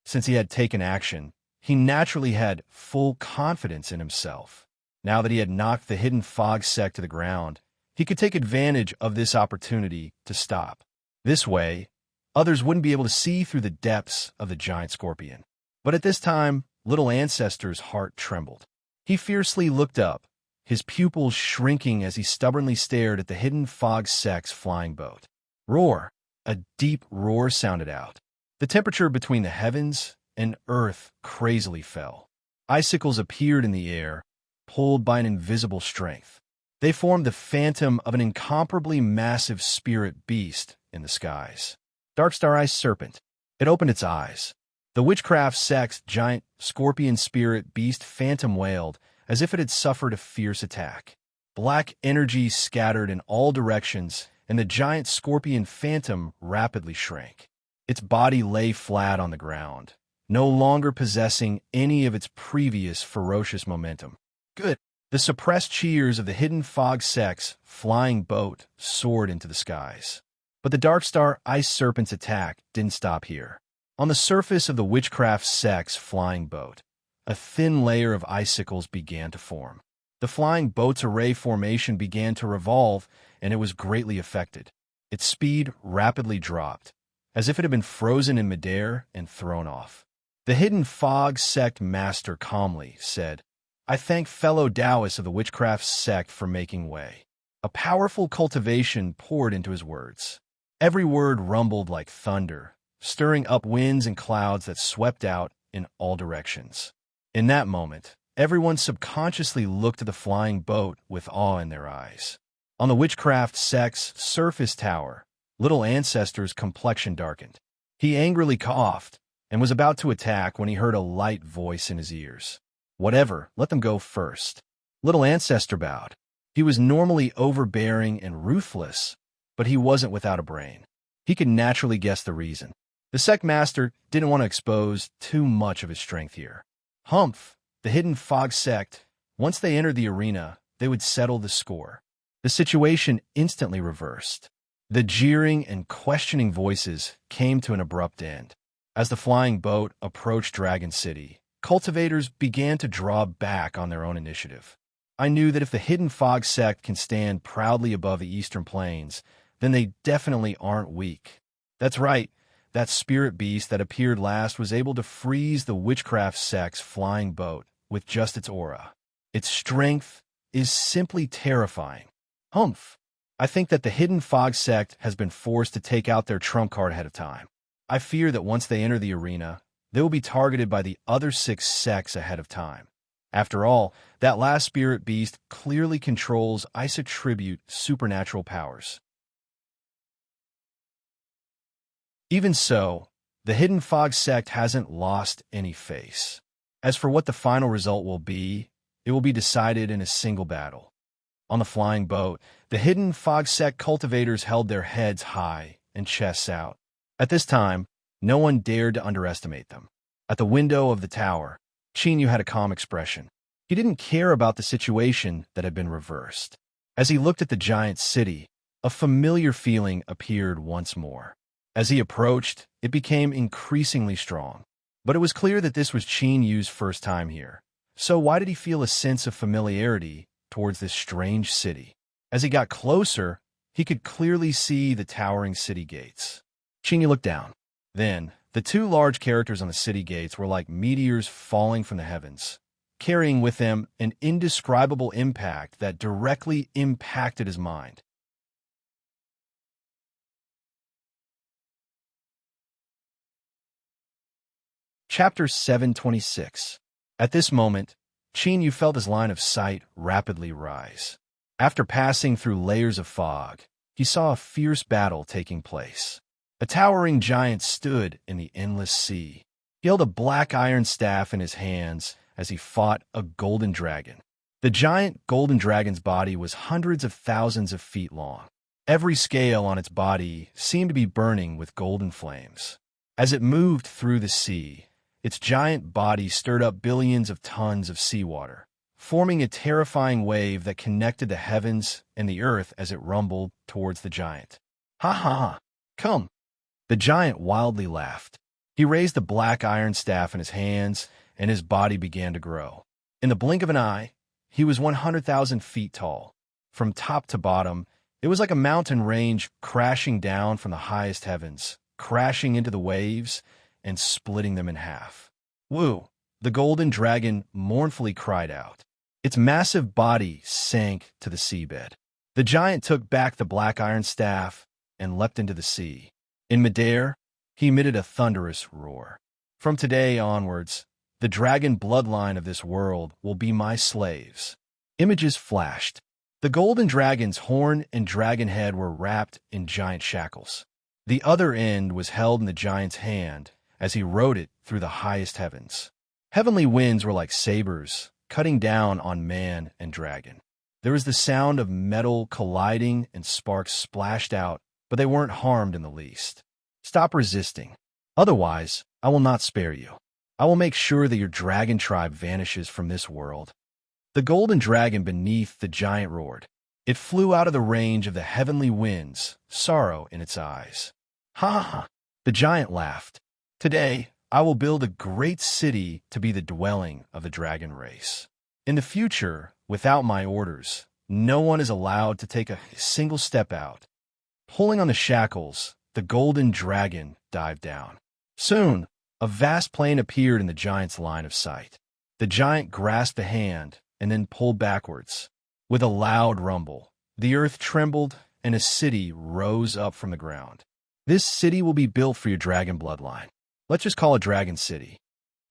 Speaker 1: Since he had taken action, he naturally had full confidence in himself. Now that he had knocked the Hidden Fog sect to the ground, he could take advantage of this opportunity to stop. This way, Others wouldn't be able to see through the depths of the giant scorpion. But at this time, little Ancestor's heart trembled. He fiercely looked up, his pupils shrinking as he stubbornly stared at the hidden fog sect's flying boat. Roar! A deep roar sounded out. The temperature between the heavens and earth crazily fell. Icicles appeared in the air, pulled by an invisible strength. They formed the phantom of an incomparably massive spirit beast in the skies. Darkstar Ice Serpent. It opened its eyes. The witchcraft sect's giant scorpion spirit beast phantom wailed, as if it had suffered a fierce attack. Black energy scattered in all directions, and the giant scorpion phantom rapidly shrank. Its body lay flat on the ground, no longer possessing any of its previous ferocious momentum. Good. The suppressed cheers of the hidden fog sect's flying boat soared into the skies. But the Darkstar Ice Serpent's attack didn't stop here. On the surface of the witchcraft sect's flying boat, a thin layer of icicles began to form. The flying boat's array formation began to revolve, and it was greatly affected. Its speed rapidly dropped, as if it had been frozen in midair and thrown off. The hidden fog sect master calmly said, "I thank fellow Taoists of the witchcraft sect for making way." A powerful cultivation poured into his words. Every word rumbled like thunder, stirring up winds and clouds that swept out in all directions. In that moment, everyone subconsciously looked at the flying boat with awe in their eyes. On the witchcraft sect's surface tower, little Ancestor's complexion darkened. He angrily coughed and was about to attack when he heard a light voice in his ears. "Whatever, let them go first." Little Ancestor bowed. He was normally overbearing and ruthless, but he wasn't without a brain. He could naturally guess the reason. The sect master didn't want to expose too much of his strength here. Humph! The hidden fog sect, once they entered the arena, they would settle the score. The situation instantly reversed. The jeering and questioning voices came to an abrupt end. As the flying boat approached Dragon City, cultivators began to draw back on their own initiative. I knew that if the hidden fog sect can stand proudly above the Eastern Plains, then they definitely aren't weak. That's right, that spirit beast that appeared last was able to freeze the witchcraft sect's flying boat with just its aura. Its strength is simply terrifying. Humph! I think that the hidden fog sect has been forced to take out their trump card ahead of time. I fear that once they enter the arena, they will be targeted by the other 6 sects ahead of time. After all, that last spirit beast clearly controls ice attribute supernatural powers. Even so, the hidden fog sect hasn't lost any face. As for what the final result will be, it will be decided in a single battle. On the flying boat, the hidden fog sect cultivators held their heads high and chests out. At this time, no one dared to underestimate them. At the window of the tower, Chinyu had a calm expression. He didn't care about the situation that had been reversed. As he looked at the giant city, a familiar feeling appeared once more. As he approached, it became increasingly strong. But it was clear that this was Chinyu's first time here. So why did he feel a sense of familiarity towards this strange city? As he got closer, he could clearly see the towering city gates. Chinyu looked down. Then, the 2 large characters on the city gates were like meteors falling from the heavens, carrying with them an indescribable impact that directly impacted his mind. Chapter 726. At this moment, Chinyu felt his line of sight rapidly rise. After passing through layers of fog, he saw a fierce battle taking place. A towering giant stood in the endless sea. He held a black iron staff in his hands as he fought a golden dragon. The giant golden dragon's body was hundreds of thousands of feet long. Every scale on its body seemed to be burning with golden flames. As it moved through the sea, its giant body stirred up billions of tons of seawater, forming a terrifying wave that connected the heavens and the earth as it rumbled towards the giant. "Ha ha ha! Come!" The giant wildly laughed. He raised the black iron staff in his hands, and his body began to grow. In the blink of an eye, he was 100,000 feet tall. From top to bottom, it was like a mountain range crashing down from the highest heavens, crashing into the waves and splitting them in half. Woo! The golden dragon mournfully cried out. Its massive body sank to the seabed. The giant took back the black iron staff and leapt into the sea. In midair, he emitted a thunderous roar. From today onwards, the dragon bloodline of this world will be my slaves. Images flashed. The golden dragon's horn and dragon head were wrapped in giant shackles. The other end was held in the giant's hand as he rode it through the highest heavens. Heavenly winds were like sabers, cutting down on man and dragon. There was the sound of metal colliding and sparks splashed out, but they weren't harmed in the least. Stop resisting. Otherwise, I will not spare you. I will make sure that your dragon tribe vanishes from this world. The golden dragon beneath the giant roared. It flew out of the range of the heavenly winds, sorrow in its eyes. Ha ha ha! The giant laughed. Today, I will build a great city to be the dwelling of the dragon race. In the future, without my orders, no one is allowed to take a single step out. Pulling on the shackles, the golden dragon dived down. Soon, a vast plain appeared in the giant's line of sight. The giant grasped a hand and then pulled backwards. With a loud rumble, the earth trembled and a city rose up from the ground. This city will be built for your dragon bloodline. Let's just call it Dragon City.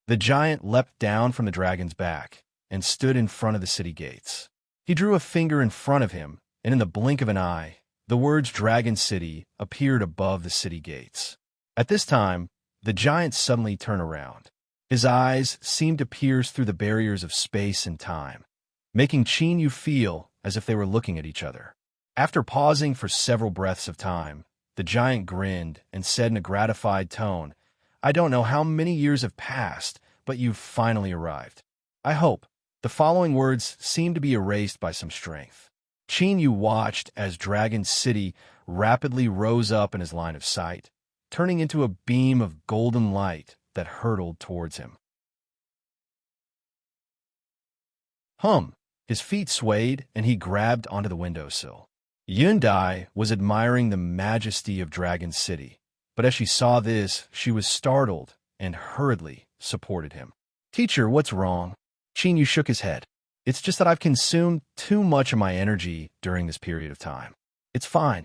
Speaker 1: The giant leapt down from the dragon's back and stood in front of the city gates. He drew a finger in front of him, and in the blink of an eye, the words Dragon City appeared above the city gates. At this time, the giant suddenly turned around. His eyes seemed to pierce through the barriers of space and time, making Chinyu feel as if they were looking at each other. After pausing for several breaths of time, the giant grinned and said in a gratified tone, I don't know how many years have passed, but you've finally arrived. I hope. The following words seemed to be erased by some strength. Chinyu watched as Dragon City rapidly rose up in his line of sight, turning into a beam of golden light that hurtled towards him. His feet swayed and he grabbed onto the windowsill. Yundai was admiring the majesty of Dragon City, but as she saw this, she was startled and hurriedly supported him. Teacher, what's wrong? Chinyu shook his head. It's just that I've consumed too much of my energy during this period of time. It's fine.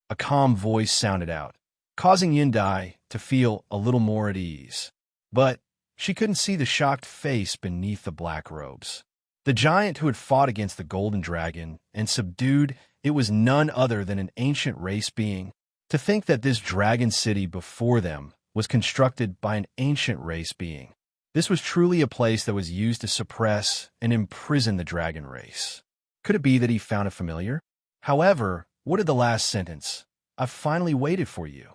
Speaker 1: A calm voice sounded out, causing Yundai to feel a little more at ease. But she couldn't see the shocked face beneath the black robes. The giant who had fought against the golden dragon and subdued it was none other than an ancient race being. To think that this dragon city before them was constructed by an ancient race being. This was truly a place that was used to suppress and imprison the dragon race. Could it be that he found it familiar? However, what did the last sentence, I've finally waited for you,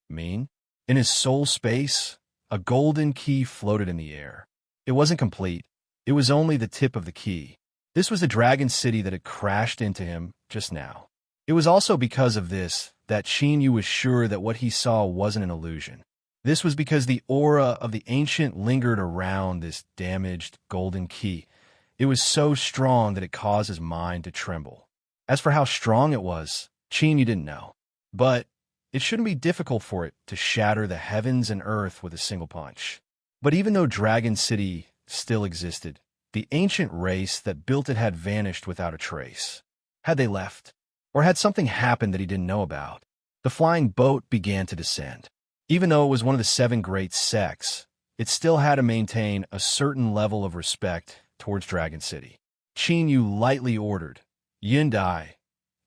Speaker 1: mean? In his soul space, a golden key floated in the air. It wasn't complete. It was only the tip of the key. This was the dragon city that had crashed into him just now. It was also because of this that Chinyu was sure that what he saw wasn't an illusion. This was because the aura of the ancient lingered around this damaged golden key. It was so strong that it caused his mind to tremble. As for how strong it was, Chinyu didn't know. But it shouldn't be difficult for it to shatter the heavens and earth with a single punch. But even though Dragon City still existed, the ancient race that built it had vanished without a trace. Had they left? Or had something happened that he didn't know about? The flying boat began to descend. Even though it was one of the 7 great sects, it still had to maintain a certain level of respect towards Dragon City. Chinyu lightly ordered, Yundai,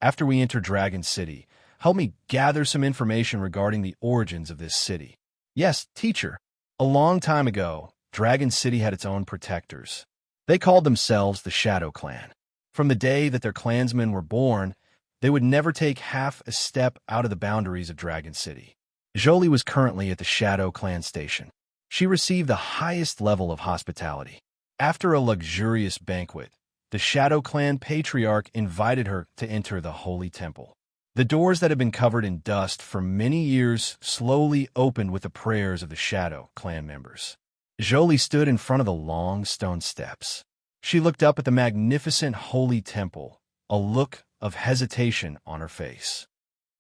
Speaker 1: after we enter Dragon City, help me gather some information regarding the origins of this city. Yes, teacher. A long time ago, Dragon City had its own protectors. They called themselves the Shadow Clan. From the day that their clansmen were born, they would never take half a step out of the boundaries of Dragon City. Jolie was currently at the Shadow Clan station. She received the highest level of hospitality. After a luxurious banquet, the Shadow Clan patriarch invited her to enter the holy temple. The doors that had been covered in dust for many years slowly opened with the prayers of the Shadow Clan members. Jolie stood in front of the long stone steps. She looked up at the magnificent holy temple, a look of hesitation on her face.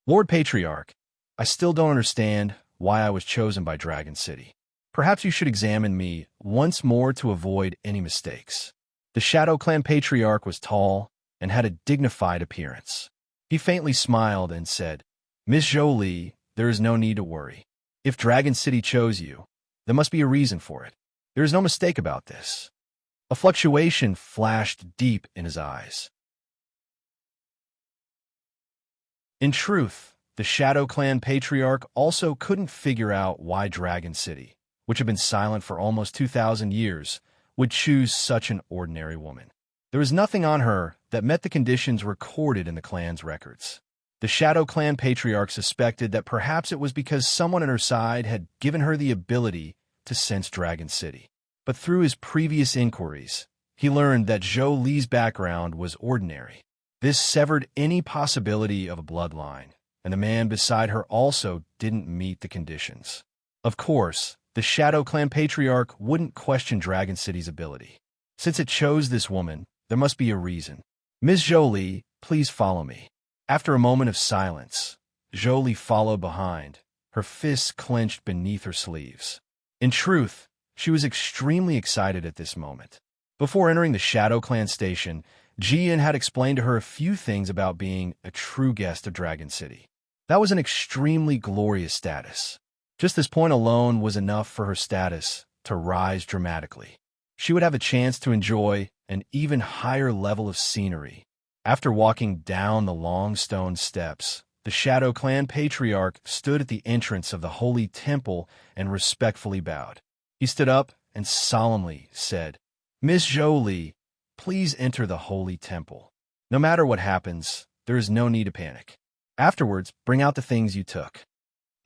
Speaker 1: Lord Patriarch, I still don't understand why I was chosen by Dragon City. Perhaps you should examine me once more to avoid any mistakes. The Shadow Clan patriarch was tall and had a dignified appearance. He faintly smiled and said, Miss Jolie, there is no need to worry. If Dragon City chose you, there must be a reason for it. There is no mistake about this. A fluctuation flashed deep in his eyes. In truth, the Shadow Clan patriarch also couldn't figure out why Dragon City, which had been silent for almost 2,000 years, would choose such an ordinary woman. There was nothing on her that met the conditions recorded in the clan's records. The Shadow Clan patriarch suspected that perhaps it was because someone at her side had given her the ability to sense Dragon City. But through his previous inquiries, he learned that Zhou Li's background was ordinary. This severed any possibility of a bloodline, and the man beside her also didn't meet the conditions. Of course, the Shadow Clan patriarch wouldn't question Dragon City's ability. Since it chose this woman, there must be a reason. Ms. Jolie, please follow me. After a moment of silence, Jolie followed behind, her fists clenched beneath her sleeves. In truth, she was extremely excited at this moment. Before entering the Shadow Clan station, Jian had explained to her a few things about being a true guest of Dragon City. That was an extremely glorious status. Just this point alone was enough for her status to rise dramatically. She would have a chance to enjoy an even higher level of scenery. After walking down the long stone steps, the Shadow Clan patriarch stood at the entrance of the holy temple and respectfully bowed. He stood up and solemnly said, Miss Jolie, please enter the holy temple. No matter what happens, there is no need to panic. Afterwards, bring out the things you took.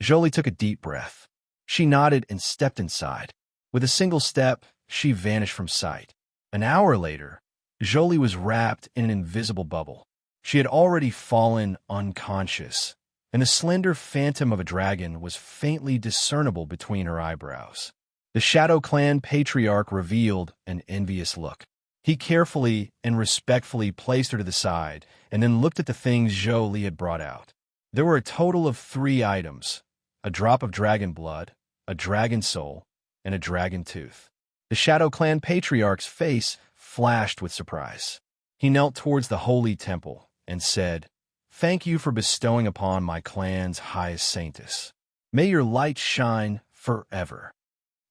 Speaker 1: Jolie took a deep breath. She nodded and stepped inside. With a single step, she vanished from sight. An hour later, Jolie was wrapped in an invisible bubble. She had already fallen unconscious, and the slender phantom of a dragon was faintly discernible between her eyebrows. The Shadow Clan patriarch revealed an envious look. He carefully and respectfully placed her to the side and then looked at the things Zhou Li had brought out. There were a total of 3 items, a drop of dragon blood, a dragon soul, and a dragon tooth. The Shadow Clan patriarch's face flashed with surprise. He knelt towards the holy temple and said, Thank you for bestowing upon my clan's highest saintess. May your light shine forever.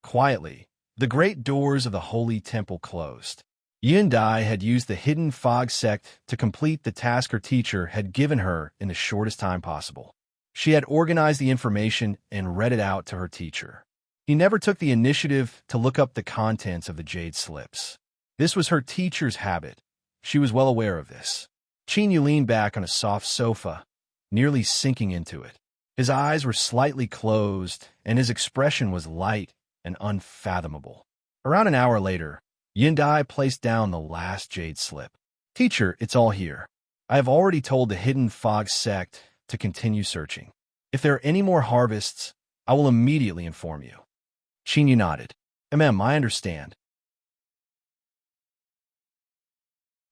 Speaker 1: Quietly, the great doors of the holy temple closed. Yin Dai had used the hidden fog sect to complete the task her teacher had given her in the shortest time possible. She had organized the information and read it out to her teacher. He never took the initiative to look up the contents of the jade slips. This was her teacher's habit. She was well aware of this. Qin Yu leaned back on a soft sofa, nearly sinking into it. His eyes were slightly closed, and his expression was light and unfathomable. Around an hour later, Yin Dai placed down the last jade slip. Teacher, it's all here. I have already told the hidden fog sect to continue searching. If there are any more harvests, I will immediately inform you. Qin Yu nodded. I understand.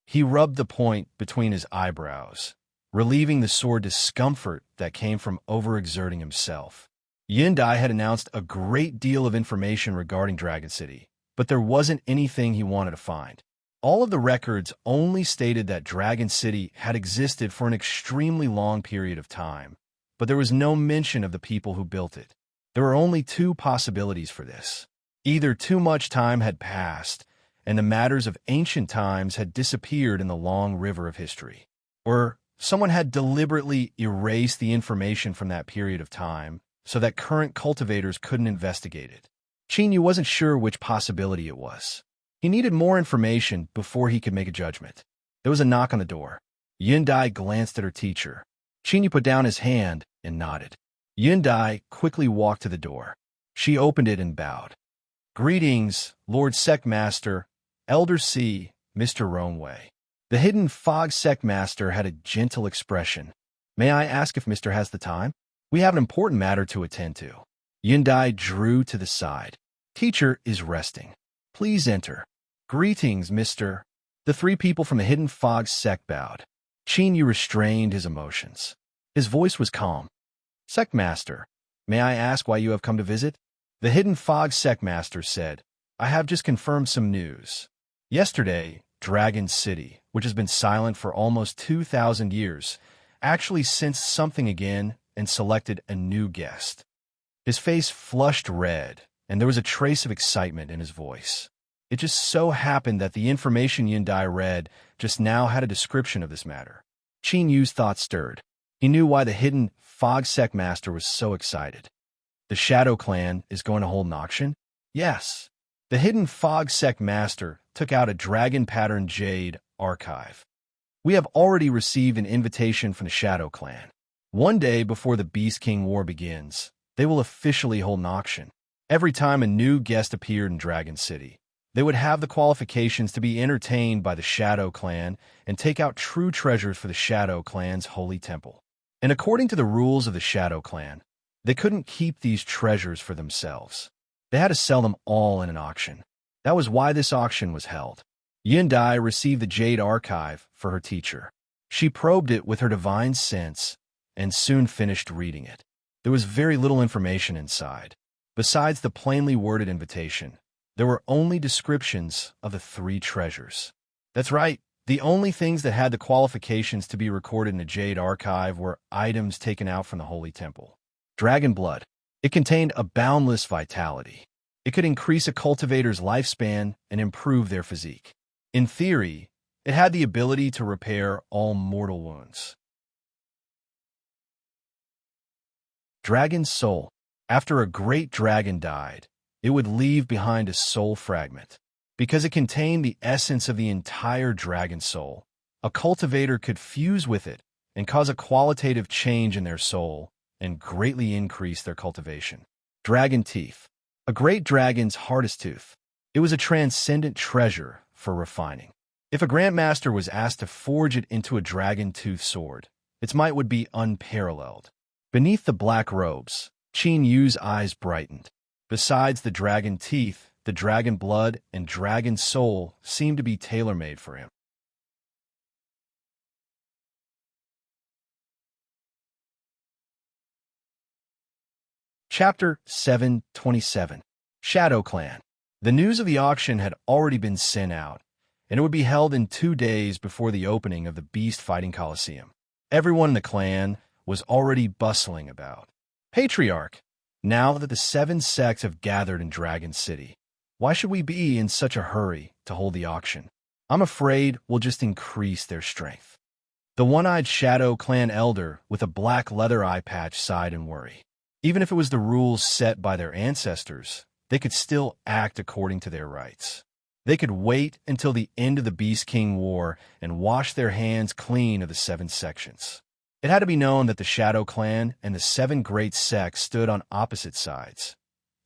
Speaker 1: He rubbed the point between his eyebrows, relieving the sore discomfort that came from overexerting himself. Yin Dai had announced a great deal of information regarding Dragon City, but there wasn't anything he wanted to find. All of the records only stated that Dragon City had existed for an extremely long period of time, but there was no mention of the people who built it. There were only 2 possibilities for this. Either too much time had passed, and the matters of ancient times had disappeared in the long river of history, or someone had deliberately erased the information from that period of time so that current cultivators couldn't investigate it. Qin Yu wasn't sure which possibility it was. He needed more information before he could make a judgment. There was a knock on the door. Yin Dai glanced at her teacher. Qin Yu put down his hand and nodded. Yin Dai quickly walked to the door. She opened it and bowed. Greetings, Lord Sectmaster, Elder C, Mr. Roanway. The hidden fog Sectmaster had a gentle expression. May I ask if Mr. has the time? We have an important matter to attend to. Yin Dai drew to the side. Teacher is resting. Please enter. Greetings, Mr. The 3 people from the hidden fog sect bowed. Qin Yu restrained his emotions. His voice was calm. Sectmaster, May I ask why you have come to visit? The hidden fog sect master said, I have just confirmed some news. Yesterday, Dragon City, which has been silent for almost 2,000 years, actually sensed something again and selected a new guest. His face flushed red, and there was a trace of excitement in his voice. It just so happened that the information Yundai read just now had a description of this matter. Qin Yu's thoughts stirred. He knew why the hidden fog sect master was so excited. The Shadow Clan is going to hold an auction? Yes. The hidden fog sect master took out a dragon-patterned jade archive. We have already received an invitation from the Shadow Clan. One day before the Beast King War begins, they will officially hold an auction. Every time a new guest appeared in Dragon City, they would have the qualifications to be entertained by the Shadow Clan and take out true treasures for the Shadow Clan's holy temple. And according to the rules of the Shadow Clan, they couldn't keep these treasures for themselves. They had to sell them all in an auction. That was why this auction was held. Yundai received the Jade Archive for her teacher. She probed it with her divine sense and soon finished reading it. There was very little information inside. Besides the plainly worded invitation, there were only descriptions of the 3 treasures. That's right. The only things that had the qualifications to be recorded in the Jade Archive were items taken out from the Holy Temple. Dragon blood. It contained a boundless vitality. It could increase a cultivator's lifespan and improve their physique. In theory, it had the ability to repair all mortal wounds. Dragon's soul. After a great dragon died, it would leave behind a soul fragment. Because it contained the essence of the entire dragon soul, a cultivator could fuse with it and cause a qualitative change in their soul and greatly increase their cultivation. Dragon teeth. A great dragon's hardest tooth. It was a transcendent treasure for refining. If a grandmaster was asked to forge it into a dragon tooth sword, its might would be unparalleled. Beneath the black robes, Qin Yu's eyes brightened. Besides the dragon teeth, the dragon blood and dragon soul seemed to be tailor-made for him. Chapter 727. Shadow Clan. The news of the auction had already been sent out, and it would be held in 2 days before the opening of the Beast Fighting Coliseum. Everyone in the clan was already bustling about. Patriarch, now that the 7 sects have gathered in Dragon City, why should we be in such a hurry to hold the auction? I'm afraid we'll just increase their strength. The one-eyed Shadow Clan elder with a black leather eye patch sighed in worry. Even if it was the rules set by their ancestors, they could still act according to their rights. They could wait until the end of the Beast King War and wash their hands clean of the 7 sections. It had to be known that the Shadow Clan and the 7 great sects stood on opposite sides,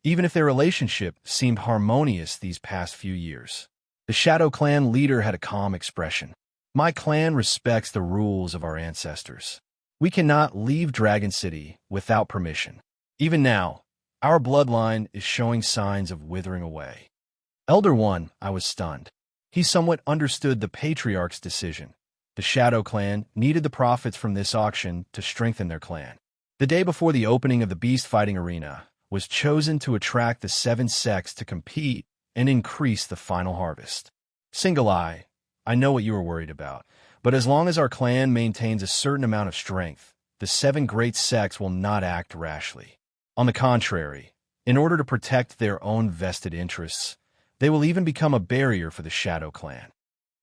Speaker 1: even if their relationship seemed harmonious these past few years. The Shadow Clan leader had a calm expression. My clan respects the rules of our ancestors. We cannot leave Dragon City without permission. Even now, our bloodline is showing signs of withering away. Elder One, I was stunned. He somewhat understood the Patriarch's decision. The Shadow Clan needed the profits from this auction to strengthen their clan. The day before the opening of the Beast Fighting Arena was chosen to attract the 7 sects to compete and increase the final harvest. Single Eye, I know what you are worried about, but as long as our clan maintains a certain amount of strength, the 7 great sects will not act rashly. On the contrary, in order to protect their own vested interests, they will even become a barrier for the Shadow Clan.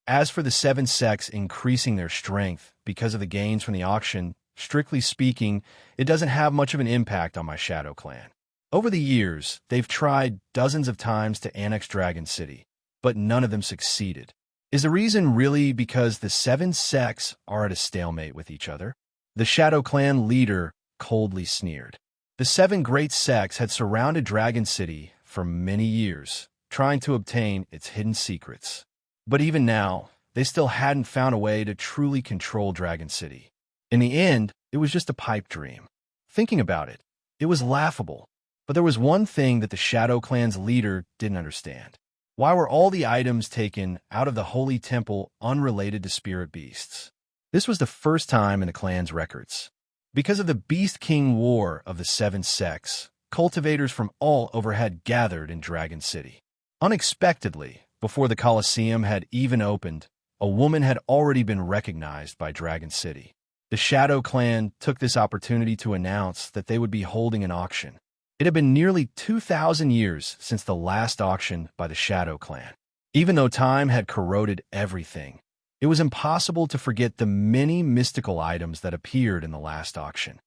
Speaker 1: As for the 7 sects increasing their strength because of the gains from the auction, strictly speaking, it doesn't have much of an impact on my Shadow Clan. Over the years, they've tried dozens of times to annex Dragon City, but none of them succeeded. Is the reason really because the 7 sects are at a stalemate with each other? The Shadow Clan leader coldly sneered. The 7 great sects had surrounded Dragon City for many years, trying to obtain its hidden secrets. But even now, they still hadn't found a way to truly control Dragon City. In the end, it was just a pipe dream. Thinking about it, it was laughable. But there was one thing that the Shadow Clan's leader didn't understand. Why were all the items taken out of the Holy Temple unrelated to spirit beasts? This was the first time in the clan's records. Because of the Beast King War of the Seven Sects, cultivators from all over had gathered in Dragon City. Unexpectedly, before the Colosseum had even opened, a woman had already been recognized by Dragon City. The Shadow Clan took this opportunity to announce that they would be holding an auction. It had been nearly 2,000 years since the last auction by the Shadow Clan. Even though time had corroded everything, it was impossible to forget the many mystical items that appeared in the last auction.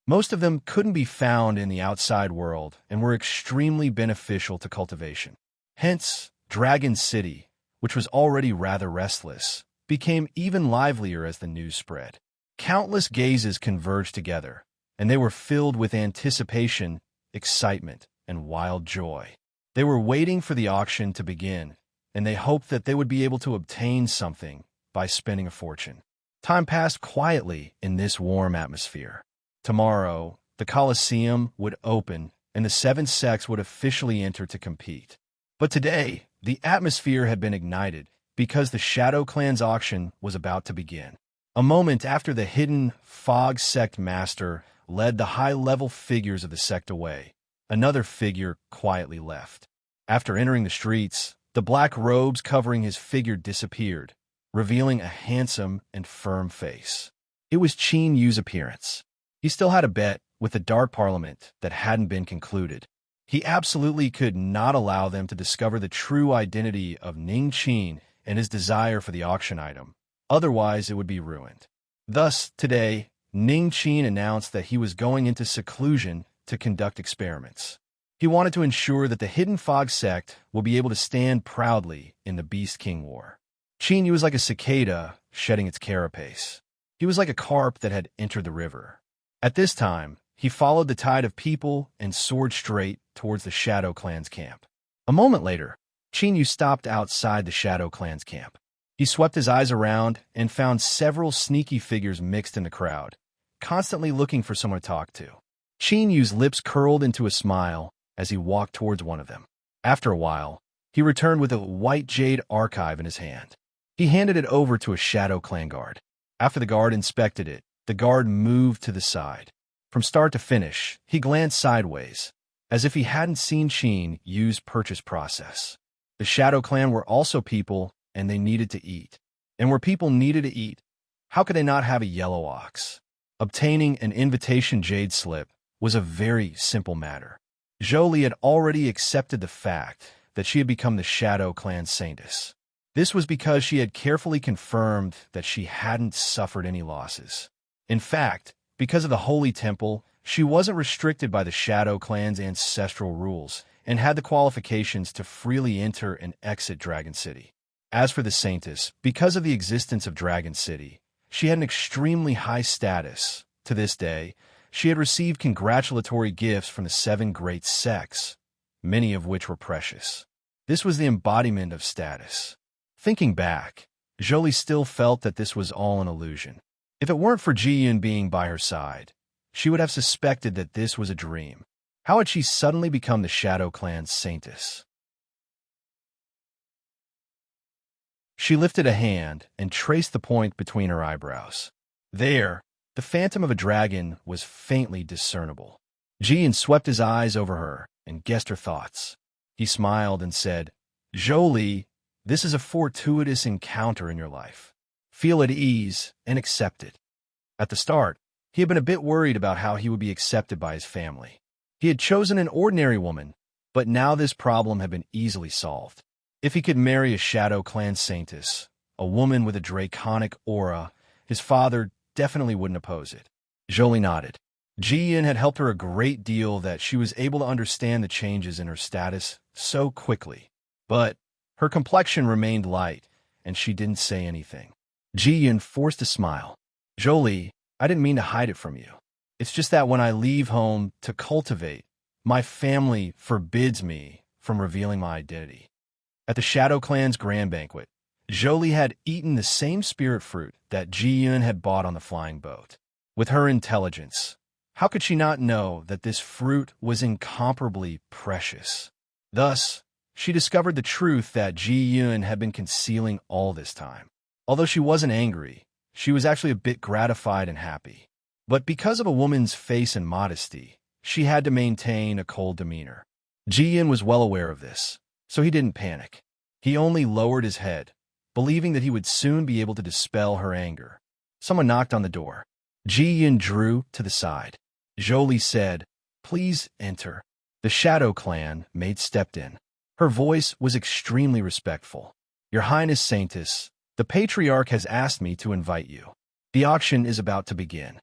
Speaker 1: Most of them couldn't be found in the outside world and were extremely beneficial to cultivation. Hence, Dragon City, which was already rather restless, became even livelier as the news spread. Countless gazes converged together, and they were filled with anticipation, excitement, and wild joy. They were waiting for the auction to begin, and they hoped that they would be able to obtain something by spending a fortune. Time passed quietly in this warm atmosphere. Tomorrow, the Colosseum would open, and the seven sects would officially enter to compete. But today, the atmosphere had been ignited because the Shadow Clan's auction was about to begin. A moment after the hidden Fog Sect master led the high-level figures of the sect away, another figure quietly left. After entering the streets, the black robes covering his figure disappeared, revealing a handsome and firm face. It was Qin Yu's appearance. He still had a bet with the Dark Parliament that hadn't been concluded. He absolutely could not allow them to discover the true identity of Ning Qin and his desire for the auction item. Otherwise, it would be ruined. Thus, today, Ning Qin announced that he was going into seclusion to conduct experiments. He wanted to ensure that the hidden Fog Sect will be able to stand proudly in the Beast King War. Qin Yu was like a cicada shedding its carapace. He was like a carp that had entered the river. At this time, he followed the tide of people and soared straight towards the Shadow Clan's camp. A moment later, Qin Yu stopped outside the Shadow Clan's camp. He swept his eyes around and found several sneaky figures mixed in the crowd, constantly looking for someone to talk to. Qin Yu's lips curled into a smile as he walked towards one of them. After a while, he returned with a white jade archive in his hand. He handed it over to a Shadow Clan guard. After the guard inspected it, the guard moved to the side. From start to finish, he glanced sideways, as if he hadn't seen Qin Yu's purchase process. The Shadow Clan were also people, and they needed to eat. And where people needed to eat, how could they not have a yellow ox? Obtaining an invitation jade slip was a very simple matter. Jolie had already accepted the fact that she had become the Shadow Clan saintess. This was because she had carefully confirmed that she hadn't suffered any losses. In fact, because of the Holy Temple, she wasn't restricted by the Shadow Clan's ancestral rules and had the qualifications to freely enter and exit Dragon City. As for the Saintess, because of the existence of Dragon City, she had an extremely high status. To this day, she had received congratulatory gifts from the seven great sects, many of which were precious. This was the embodiment of status. Thinking back, Jolie still felt that this was all an illusion. If it weren't for Ji Yun being by her side, she would have suspected that this was a dream. How had she suddenly become the Shadow Clan's saintess? She lifted a hand and traced the point between her eyebrows. There, the phantom of a dragon was faintly discernible. Ji Yun swept his eyes over her and guessed her thoughts. He smiled and said, "Jolie, this is a fortuitous encounter in your life. Feel at ease and accept it." At the start, he had been a bit worried about how he would be accepted by his family. He had chosen an ordinary woman, but now this problem had been easily solved. If he could marry a Shadow Clan saintess, a woman with a draconic aura, his father definitely wouldn't oppose it. Jolie nodded. Ji Yun had helped her a great deal that she was able to understand the changes in her status so quickly. But her complexion remained light, and she didn't say anything. Ji Yun forced a smile. "Jolie, I didn't mean to hide it from you. It's just that when I leave home to cultivate, my family forbids me from revealing my identity." At the Shadow Clan's grand banquet, Jolie had eaten the same spirit fruit that Ji Yun had bought on the flying boat. With her intelligence, how could she not know that this fruit was incomparably precious? Thus, she discovered the truth that Ji Yun had been concealing all this time. Although she wasn't angry, she was actually a bit gratified and happy. But because of a woman's face and modesty, she had to maintain a cold demeanor. Ji-yin was well aware of this, so he didn't panic. He only lowered his head, believing that he would soon be able to dispel her anger. Someone knocked on the door. Ji-yin drew to the side. Jolie said, "Please enter." The Shadow Clan maid stepped in. Her voice was extremely respectful. "Your Highness Saintess, the Patriarch has asked me to invite you. The auction is about to begin."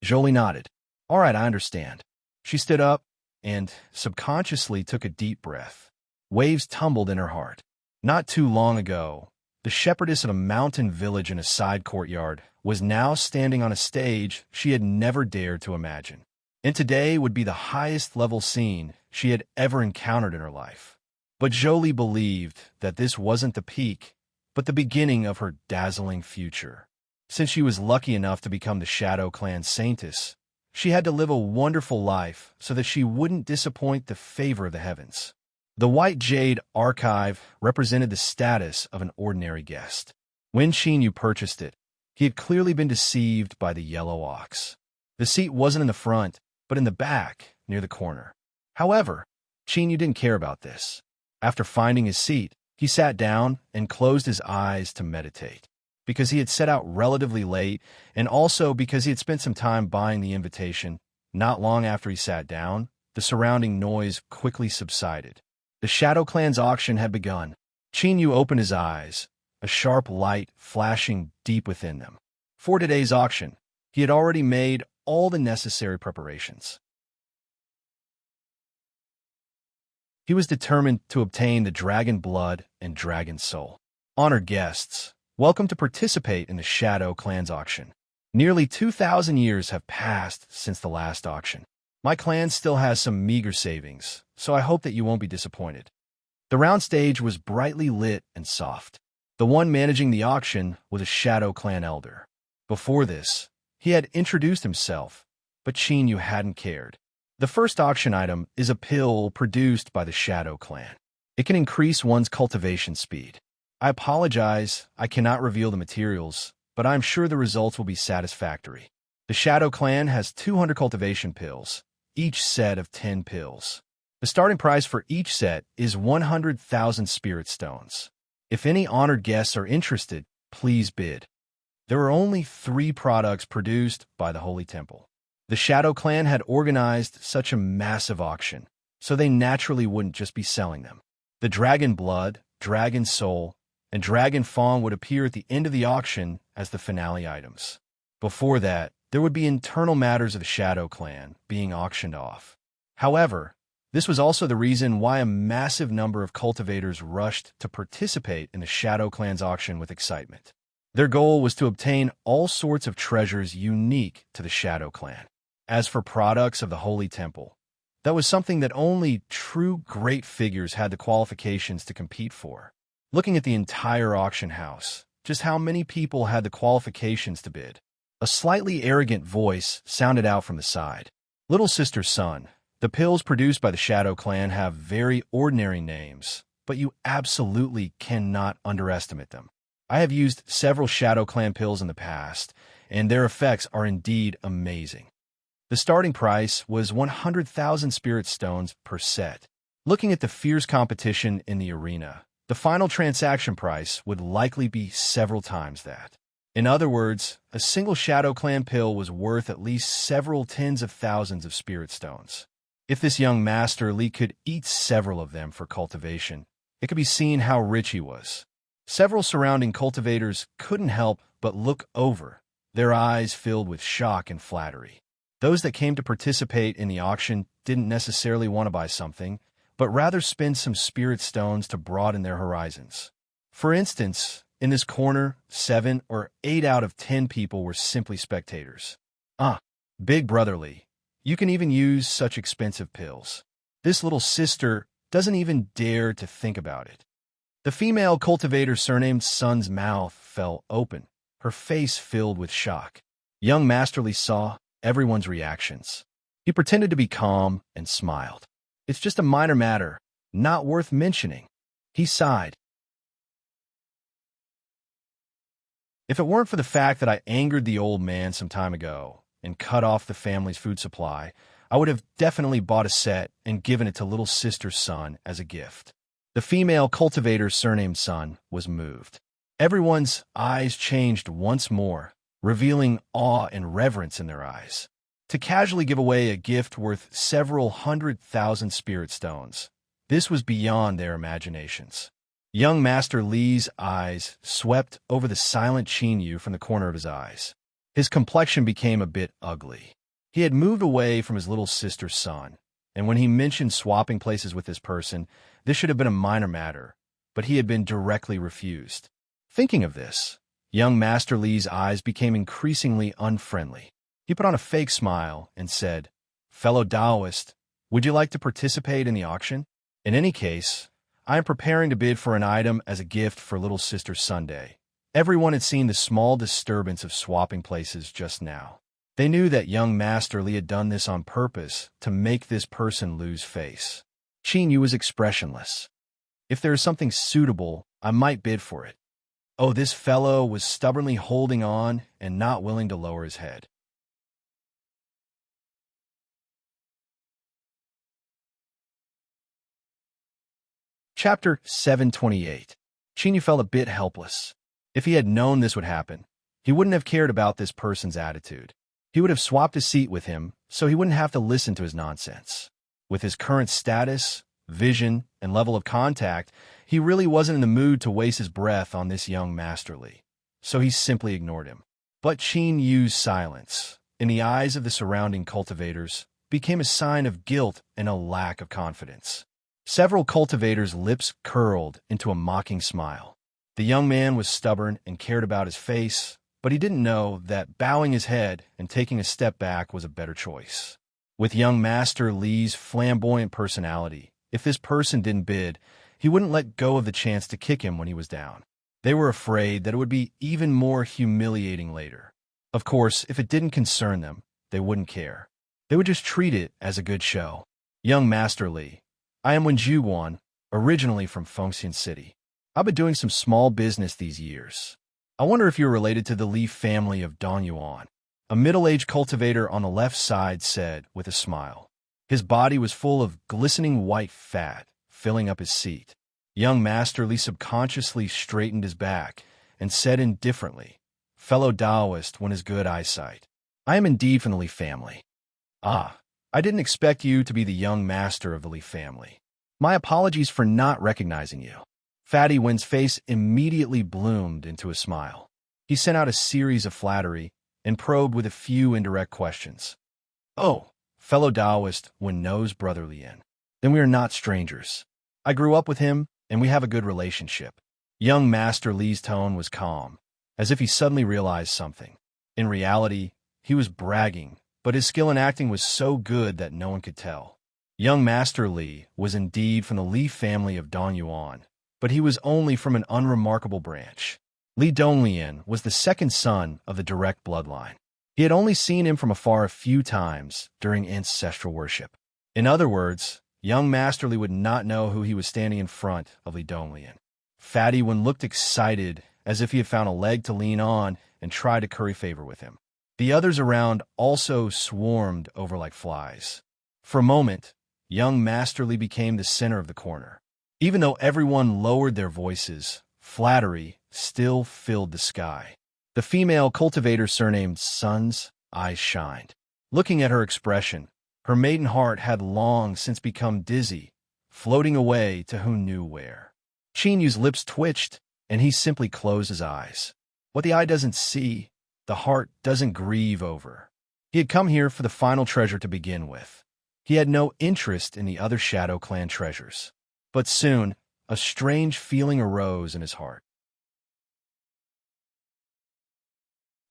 Speaker 1: Jolie nodded. "All right, I understand." She stood up and subconsciously took a deep breath. Waves tumbled in her heart. Not too long ago, the shepherdess of a mountain village in a side courtyard was now standing on a stage she had never dared to imagine. And today would be the highest level scene she had ever encountered in her life. But Jolie believed that this wasn't the peak, but the beginning of her dazzling future. Since she was lucky enough to become the Shadow Clan Saintess, she had to live a wonderful life so that she wouldn't disappoint the favor of the heavens. The White Jade Archive represented the status of an ordinary guest. When Xinyu purchased it, he had clearly been deceived by the yellow ox. The seat wasn't in the front, but in the back, near the corner. However, Xinyu didn't care about this. After finding his seat, he sat down and closed his eyes to meditate. Because he had set out relatively late, and also because he had spent some time buying the invitation, not long after he sat down, the surrounding noise quickly subsided. The Shadow Clan's auction had begun. Xinyu opened his eyes, a sharp light flashing deep within them. For today's auction, he had already made all the necessary preparations. He was determined to obtain the dragon blood and dragon soul. Honored guests, welcome to participate in the Shadow Clan's auction. Nearly 2,000 years have passed since the last auction. My clan still has some meager savings, so I hope that you won't be disappointed. The round stage was brightly lit and soft. The one managing the auction was a Shadow Clan elder. Before this, he had introduced himself, but Xinyu hadn't cared. The first auction item is a pill produced by the Shadow Clan. It can increase one's cultivation speed. I apologize, I cannot reveal the materials, but I'm sure the results will be satisfactory. The Shadow Clan has 200 cultivation pills, each set of 10 pills. The starting price for each set is 100,000 spirit stones. If any honored guests are interested, please bid. There were only 3 products produced by the Holy Temple. The Shadow Clan had organized such a massive auction, so they naturally wouldn't just be selling them. The Dragon Blood, Dragon Soul, and Dragon Fang would appear at the end of the auction as the finale items. Before that, there would be internal matters of the Shadow Clan being auctioned off. However, this was also the reason why a massive number of cultivators rushed to participate in the Shadow Clan's auction with excitement. Their goal was to obtain all sorts of treasures unique to the Shadow Clan. As for products of the Holy Temple, that was something that only true great figures had the qualifications to compete for. Looking at the entire auction house, just how many people had the qualifications to bid? A slightly arrogant voice sounded out from the side. "Little sister's son, the pills produced by the Shadow Clan have very ordinary names, but you absolutely cannot underestimate them. I have used several Shadow Clan pills in the past, and their effects are indeed amazing." The starting price was 100,000 spirit stones per set. Looking at the fierce competition in the arena, the final transaction price would likely be several times that. In other words, a single Shadow Clan pill was worth at least several tens of thousands of spirit stones. If this young Master Li could eat several of them for cultivation, it could be seen how rich he was. Several surrounding cultivators couldn't help but look over, their eyes filled with shock and flattery. Those that came to participate in the auction didn't necessarily want to buy something, but rather spend some spirit stones to broaden their horizons. For instance, in this corner, 7 or 8 out of 10 people were simply spectators. Big brotherly, you can even use such expensive pills. This little sister doesn't even dare to think about it. The female cultivator surnamed Sun's mouth fell open, her face filled with shock. Young Masterly saw everyone's reactions. He pretended to be calm and smiled. "It's just a minor matter, not worth mentioning." He sighed. If it weren't for the fact that I angered the old man some time ago and cut off the family's food supply, I would have definitely bought a set and given it to little sister's son as a gift. The female cultivator's surnamed son was moved. Everyone's eyes changed once more, revealing awe and reverence in their eyes. To casually give away a gift worth several 100,000 spirit stones, this was beyond their imaginations. Young Master Li's eyes swept over the silent Chinyu from the corner of his eyes. His complexion became a bit ugly. He had moved away from his little sister's son, and when he mentioned swapping places with this person, this should have been a minor matter, but he had been directly refused. Thinking of this, young Master Li's eyes became increasingly unfriendly. He put on a fake smile and said, "Fellow Taoist, would you like to participate in the auction? In any case, I am preparing to bid for an item as a gift for little sister Sunday." Everyone had seen the small disturbance of swapping places just now. They knew that young Master Li had done this on purpose to make this person lose face. Chinyu was expressionless. If there is something suitable, I might bid for it. Oh, this fellow was stubbornly holding on and not willing to lower his head. Chapter 728. Chinyu felt a bit helpless. If he had known this would happen, he wouldn't have cared about this person's attitude. He would have swapped a seat with him so he wouldn't have to listen to his nonsense. With his current status, vision, and level of contact, he really wasn't in the mood to waste his breath on this young Master Li, so he simply ignored him. But Chinyu's silence, in the eyes of the surrounding cultivators, became a sign of guilt and a lack of confidence. Several cultivators' lips curled into a mocking smile. The young man was stubborn and cared about his face, but he didn't know that bowing his head and taking a step back was a better choice. With young Master Li's flamboyant personality, if this person didn't bid, he wouldn't let go of the chance to kick him when he was down. They were afraid that it would be even more humiliating later. Of course, if it didn't concern them, they wouldn't care. They would just treat it as a good show. Young Master Li, I am Wenju Guan, originally from Fengxian City. I've been doing some small business these years. I wonder if you're related to the Li family of Dongyuan. A middle-aged cultivator on the left side said with a smile. His body was full of glistening white fat, filling up his seat. Young Master Li subconsciously straightened his back and said indifferently, "Fellow Taoist one has good eyesight. I am indeed from the Li family." "Ah, I didn't expect you to be the young master of the Li family. My apologies for not recognizing you." Fatty Wen's face immediately bloomed into a smile. He sent out a series of flattery and probed with a few indirect questions. "Oh, fellow Taoist Wen knows Brother Lien. Then we are not strangers. I grew up with him, and we have a good relationship." Young Master Li's tone was calm, as if he suddenly realized something. In reality, he was bragging, but his skill in acting was so good that no one could tell. Young Master Li was indeed from the Li family of Dongyuan, but he was only from an unremarkable branch. Li Donglian was the second son of the direct bloodline. He had only seen him from afar a few times during ancestral worship. In other words, young Master Li would not know who he was standing in front of Li Donglian. Fatty Wen looked excited, as if he had found a leg to lean on and tried to curry favor with him. The others around also swarmed over like flies. For a moment, young Master Li became the center of the corner. Even though everyone lowered their voices, flattery still filled the sky. The female cultivator surnamed Sun's eyes shined. Looking at her expression, her maiden heart had long since become dizzy, floating away to who knew where. Chinyu's lips twitched, and he simply closed his eyes. What the eye doesn't see, the heart doesn't grieve over. He had come here for the final treasure to begin with. He had no interest in the other Shadow Clan treasures. But soon, a strange feeling arose in his heart.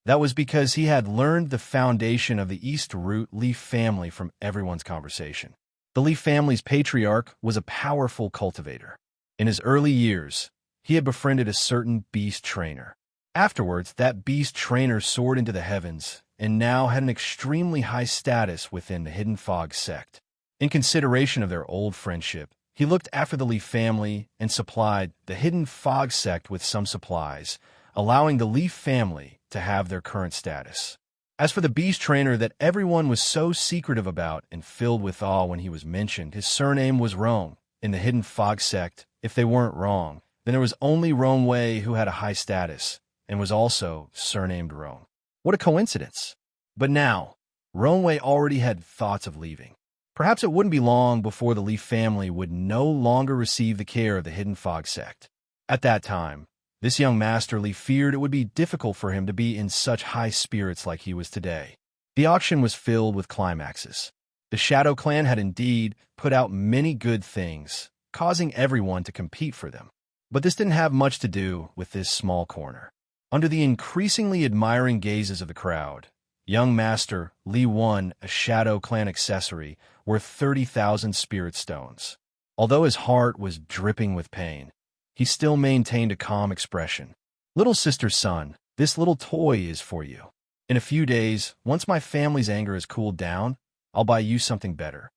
Speaker 1: That was because he had learned the foundation of the East Root Li family from everyone's conversation. The Li family's patriarch was a powerful cultivator. In his early years, he had befriended a certain beast trainer. Afterwards, that beast trainer soared into the heavens and now had an extremely high status within the Hidden Fog sect. In consideration of their old friendship, he looked after the Li family and supplied the Hidden Fog sect with some supplies, allowing the Leaf family to have their current status. As for the beast trainer that everyone was so secretive about and filled with awe when he was mentioned, his surname was Roan. In the hidden fog sect, if they weren't wrong, then there was only Roan Wei who had a high status and was also surnamed Roan. What a coincidence. But now, Roan Wei already had thoughts of leaving. Perhaps it wouldn't be long before the Leaf family would no longer receive the care of the hidden fog sect. At that time, this young Master Leaf feared it would be difficult for him to be in such high spirits like he was today. The auction was filled with climaxes. The Shadow Clan had indeed put out many good things, causing everyone to compete for them. But this didn't have much to do with this small corner. Under the increasingly admiring gazes of the crowd, young Master Li won a Shadow Clan accessory worth 30,000 spirit stones. Although his heart was dripping with pain, he still maintained a calm expression. "Little sister's son, this little toy is for you. In a few days, once my family's anger has cooled down, I'll buy you something better."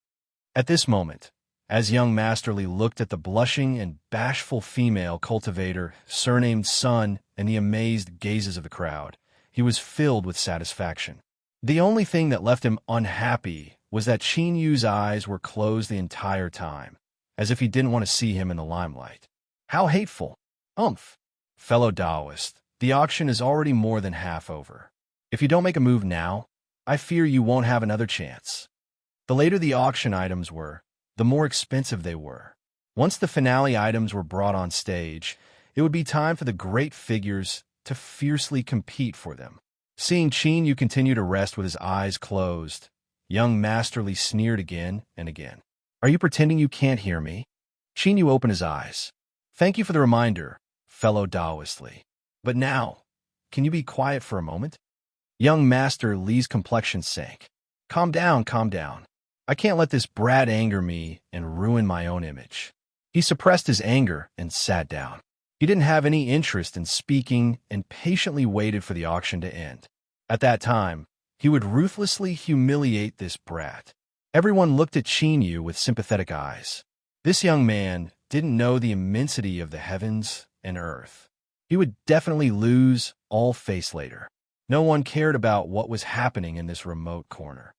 Speaker 1: At this moment, as young Master Li looked at the blushing and bashful female cultivator, surnamed Sun, and the amazed gazes of the crowd, he was filled with satisfaction. The only thing that left him unhappy was that Qin Yu's eyes were closed the entire time, as if he didn't want to see him in the limelight. How hateful! Fellow Taoist, the auction is already more than half over. If you don't make a move now, I fear you won't have another chance. The later the auction items were, the more expensive they were. Once the finale items were brought on stage, it would be time for the great figures to fiercely compete for them. Seeing Qin Yu continue to rest with his eyes closed, young Master Li sneered again and again. "Are you pretending you can't hear me?" Qin Yu opened his eyes. "Thank you for the reminder, fellow Taoist Li. But now, can you be quiet for a moment?" Young Master Li's complexion sank. Calm down, calm down. I can't let this brat anger me and ruin my own image." He suppressed his anger and sat down. He didn't have any interest in speaking and patiently waited for the auction to end. At that time, he would ruthlessly humiliate this brat. Everyone looked at Qin Yu with sympathetic eyes. This young man didn't know the immensity of the heavens and earth. He would definitely lose all face later. No one cared about what was happening in this remote corner.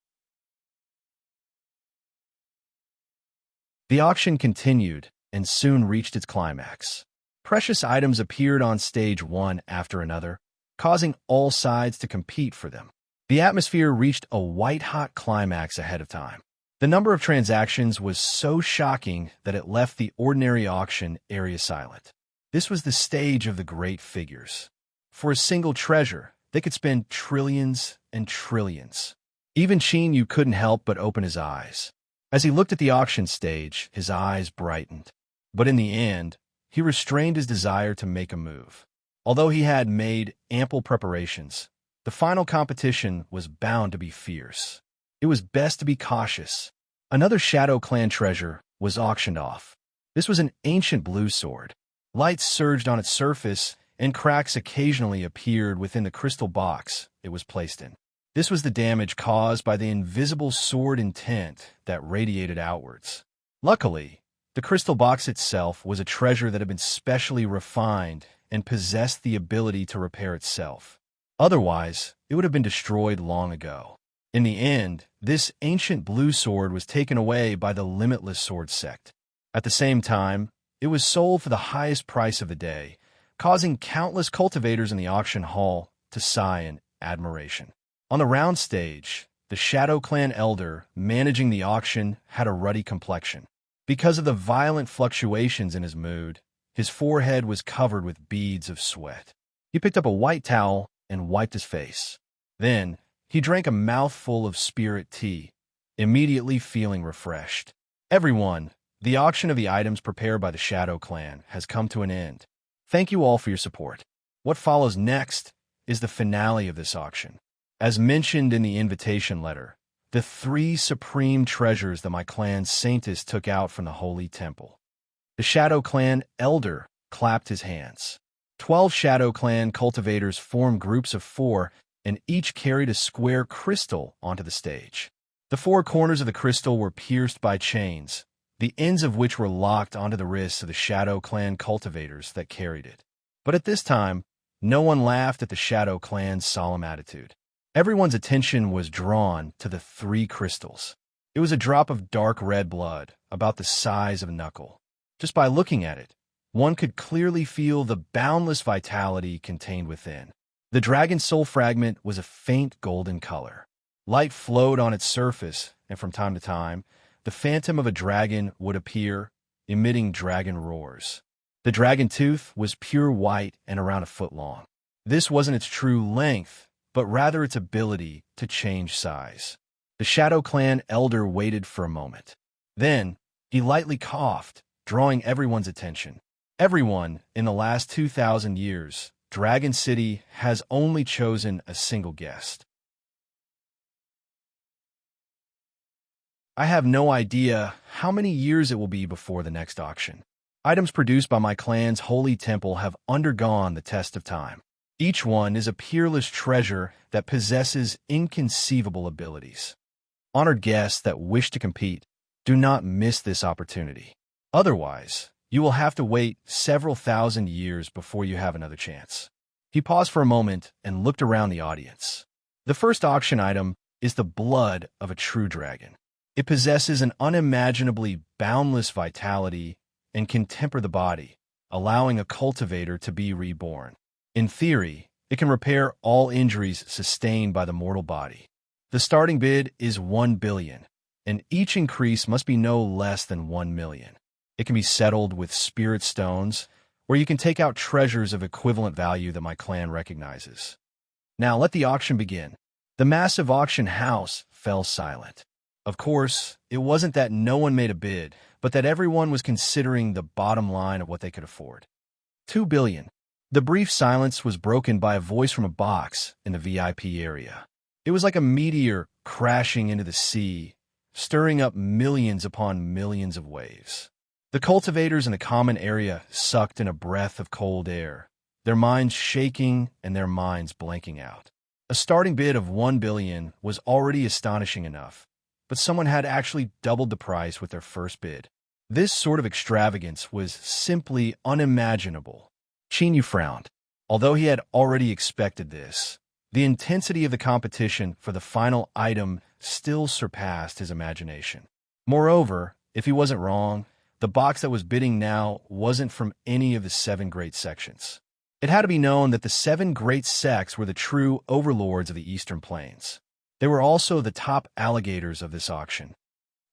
Speaker 1: The auction continued and soon reached its climax. Precious items appeared on stage one after another, causing all sides to compete for them. The atmosphere reached a white-hot climax ahead of time. The number of transactions was so shocking that it left the ordinary auction area silent. This was the stage of the great figures. For a single treasure, they could spend trillions and trillions. Even Qin Yu couldn't help but open his eyes. As he looked at the auction stage, his eyes brightened. But in the end, he restrained his desire to make a move. Although he had made ample preparations, the final competition was bound to be fierce. It was best to be cautious. Another Shadow Clan treasure was auctioned off. This was an ancient blue sword. Light surged on its surface, and cracks occasionally appeared within the crystal box it was placed in. This was the damage caused by the invisible sword intent that radiated outwards. Luckily, the crystal box itself was a treasure that had been specially refined and possessed the ability to repair itself. Otherwise, it would have been destroyed long ago. In the end, this ancient blue sword was taken away by the Limitless Sword sect. At the same time, it was sold for the highest price of the day, causing countless cultivators in the auction hall to sigh in admiration. On the round stage, the Shadow Clan elder managing the auction had a ruddy complexion. Because of the violent fluctuations in his mood, his forehead was covered with beads of sweat. He picked up a white towel and wiped his face. Then, he drank a mouthful of spirit tea, immediately feeling refreshed. "Everyone, the auction of the items prepared by the Shadow Clan has come to an end. Thank you all for your support. What follows next is the finale of this auction. As mentioned in the invitation letter, the 3 supreme treasures that my clan's saintess took out from the Holy Temple." The Shadow Clan elder clapped his hands. 12 Shadow Clan cultivators formed groups of 4, and each carried a square crystal onto the stage. The 4 corners of the crystal were pierced by chains, the ends of which were locked onto the wrists of the Shadow Clan cultivators that carried it. But at this time, No one laughed at the Shadow Clan's solemn attitude. Everyone's attention was drawn to the three crystals. It was a drop of dark red blood, about the size of a knuckle. Just by looking at it, one could clearly feel the boundless vitality contained within. The dragon's soul fragment was a faint golden color. Light flowed on its surface, and from time to time, the phantom of a dragon would appear, emitting dragon roars. The dragon tooth was pure white and around a foot long. This wasn't its true length, but rather its ability to change size. The Shadow Clan elder waited for a moment. Then, he lightly coughed, drawing everyone's attention. Everyone, in the last 2,000 years, Dragon City has only chosen a single guest. I have no idea how many years it will be before the next auction. Items produced by my clan's holy temple have undergone the test of time. Each one is a peerless treasure that possesses inconceivable abilities. Honored guests that wish to compete, do not miss this opportunity. Otherwise, you will have to wait several thousand years before you have another chance. He paused for a moment and looked around the audience. The first auction item is the blood of a true dragon. It possesses an unimaginably boundless vitality and can temper the body, allowing a cultivator to be reborn. In theory, it can repair all injuries sustained by the mortal body. The starting bid is 1 billion, and each increase must be no less than 1 million. It can be settled with spirit stones, where you can take out treasures of equivalent value that my clan recognizes. Now let the auction begin. The massive auction house fell silent. Of course, it wasn't that no one made a bid, but that everyone was considering the bottom line of what they could afford. 2 billion. The brief silence was broken by a voice from a box in the VIP area. It was like a meteor crashing into the sea, stirring up millions upon millions of waves. The cultivators in the common area sucked in a breath of cold air, their minds shaking and their minds blanking out. A starting bid of 1 billion was already astonishing enough, but someone had actually doubled the price with their first bid. This sort of extravagance was simply unimaginable. Chinyu frowned. Although he had already expected this, the intensity of the competition for the final item still surpassed his imagination. Moreover, if he wasn't wrong, the box that was bidding now wasn't from any of the 7 great sections. It had to be known that the 7 great sects were the true overlords of the Eastern Plains. They were also the top alligators of this auction.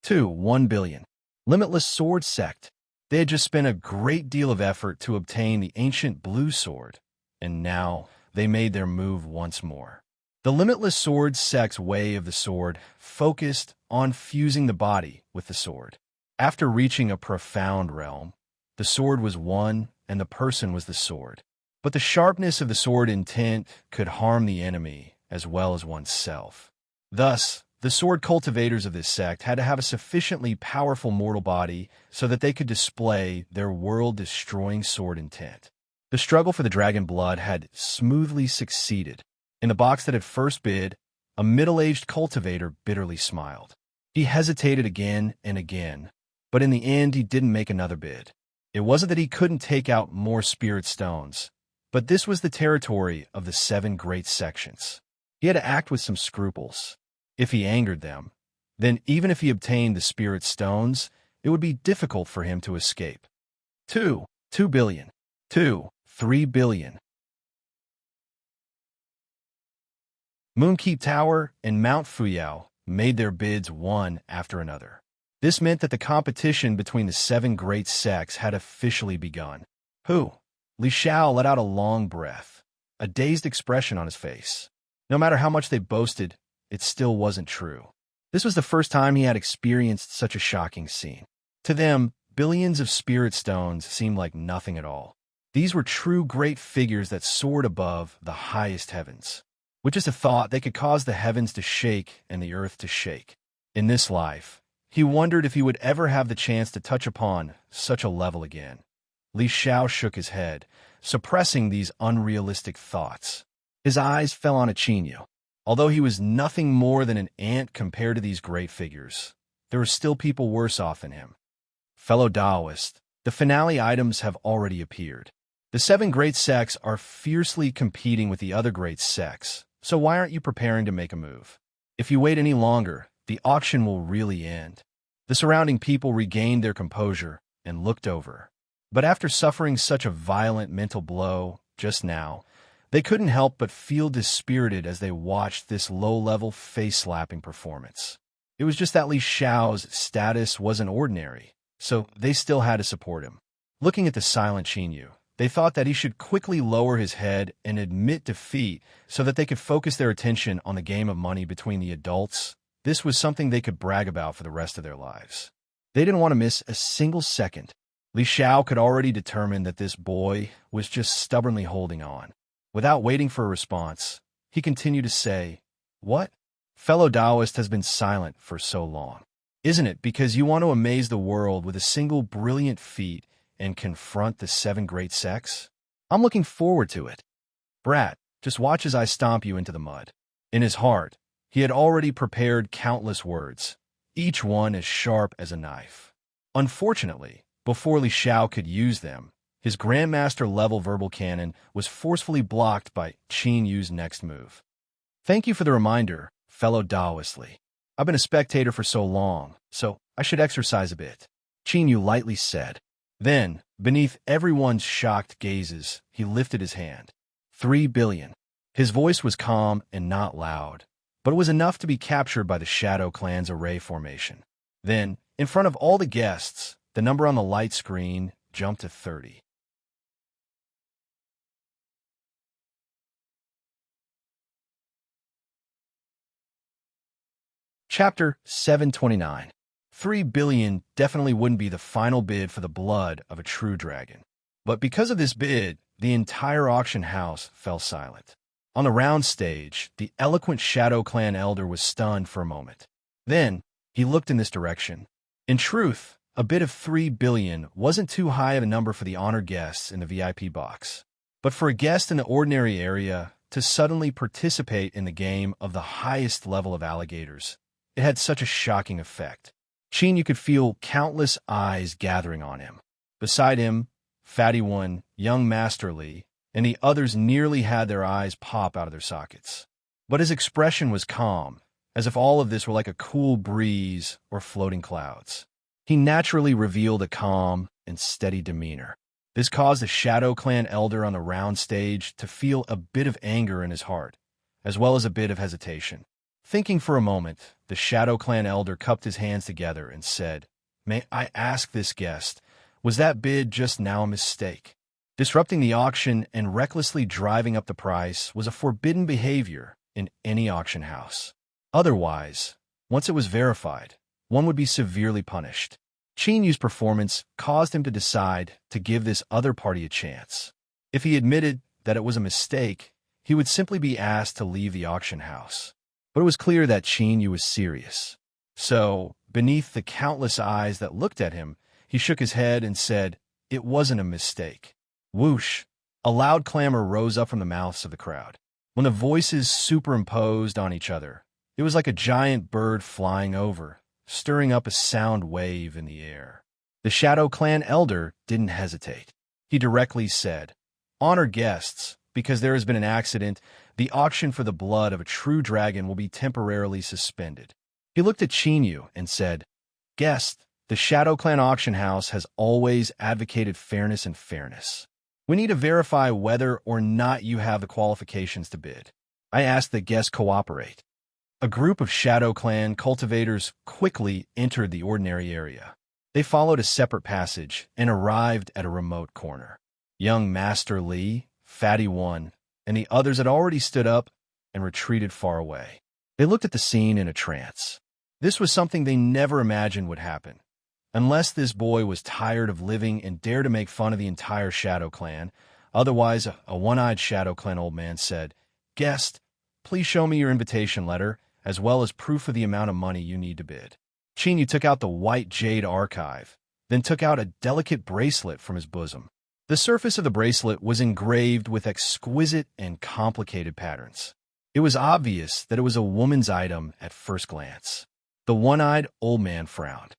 Speaker 1: 1 billion. Limitless Sword Sect. They had just spent a great deal of effort to obtain the ancient blue sword, and now they made their move once more. The Limitless Sword Sect's way of the sword focused on fusing the body with the sword. After reaching a profound realm, the sword was one and the person was the sword. But the sharpness of the sword intent could harm the enemy as well as oneself. Thus, the sword cultivators of this sect had to have a sufficiently powerful mortal body so that they could display their world-destroying sword intent. The struggle for the dragon blood had smoothly succeeded. In the box that had first bid, a middle-aged cultivator bitterly smiled. He hesitated again and again, but in the end he didn't make another bid. It wasn't that he couldn't take out more spirit stones, but this was the territory of the 7 great sections. He had to act with some scruples. If he angered them, then even if he obtained the spirit stones, it would be difficult for him to escape. 2 billion. 3 billion. Moonkeep Tower and Mount Fuyao made their bids one after another. This meant that the competition between the 7 great sects had officially begun. Li Xiao let out a long breath, a dazed expression on his face. No matter how much they boasted, it still wasn't true. This was the first time he had experienced such a shocking scene. To them, billions of spirit stones seemed like nothing at all. These were true great figures that soared above the highest heavens. With just a thought, they could cause the heavens to shake and the earth to shake. In this life, he wondered if he would ever have the chance to touch upon such a level again. Li Xiao shook his head, suppressing these unrealistic thoughts. His eyes fell on Chinyu. Although he was nothing more than an ant compared to these great figures, there were still people worse off than him. Fellow Taoist, the finale items have already appeared. The 7 great sects are fiercely competing with the other great sects, so why aren't you preparing to make a move? If you wait any longer, the auction will really end. The surrounding people regained their composure and looked over. But after suffering such a violent mental blow just now, they couldn't help but feel dispirited as they watched this low-level face-slapping performance. It was just that Li Xiao's status wasn't ordinary, so they still had to support him. Looking at the silent Qin Yu, they thought that he should quickly lower his head and admit defeat so that they could focus their attention on the game of money between the adults. This was something they could brag about for the rest of their lives. They didn't want to miss a single second. Li Xiao could already determine that this boy was just stubbornly holding on. Without waiting for a response, he continued to say, "What? Fellow Taoist has been silent for so long. Isn't it because you want to amaze the world with a single brilliant feat and confront the 7 great sects? I'm looking forward to it. Brat, just watch as I stomp you into the mud." In his heart, he had already prepared countless words, each one as sharp as a knife. Unfortunately, before Li Xiao could use them, his Grandmaster-level verbal cannon was forcefully blocked by Qin Yu's next move. "Thank you for the reminder, fellow Taoist Li. I've been a spectator for so long, so I should exercise a bit," Qin Yu lightly said. Then, beneath everyone's shocked gazes, he lifted his hand. 3 billion. His voice was calm and not loud, but it was enough to be captured by the Shadow Clan's array formation. Then, in front of all the guests, the number on the light screen jumped to 30. Chapter 729. 3 billion definitely wouldn't be the final bid for the blood of a true dragon. But because of this bid, the entire auction house fell silent. On the round stage, the eloquent Shadow Clan elder was stunned for a moment. Then, he looked in this direction. In truth, a bid of 3 billion wasn't too high of a number for the honored guests in the VIP box. But for a guest in the ordinary area to suddenly participate in the game of the highest level of alligators, it had such a shocking effect. Qin Yu could feel countless eyes gathering on him. Beside him, Fatty One, young Master Li, and the others nearly had their eyes pop out of their sockets. But his expression was calm, as if all of this were like a cool breeze or floating clouds. He naturally revealed a calm and steady demeanor. This caused the Shadow Clan elder on the round stage to feel a bit of anger in his heart, as well as a bit of hesitation. Thinking for a moment, the Shadow Clan elder cupped his hands together and said, "May I ask this guest, was that bid just now a mistake?" Disrupting the auction and recklessly driving up the price was a forbidden behavior in any auction house. Otherwise, once it was verified, one would be severely punished. Qin Yu's performance caused him to decide to give this other party a chance. If he admitted that it was a mistake, he would simply be asked to leave the auction house. But it was clear that Qin Yu was serious. So, beneath the countless eyes that looked at him, he shook his head and said, "It wasn't a mistake." Whoosh! A loud clamor rose up from the mouths of the crowd. When the voices superimposed on each other, it was like a giant bird flying over, stirring up a sound wave in the air. The Shadow Clan elder didn't hesitate. He directly said, "Honored guests, because there has been an accident, the auction for the blood of a true dragon will be temporarily suspended." He looked at Qin Yu and said, "Guest, the Shadow Clan auction house has always advocated fairness and fairness. We need to verify whether or not you have the qualifications to bid. I ask that guests cooperate." A group of Shadow Clan cultivators quickly entered the ordinary area. They followed a separate passage and arrived at a remote corner. Young Master Li, Fatty One, and the others had already stood up and retreated far away. They looked at the scene in a trance. This was something they never imagined would happen. Unless this boy was tired of living and dared to make fun of the entire Shadow Clan, otherwise a one-eyed Shadow Clan old man said, "Guest, please show me your invitation letter, as well as proof of the amount of money you need to bid." Qin Yu took out the white jade archive, then took out a delicate bracelet from his bosom. The surface of the bracelet was engraved with exquisite and complicated patterns. It was obvious that it was a woman's item at first glance. The one-eyed old man frowned.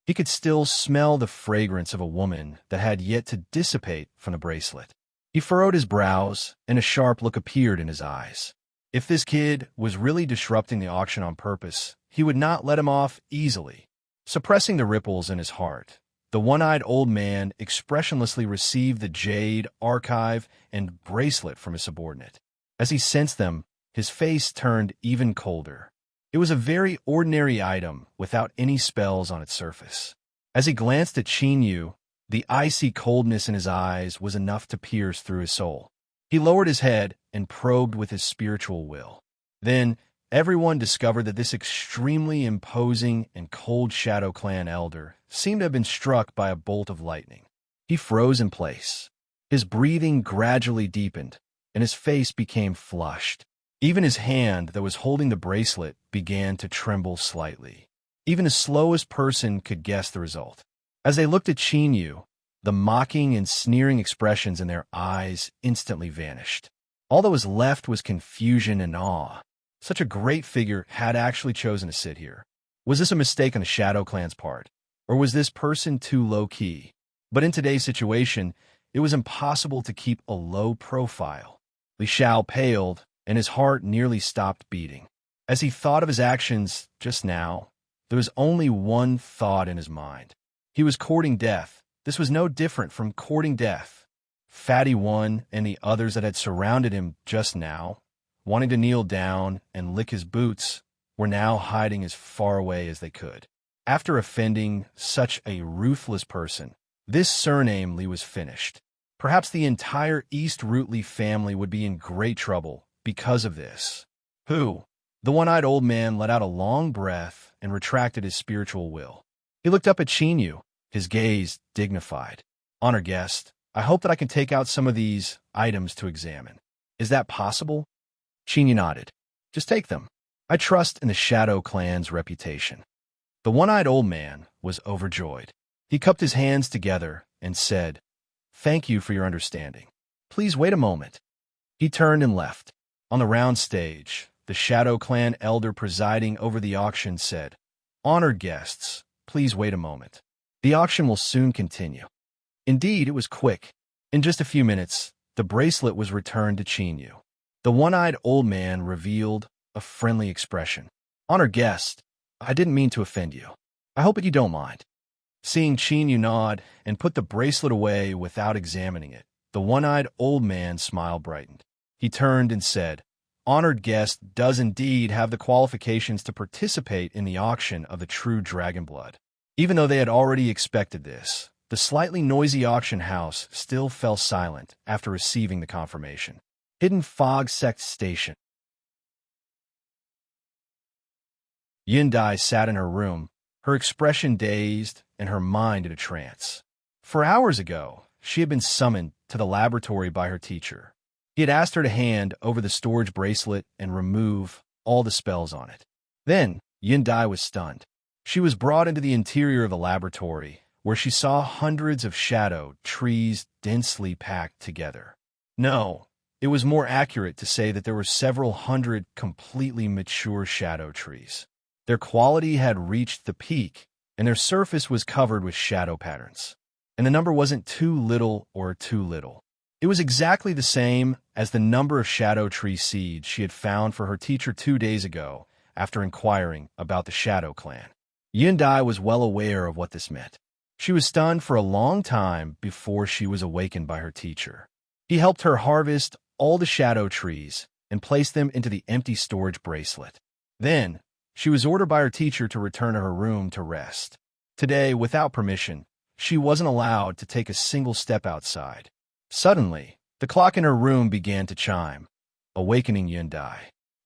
Speaker 1: He could still smell the fragrance of a woman that had yet to dissipate from the bracelet. He furrowed his brows, and a sharp look appeared in his eyes. If this kid was really disrupting the auction on purpose, he would not let him off easily. Suppressing the ripples in his heart, the one-eyed old man expressionlessly received the jade, archive, and bracelet from his subordinate. As he sensed them, his face turned even colder. It was a very ordinary item without any spells on its surface. As he glanced at Chinyu, the icy coldness in his eyes was enough to pierce through his soul. He lowered his head and probed with his spiritual will. Then, everyone discovered that this extremely imposing and cold Shadow Clan elder seemed to have been struck by a bolt of lightning. He froze in place. His breathing gradually deepened, and his face became flushed. Even his hand that was holding the bracelet began to tremble slightly. Even the slowest person could guess the result. As they looked at Chinyu, the mocking and sneering expressions in their eyes instantly vanished. All that was left was confusion and awe. Such a great figure had actually chosen to sit here. Was this a mistake on the Shadow Clan's part? Or was this person too low-key? But in today's situation, it was impossible to keep a low profile. Li Xiao paled, and his heart nearly stopped beating. As he thought of his actions just now, there was only one thought in his mind. He was courting death. This was no different from courting death. Fatty One and the others that had surrounded him just now, wanting to kneel down and lick his boots, were now hiding as far away as they could. After offending such a ruthless person, this surname Li was finished. Perhaps the entire East Rootly family would be in great trouble because of this. Who? The one-eyed old man let out a long breath and retracted his spiritual will. He looked up at Chinyu, his gaze dignified. Honored guest, I hope that I can take out some of these items to examine. Is that possible? Chinyu nodded. Just take them. I trust in the Shadow Clan's reputation. The one-eyed old man was overjoyed. He cupped his hands together and said, Thank you for your understanding. Please wait a moment. He turned and left. On the round stage, the Shadow Clan elder presiding over the auction said, Honored guests, please wait a moment. The auction will soon continue. Indeed, it was quick. In just a few minutes, the bracelet was returned to Chinyu. The one-eyed old man revealed a friendly expression. Honored guest, I didn't mean to offend you. I hope that you don't mind. Seeing Chinyu nod and put the bracelet away without examining it, the one-eyed old man's smile brightened. He turned and said, Honored guest does indeed have the qualifications to participate in the auction of the true dragon blood. Even though they had already expected this, the slightly noisy auction house still fell silent after receiving the confirmation. Hidden Fog Sect Station. Yundai sat in her room, her expression dazed and her mind in a trance. For hours ago, she had been summoned to the laboratory by her teacher. He had asked her to hand over the storage bracelet and remove all the spells on it. Then, Yundai was stunned. She was brought into the interior of the laboratory, where she saw hundreds of shadow trees densely packed together. No, it was more accurate to say that there were several hundred completely mature shadow trees. Their quality had reached the peak, and their surface was covered with shadow patterns. And the number wasn't too little or too little. It was exactly the same as the number of shadow tree seeds she had found for her teacher 2 days ago after inquiring about the Shadow Clan. Yundai was well aware of what this meant. She was stunned for a long time before she was awakened by her teacher. He helped her harvest all the shadow trees and place them into the empty storage bracelet. Then, she was ordered by her teacher to return to her room to rest. Today, without permission, she wasn't allowed to take a single step outside. Suddenly, the clock in her room began to chime, awakening Yundai.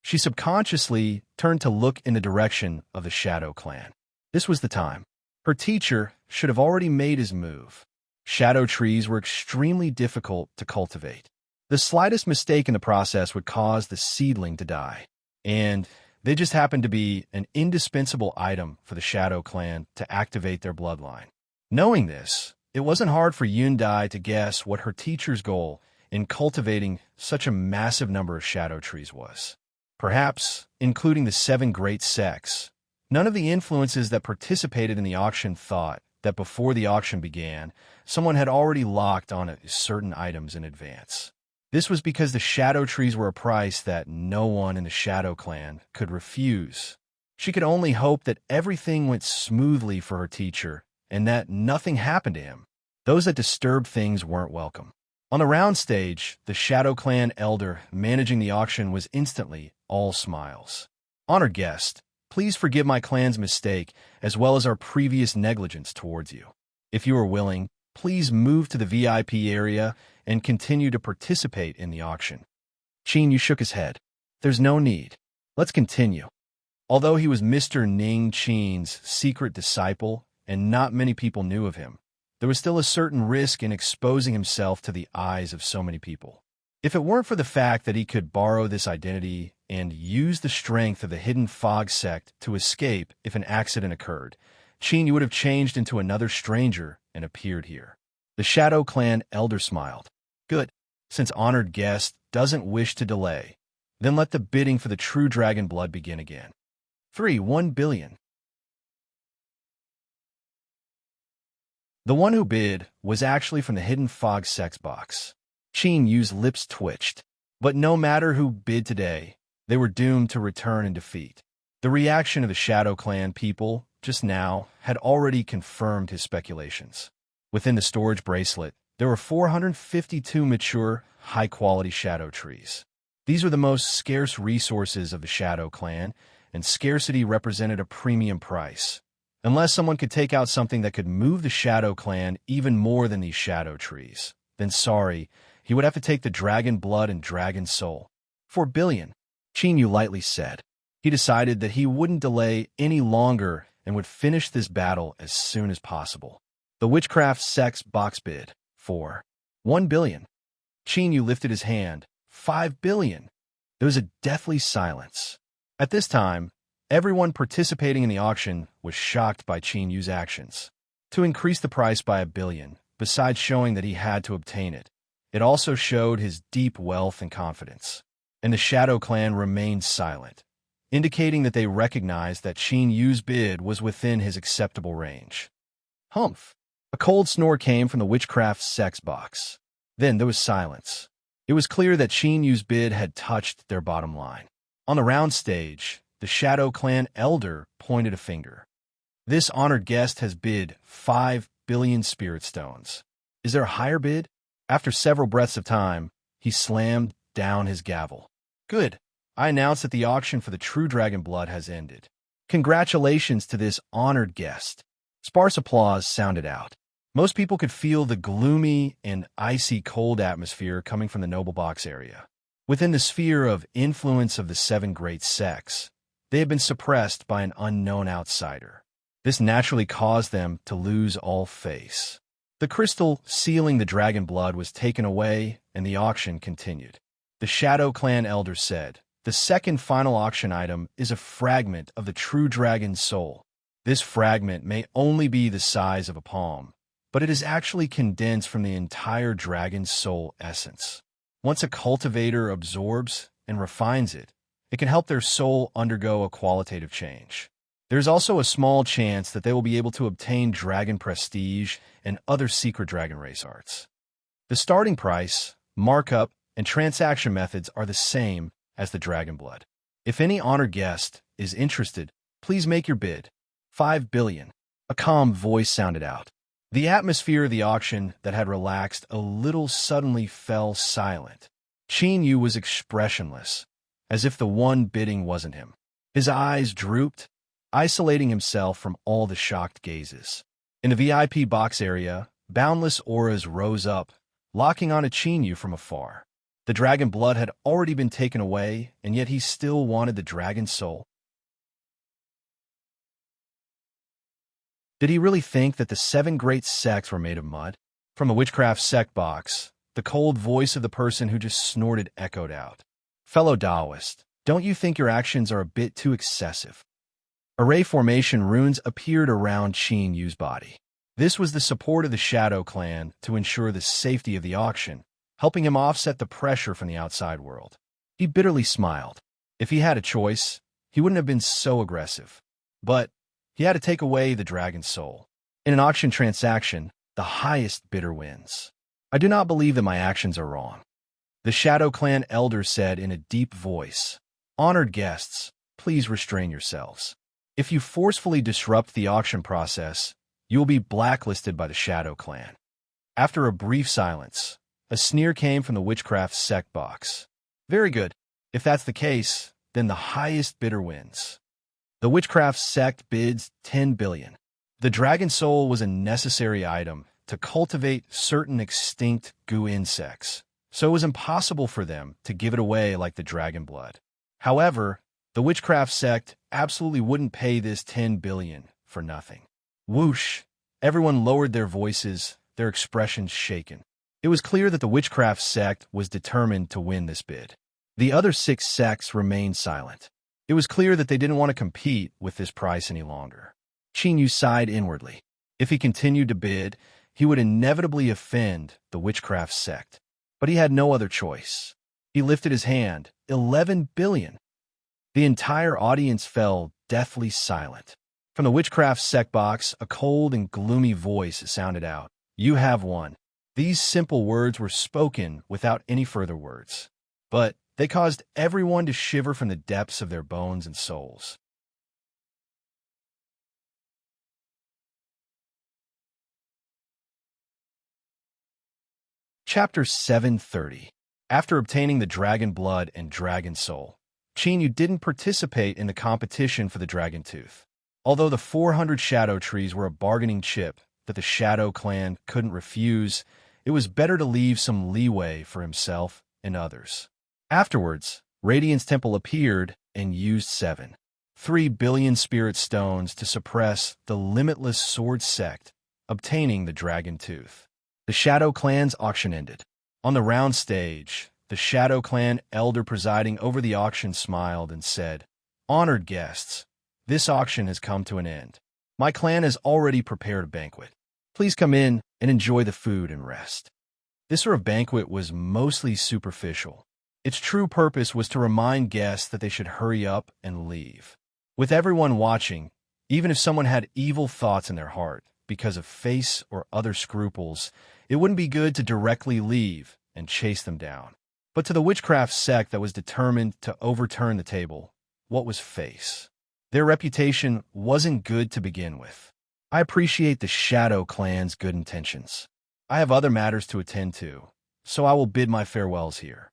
Speaker 1: She subconsciously turned to look in the direction of the Shadow Clan. This was the time. Her teacher should have already made his move. Shadow trees were extremely difficult to cultivate. The slightest mistake in the process would cause the seedling to die. And they just happened to be an indispensable item for the Shadow Clan to activate their bloodline. Knowing this, it wasn't hard for Yundai to guess what her teacher's goal in cultivating such a massive number of shadow trees was. Perhaps, including the 7 great sects, None of the influences that participated in the auction thought that before the auction began, someone had already locked on certain items in advance. This was because the shadow trees were a price that no one in the Shadow Clan could refuse. She could only hope that everything went smoothly for her teacher and that nothing happened to him. Those that disturbed things weren't welcome. On the round stage, the Shadow Clan elder managing the auction was instantly all smiles. "Honored guest, please forgive my clan's mistake as well as our previous negligence towards you. If you are willing, please move to the VIP area and continue to participate in the auction." Qin Yu shook his head. "There's no need. Let's continue." Although he was Mr. Ning Qin's secret disciple and not many people knew of him, there was still a certain risk in exposing himself to the eyes of so many people. If it weren't for the fact that he could borrow this identity and use the strength of the hidden fog sect to escape if an accident occurred, Qin Yu would have changed into another stranger and appeared here. The Shadow Clan elder smiled. "Good. Since honored guest doesn't wish to delay, then let the bidding for the true dragon blood begin again." 1 billion. The one who bid was actually from the hidden fog sex box. Qin Yu's lips twitched. But no matter who bid today, they were doomed to return in defeat. The reaction of the Shadow Clan people just now had already confirmed his speculations. Within the storage bracelet, there were 452 mature, high-quality shadow trees. These were the most scarce resources of the Shadow Clan, and scarcity represented a premium price. Unless someone could take out something that could move the Shadow Clan even more than these shadow trees, then sorry, he would have to take the dragon blood and dragon soul. 4 billion, Qin Yu lightly said. He decided that he wouldn't delay any longer and would finish this battle as soon as possible. The witchcraft sex box bid for 1 billion. Qin Yu lifted his hand. 5 billion. There was a deathly silence. At this time, everyone participating in the auction was shocked by Qin Yu's actions. To increase the price by 1 billion, besides showing that he had to obtain it, it also showed his deep wealth and confidence. And the Shadow Clan remained silent, indicating that they recognized that Qin Yu's bid was within his acceptable range. Humph! A cold snore came from the witchcraft sex box. Then there was silence. It was clear that Qin Yu's bid had touched their bottom line. On the round stage, the Shadow Clan elder pointed a finger. "This honored guest has bid 5 billion spirit stones. Is there a higher bid?" After several breaths of time, he slammed down his gavel. "Good. I announce that the auction for the true dragon blood has ended. Congratulations to this honored guest." Sparse applause sounded out. Most people could feel the gloomy and icy cold atmosphere coming from the noble box area. Within the sphere of influence of the 7 great sects, they had been suppressed by an unknown outsider. This naturally caused them to lose all face. The crystal sealing the dragon blood was taken away, and the auction continued. The Shadow Clan elder said, "The second final auction item is a fragment of the true dragon's soul. This fragment may only be the size of a palm, but it is actually condensed from the entire dragon's soul essence. Once a cultivator absorbs and refines it, it can help their soul undergo a qualitative change. There's also a small chance that they will be able to obtain dragon prestige and other secret dragon race arts. The starting price, markup, and transaction methods are the same as the dragon blood. If any honored guest is interested, please make your bid. 5 billion. A calm voice sounded out. The atmosphere of the auction that had relaxed a little suddenly fell silent. Qin Yu was expressionless, as if the one bidding wasn't him. His eyes drooped, isolating himself from all the shocked gazes. In the VIP box area, boundless auras rose up, locking on Qin Yu from afar. The dragon blood had already been taken away, and yet he still wanted the dragon soul. Did he really think that the 7 great sects were made of mud? From the witchcraft sect box, the cold voice of the person who just snorted echoed out. "Fellow Taoist, don't you think your actions are a bit too excessive?" Array formation runes appeared around Qin Yu's body. This was the support of the Shadow Clan to ensure the safety of the auction, helping him offset the pressure from the outside world. He bitterly smiled. If he had a choice, he wouldn't have been so aggressive. But he had to take away the dragon's soul. In an auction transaction, the highest bidder wins. I do not believe that my actions are wrong. The Shadow Clan elder said in a deep voice, "Honored guests, please restrain yourselves. If you forcefully disrupt the auction process, you will be blacklisted by the Shadow Clan." After a brief silence, a sneer came from the witchcraft sect box. "Very good. If that's the case, then the highest bidder wins." The witchcraft sect bids 10 billion. The dragon soul was a necessary item to cultivate certain extinct goo insects, so it was impossible for them to give it away like the dragon blood. However, the witchcraft sect absolutely wouldn't pay this 10 billion for nothing. Whoosh! Everyone lowered their voices, their expressions shaken. It was clear that the witchcraft sect was determined to win this bid. The other 6 sects remained silent. It was clear that they didn't want to compete with this price any longer. Chinyu sighed inwardly. If he continued to bid, he would inevitably offend the witchcraft sect. But he had no other choice. He lifted his hand. 11 billion. The entire audience fell deathly silent. From the witchcraft sect box, a cold and gloomy voice sounded out. "You have won." These simple words were spoken without any further words, but they caused everyone to shiver from the depths of their bones and souls. Chapter 730. After obtaining the dragon blood and dragon soul, Chinyu didn't participate in the competition for the dragon tooth. Although the 400 shadow trees were a bargaining chip that the Shadow Clan couldn't refuse, it was better to leave some leeway for himself and others. Afterwards, Radiant's Temple appeared and used 3 billion spirit stones to suppress the limitless sword sect, obtaining the dragon tooth. The Shadow Clan's auction ended. On the round stage, the Shadow Clan elder presiding over the auction smiled and said, "Honored guests, this auction has come to an end. My clan has already prepared a banquet. Please come in and enjoy the food and rest." This sort of banquet was mostly superficial. Its true purpose was to remind guests that they should hurry up and leave. With everyone watching, even if someone had evil thoughts in their heart because of face or other scruples, it wouldn't be good to directly leave and chase them down. But to the witchcraft sect that was determined to overturn the table, what was face? Their reputation wasn't good to begin with. I appreciate the Shadow Clan's good intentions. I have other matters to attend to, so I will bid my farewells here.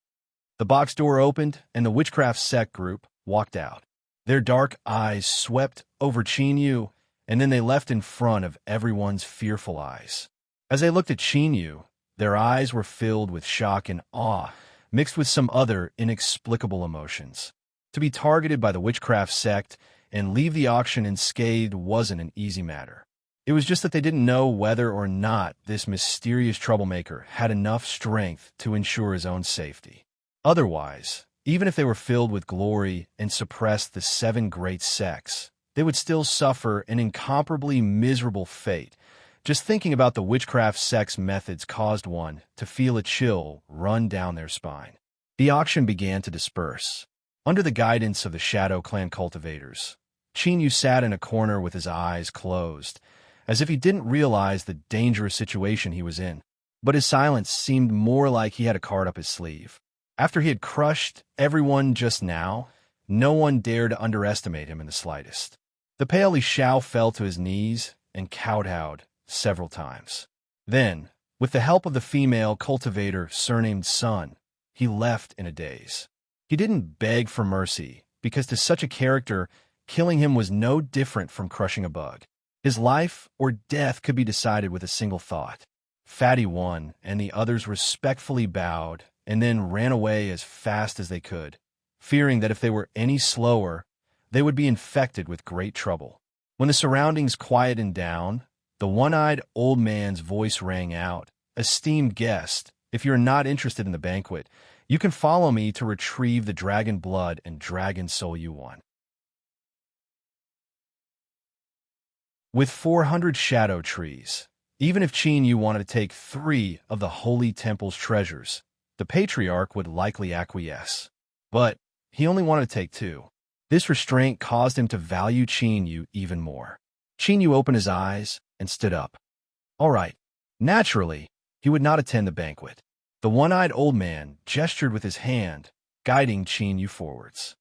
Speaker 1: The box door opened, and the witchcraft sect group walked out. Their dark eyes swept over Chinyu, and then they left in front of everyone's fearful eyes. As they looked at Chinyu, their eyes were filled with shock and awe, mixed with some other inexplicable emotions. To be targeted by the witchcraft sect and leave the auction unscathed wasn't an easy matter. It was just that they didn't know whether or not this mysterious troublemaker had enough strength to ensure his own safety. Otherwise, even if they were filled with glory and suppressed the 7 great sects, they would still suffer an incomparably miserable fate. Just thinking about the witchcraft sect's methods caused one to feel a chill run down their spine. The auction began to disperse. Under the guidance of the Shadow Clan cultivators, Chinyu sat in a corner with his eyes closed, as if he didn't realize the dangerous situation he was in. But his silence seemed more like he had a card up his sleeve. After he had crushed everyone just now, no one dared to underestimate him in the slightest. The pale Li Shao fell to his knees and kowtowed several times. Then, with the help of the female cultivator surnamed Sun, he left in a daze. He didn't beg for mercy, because to such a character, killing him was no different from crushing a bug. His life or death could be decided with a single thought. Fatty won, and the others respectfully bowed and then ran away as fast as they could, fearing that if they were any slower, they would be infected with great trouble. When the surroundings quieted down, the one-eyed old man's voice rang out, "Esteemed guest, if you're not interested in the banquet, you can follow me to retrieve the dragon blood and dragon soul you won." With 400 shadow trees, even if Chinyu wanted to take 3 of the Holy Temple's treasures, the Patriarch would likely acquiesce. But he only wanted to take 2. This restraint caused him to value Qin Yu even more. Qin Yu opened his eyes and stood up. All right. Naturally, he would not attend the banquet. The one-eyed old man gestured with his hand, guiding Qin Yu forwards.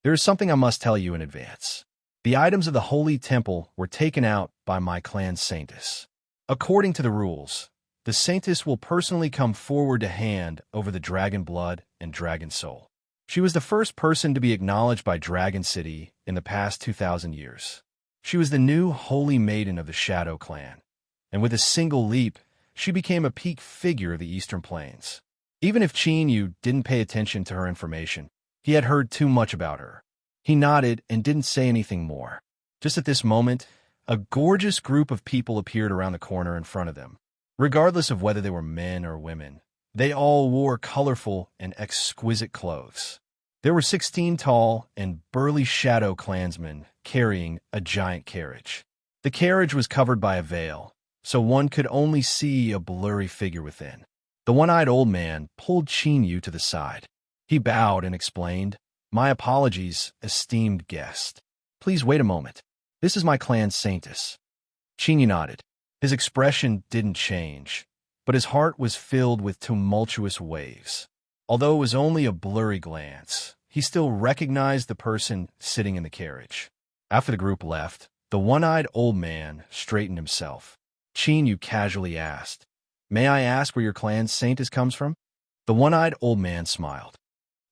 Speaker 1: There is something I must tell you in advance. The items of the holy temple were taken out by my clan saintess. According to the rules, the saintess will personally come forward to hand over the dragon blood and dragon soul. She was the first person to be acknowledged by Dragon City in the past 2,000 years. She was the new holy maiden of the Shadow Clan, and with a single leap, she became a peak figure of the Eastern Plains. Even if Qin Yu didn't pay attention to her information, he had heard too much about her. He nodded and didn't say anything more. Just at this moment, a gorgeous group of people appeared around the corner in front of them. Regardless of whether they were men or women, they all wore colorful and exquisite clothes. There were 16 tall and burly Shadow Clansmen carrying a giant carriage. The carriage was covered by a veil, so one could only see a blurry figure within. The one-eyed old man pulled Qin Yu to the side. He bowed and explained, "My apologies, esteemed guest. Please wait a moment. This is my clan saintess." Qin Yu nodded. His expression didn't change, but his heart was filled with tumultuous waves. Although it was only a blurry glance, he still recognized the person sitting in the carriage. After the group left, the one-eyed old man straightened himself. Qin Yu casually asked, "May I ask where your clan's saintess comes from?" The one-eyed old man smiled.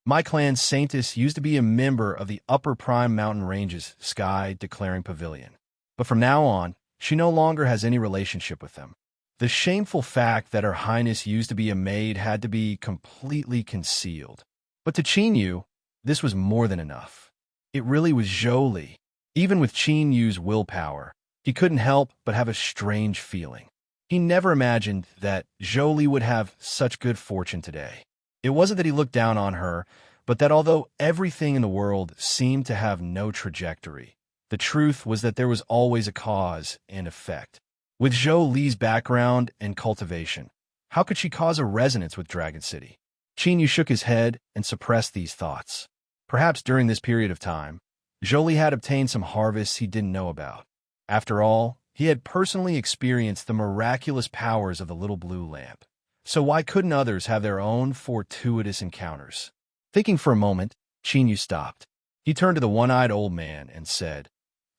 Speaker 1: "My clan's saintess used to be a member of the Upper Prime Mountain Ranges Sky Declaring Pavilion, but from now on, she no longer has any relationship with them. The shameful fact that Her Highness used to be a maid had to be completely concealed. But to Qin Yu, this was more than enough. It really was Zhou Li. Even with Qin Yu's willpower, he couldn't help but have a strange feeling. He never imagined that Zhou Li would have such good fortune today. It wasn't that he looked down on her, but that although everything in the world seemed to have no trajectory, the truth was that there was always a cause and effect. With Zhou Li's background and cultivation, how could she cause a resonance with Dragon City? Qin Yu shook his head and suppressed these thoughts. Perhaps during this period of time, Zhou Li had obtained some harvests he didn't know about. After all, he had personally experienced the miraculous powers of the little blue lamp. So why couldn't others have their own fortuitous encounters? Thinking for a moment, Qin Yu stopped. He turned to the one-eyed old man and said,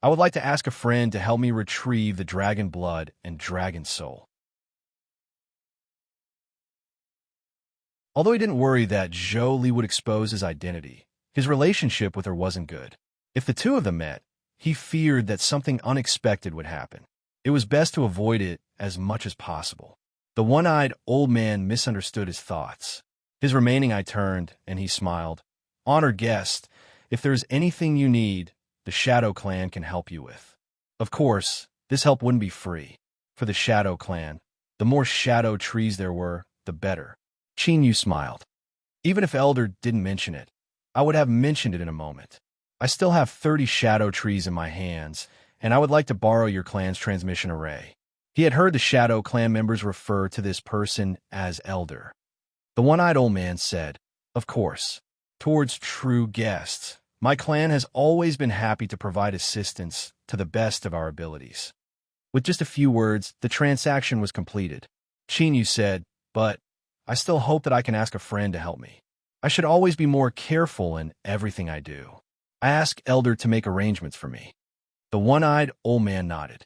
Speaker 1: "I would like to ask a friend to help me retrieve the dragon blood and dragon soul." Although he didn't worry that Zhou Li would expose his identity, his relationship with her wasn't good. If the two of them met, he feared that something unexpected would happen. It was best to avoid it as much as possible. The one-eyed old man misunderstood his thoughts. His remaining eye turned, and he smiled. "Honored guest, if there is anything you need, the Shadow Clan can help you with. Of course, this help wouldn't be free. For the Shadow Clan, the more shadow trees there were, the better." Qin Yu smiled. "Even if Elder didn't mention it, I would have mentioned it in a moment. I still have 30 shadow trees in my hands, and I would like to borrow your clan's transmission array." He had heard the Shadow Clan members refer to this person as Elder. The one-eyed old man said, "Of course. Towards true guests, my clan has always been happy to provide assistance to the best of our abilities." With just a few words, the transaction was completed. Qin Yu said, "But I still hope that I can ask a friend to help me. I should always be more careful in everything I do. I ask Elder to make arrangements for me." The one-eyed old man nodded.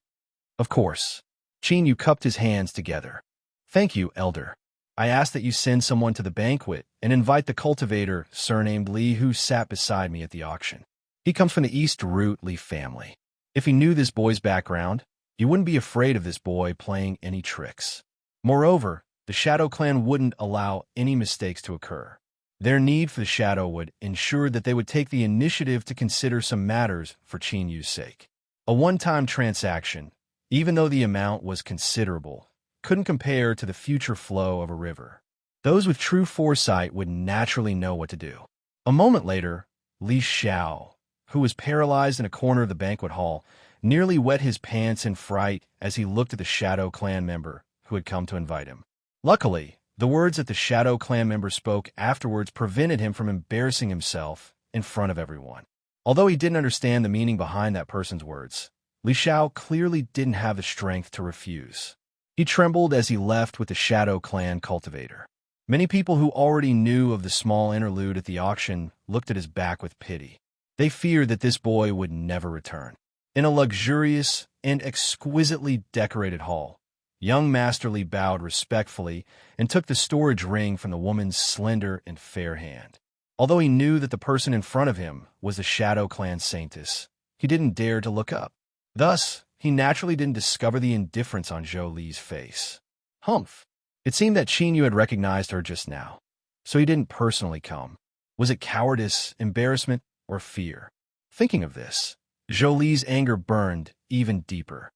Speaker 1: "Of course." Qin Yu cupped his hands together. "Thank you, Elder. I ask that you send someone to the banquet and invite the cultivator surnamed Li who sat beside me at the auction. He comes from the East Root Li family. If he knew this boy's background, he wouldn't be afraid of this boy playing any tricks. Moreover, the Shadow Clan wouldn't allow any mistakes to occur. Their need for the Shadow would ensure that they would take the initiative to consider some matters for Qin Yu's sake. A one-time transaction, even though the amount was considerable, couldn't compare to the future flow of a river. Those with true foresight would naturally know what to do. A moment later, Li Xiao, who was paralyzed in a corner of the banquet hall, nearly wet his pants in fright as he looked at the Shadow Clan member who had come to invite him. Luckily, the words that the Shadow Clan member spoke afterwards prevented him from embarrassing himself in front of everyone. Although he didn't understand the meaning behind that person's words, Li Shao clearly didn't have the strength to refuse. He trembled as he left with the Shadow Clan cultivator. Many people who already knew of the small interlude at the auction looked at his back with pity. They feared that this boy would never return. In a luxurious and exquisitely decorated hall, young Master Li bowed respectfully and took the storage ring from the woman's slender and fair hand. Although he knew that the person in front of him was the Shadow Clan Saintess, he didn't dare to look up. Thus, he naturally didn't discover the indifference on Zhou Li's face. Humph! It seemed that Qin Yu had recognized her just now, so he didn't personally come. Was it cowardice, embarrassment, or fear? Thinking of this, Zhou Li's anger burned even deeper.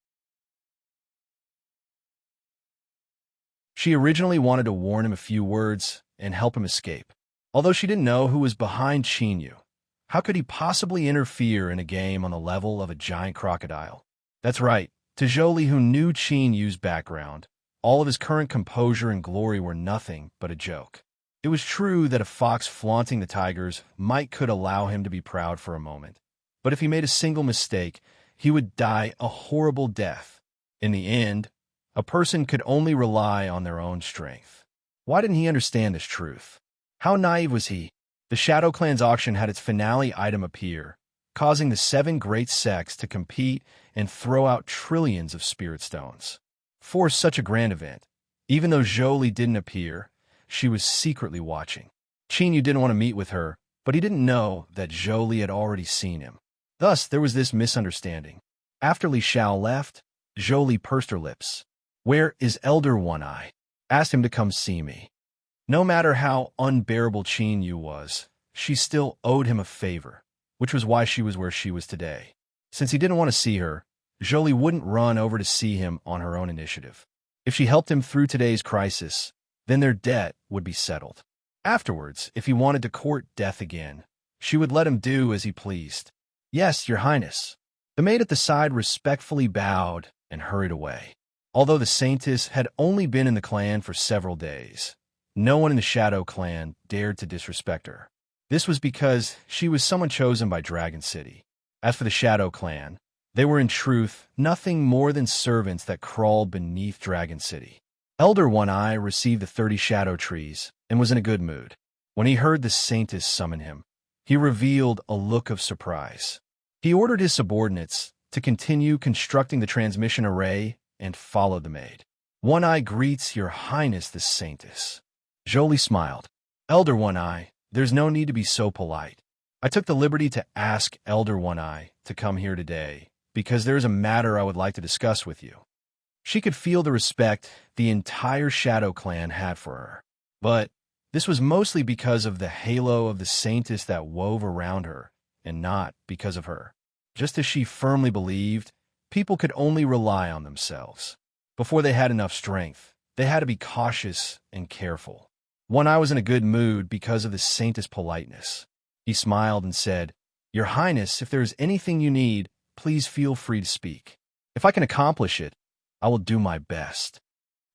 Speaker 1: She originally wanted to warn him a few words and help him escape. Although she didn't know who was behind Qin Yu, how could he possibly interfere in a game on the level of a giant crocodile? That's right, to Zhou Li, who knew Qin Yu's background, all of his current composure and glory were nothing but a joke. It was true that a fox flaunting the tigers could allow him to be proud for a moment, but if he made a single mistake, he would die a horrible death. In the end, a person could only rely on their own strength. Why didn't he understand this truth? How naive was he? The Shadow Clan's auction had its finale item appear, causing the 7 great sects to compete and throw out trillions of spirit stones. For such a grand event, even though Zhou Li didn't appear, she was secretly watching. Qin Yu didn't want to meet with her, but he didn't know that Zhou Li had already seen him. Thus, there was this misunderstanding. After Li Shao left, Zhou Li pursed her lips. "Where is Elder One-Eye? Asked him to come see me." No matter how unbearable Qin Yu was, she still owed him a favor, which was why she was where she was today. Since he didn't want to see her, Zhou Li wouldn't run over to see him on her own initiative. If she helped him through today's crisis, then their debt would be settled. Afterwards, if he wanted to court death again, she would let him do as he pleased. "Yes, Your Highness." The maid at the side respectfully bowed and hurried away. Although the Saintess had only been in the clan for several days, no one in the Shadow Clan dared to disrespect her. This was because she was someone chosen by Dragon City. As for the Shadow Clan, they were in truth nothing more than servants that crawled beneath Dragon City. Elder One-Eye received the 30 shadow trees and was in a good mood. When he heard the Saintess summon him, he revealed a look of surprise. He ordered his subordinates to continue constructing the transmission array and followed the maid. "One-Eye greets Your Highness the Saintess." Zhou Li smiled. "Elder One-Eye, there's no need to be so polite. I took the liberty to ask Elder One-Eye to come here today because there is a matter I would like to discuss with you." She could feel the respect the entire Shadow Clan had for her. But this was mostly because of the halo of the Saintess that wove around her, and not because of her. Just as she firmly believed, people could only rely on themselves. Before they had enough strength, they had to be cautious and careful. One-Eye was in a good mood because of the Saintess' politeness. He smiled and said, "Your Highness, if there is anything you need, please feel free to speak. If I can accomplish it, I will do my best."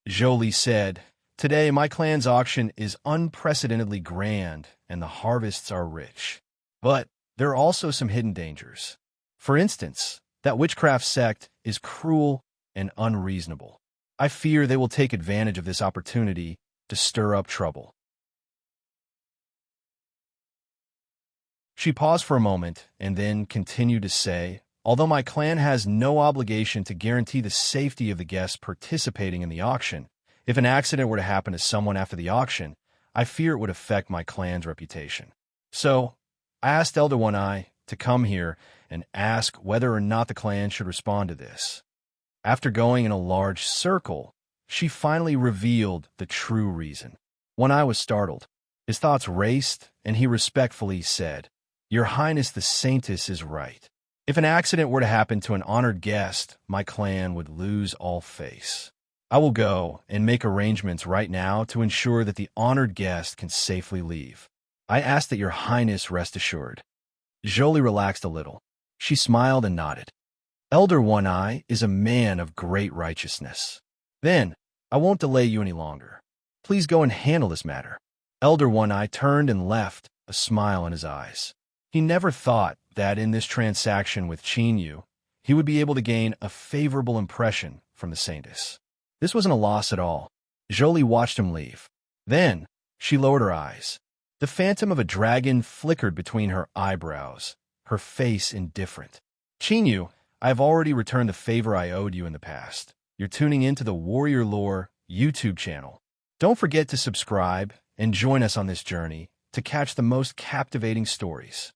Speaker 1: Zhou Li said, "Today my clan's auction is unprecedentedly grand and the harvests are rich. But there are also some hidden dangers. For instance, that witchcraft sect is cruel and unreasonable. I fear they will take advantage of this opportunity to stir up trouble." She paused for a moment and then continued to say, "Although my clan has no obligation to guarantee the safety of the guests participating in the auction, if an accident were to happen to someone after the auction, I fear it would affect my clan's reputation. So, I asked Elder One-Eye to come here and ask whether or not the clan should respond to this." After going in a large circle, she finally revealed the true reason. One-Eye was startled. His thoughts raced, and he respectfully said, "Your Highness the Saintess is right. If an accident were to happen to an honored guest, my clan would lose all face. I will go and make arrangements right now to ensure that the honored guest can safely leave. I ask that Your Highness rest assured." Zhou Li relaxed a little. She smiled and nodded. "Elder One-Eye is a man of great righteousness. Then, I won't delay you any longer. Please go and handle this matter." Elder One-Eye turned and left, a smile in his eyes. He never thought that in this transaction with Chinyu, he would be able to gain a favorable impression from the Saintess. This wasn't a loss at all. Jolie watched him leave. Then, she lowered her eyes. The phantom of a dragon flickered between her eyebrows, her face indifferent. Chinyu, I have already returned the favor I owed you in the past. You're tuning into the Warrior Lore YouTube channel. Don't forget to subscribe and join us on this journey to catch the most captivating stories.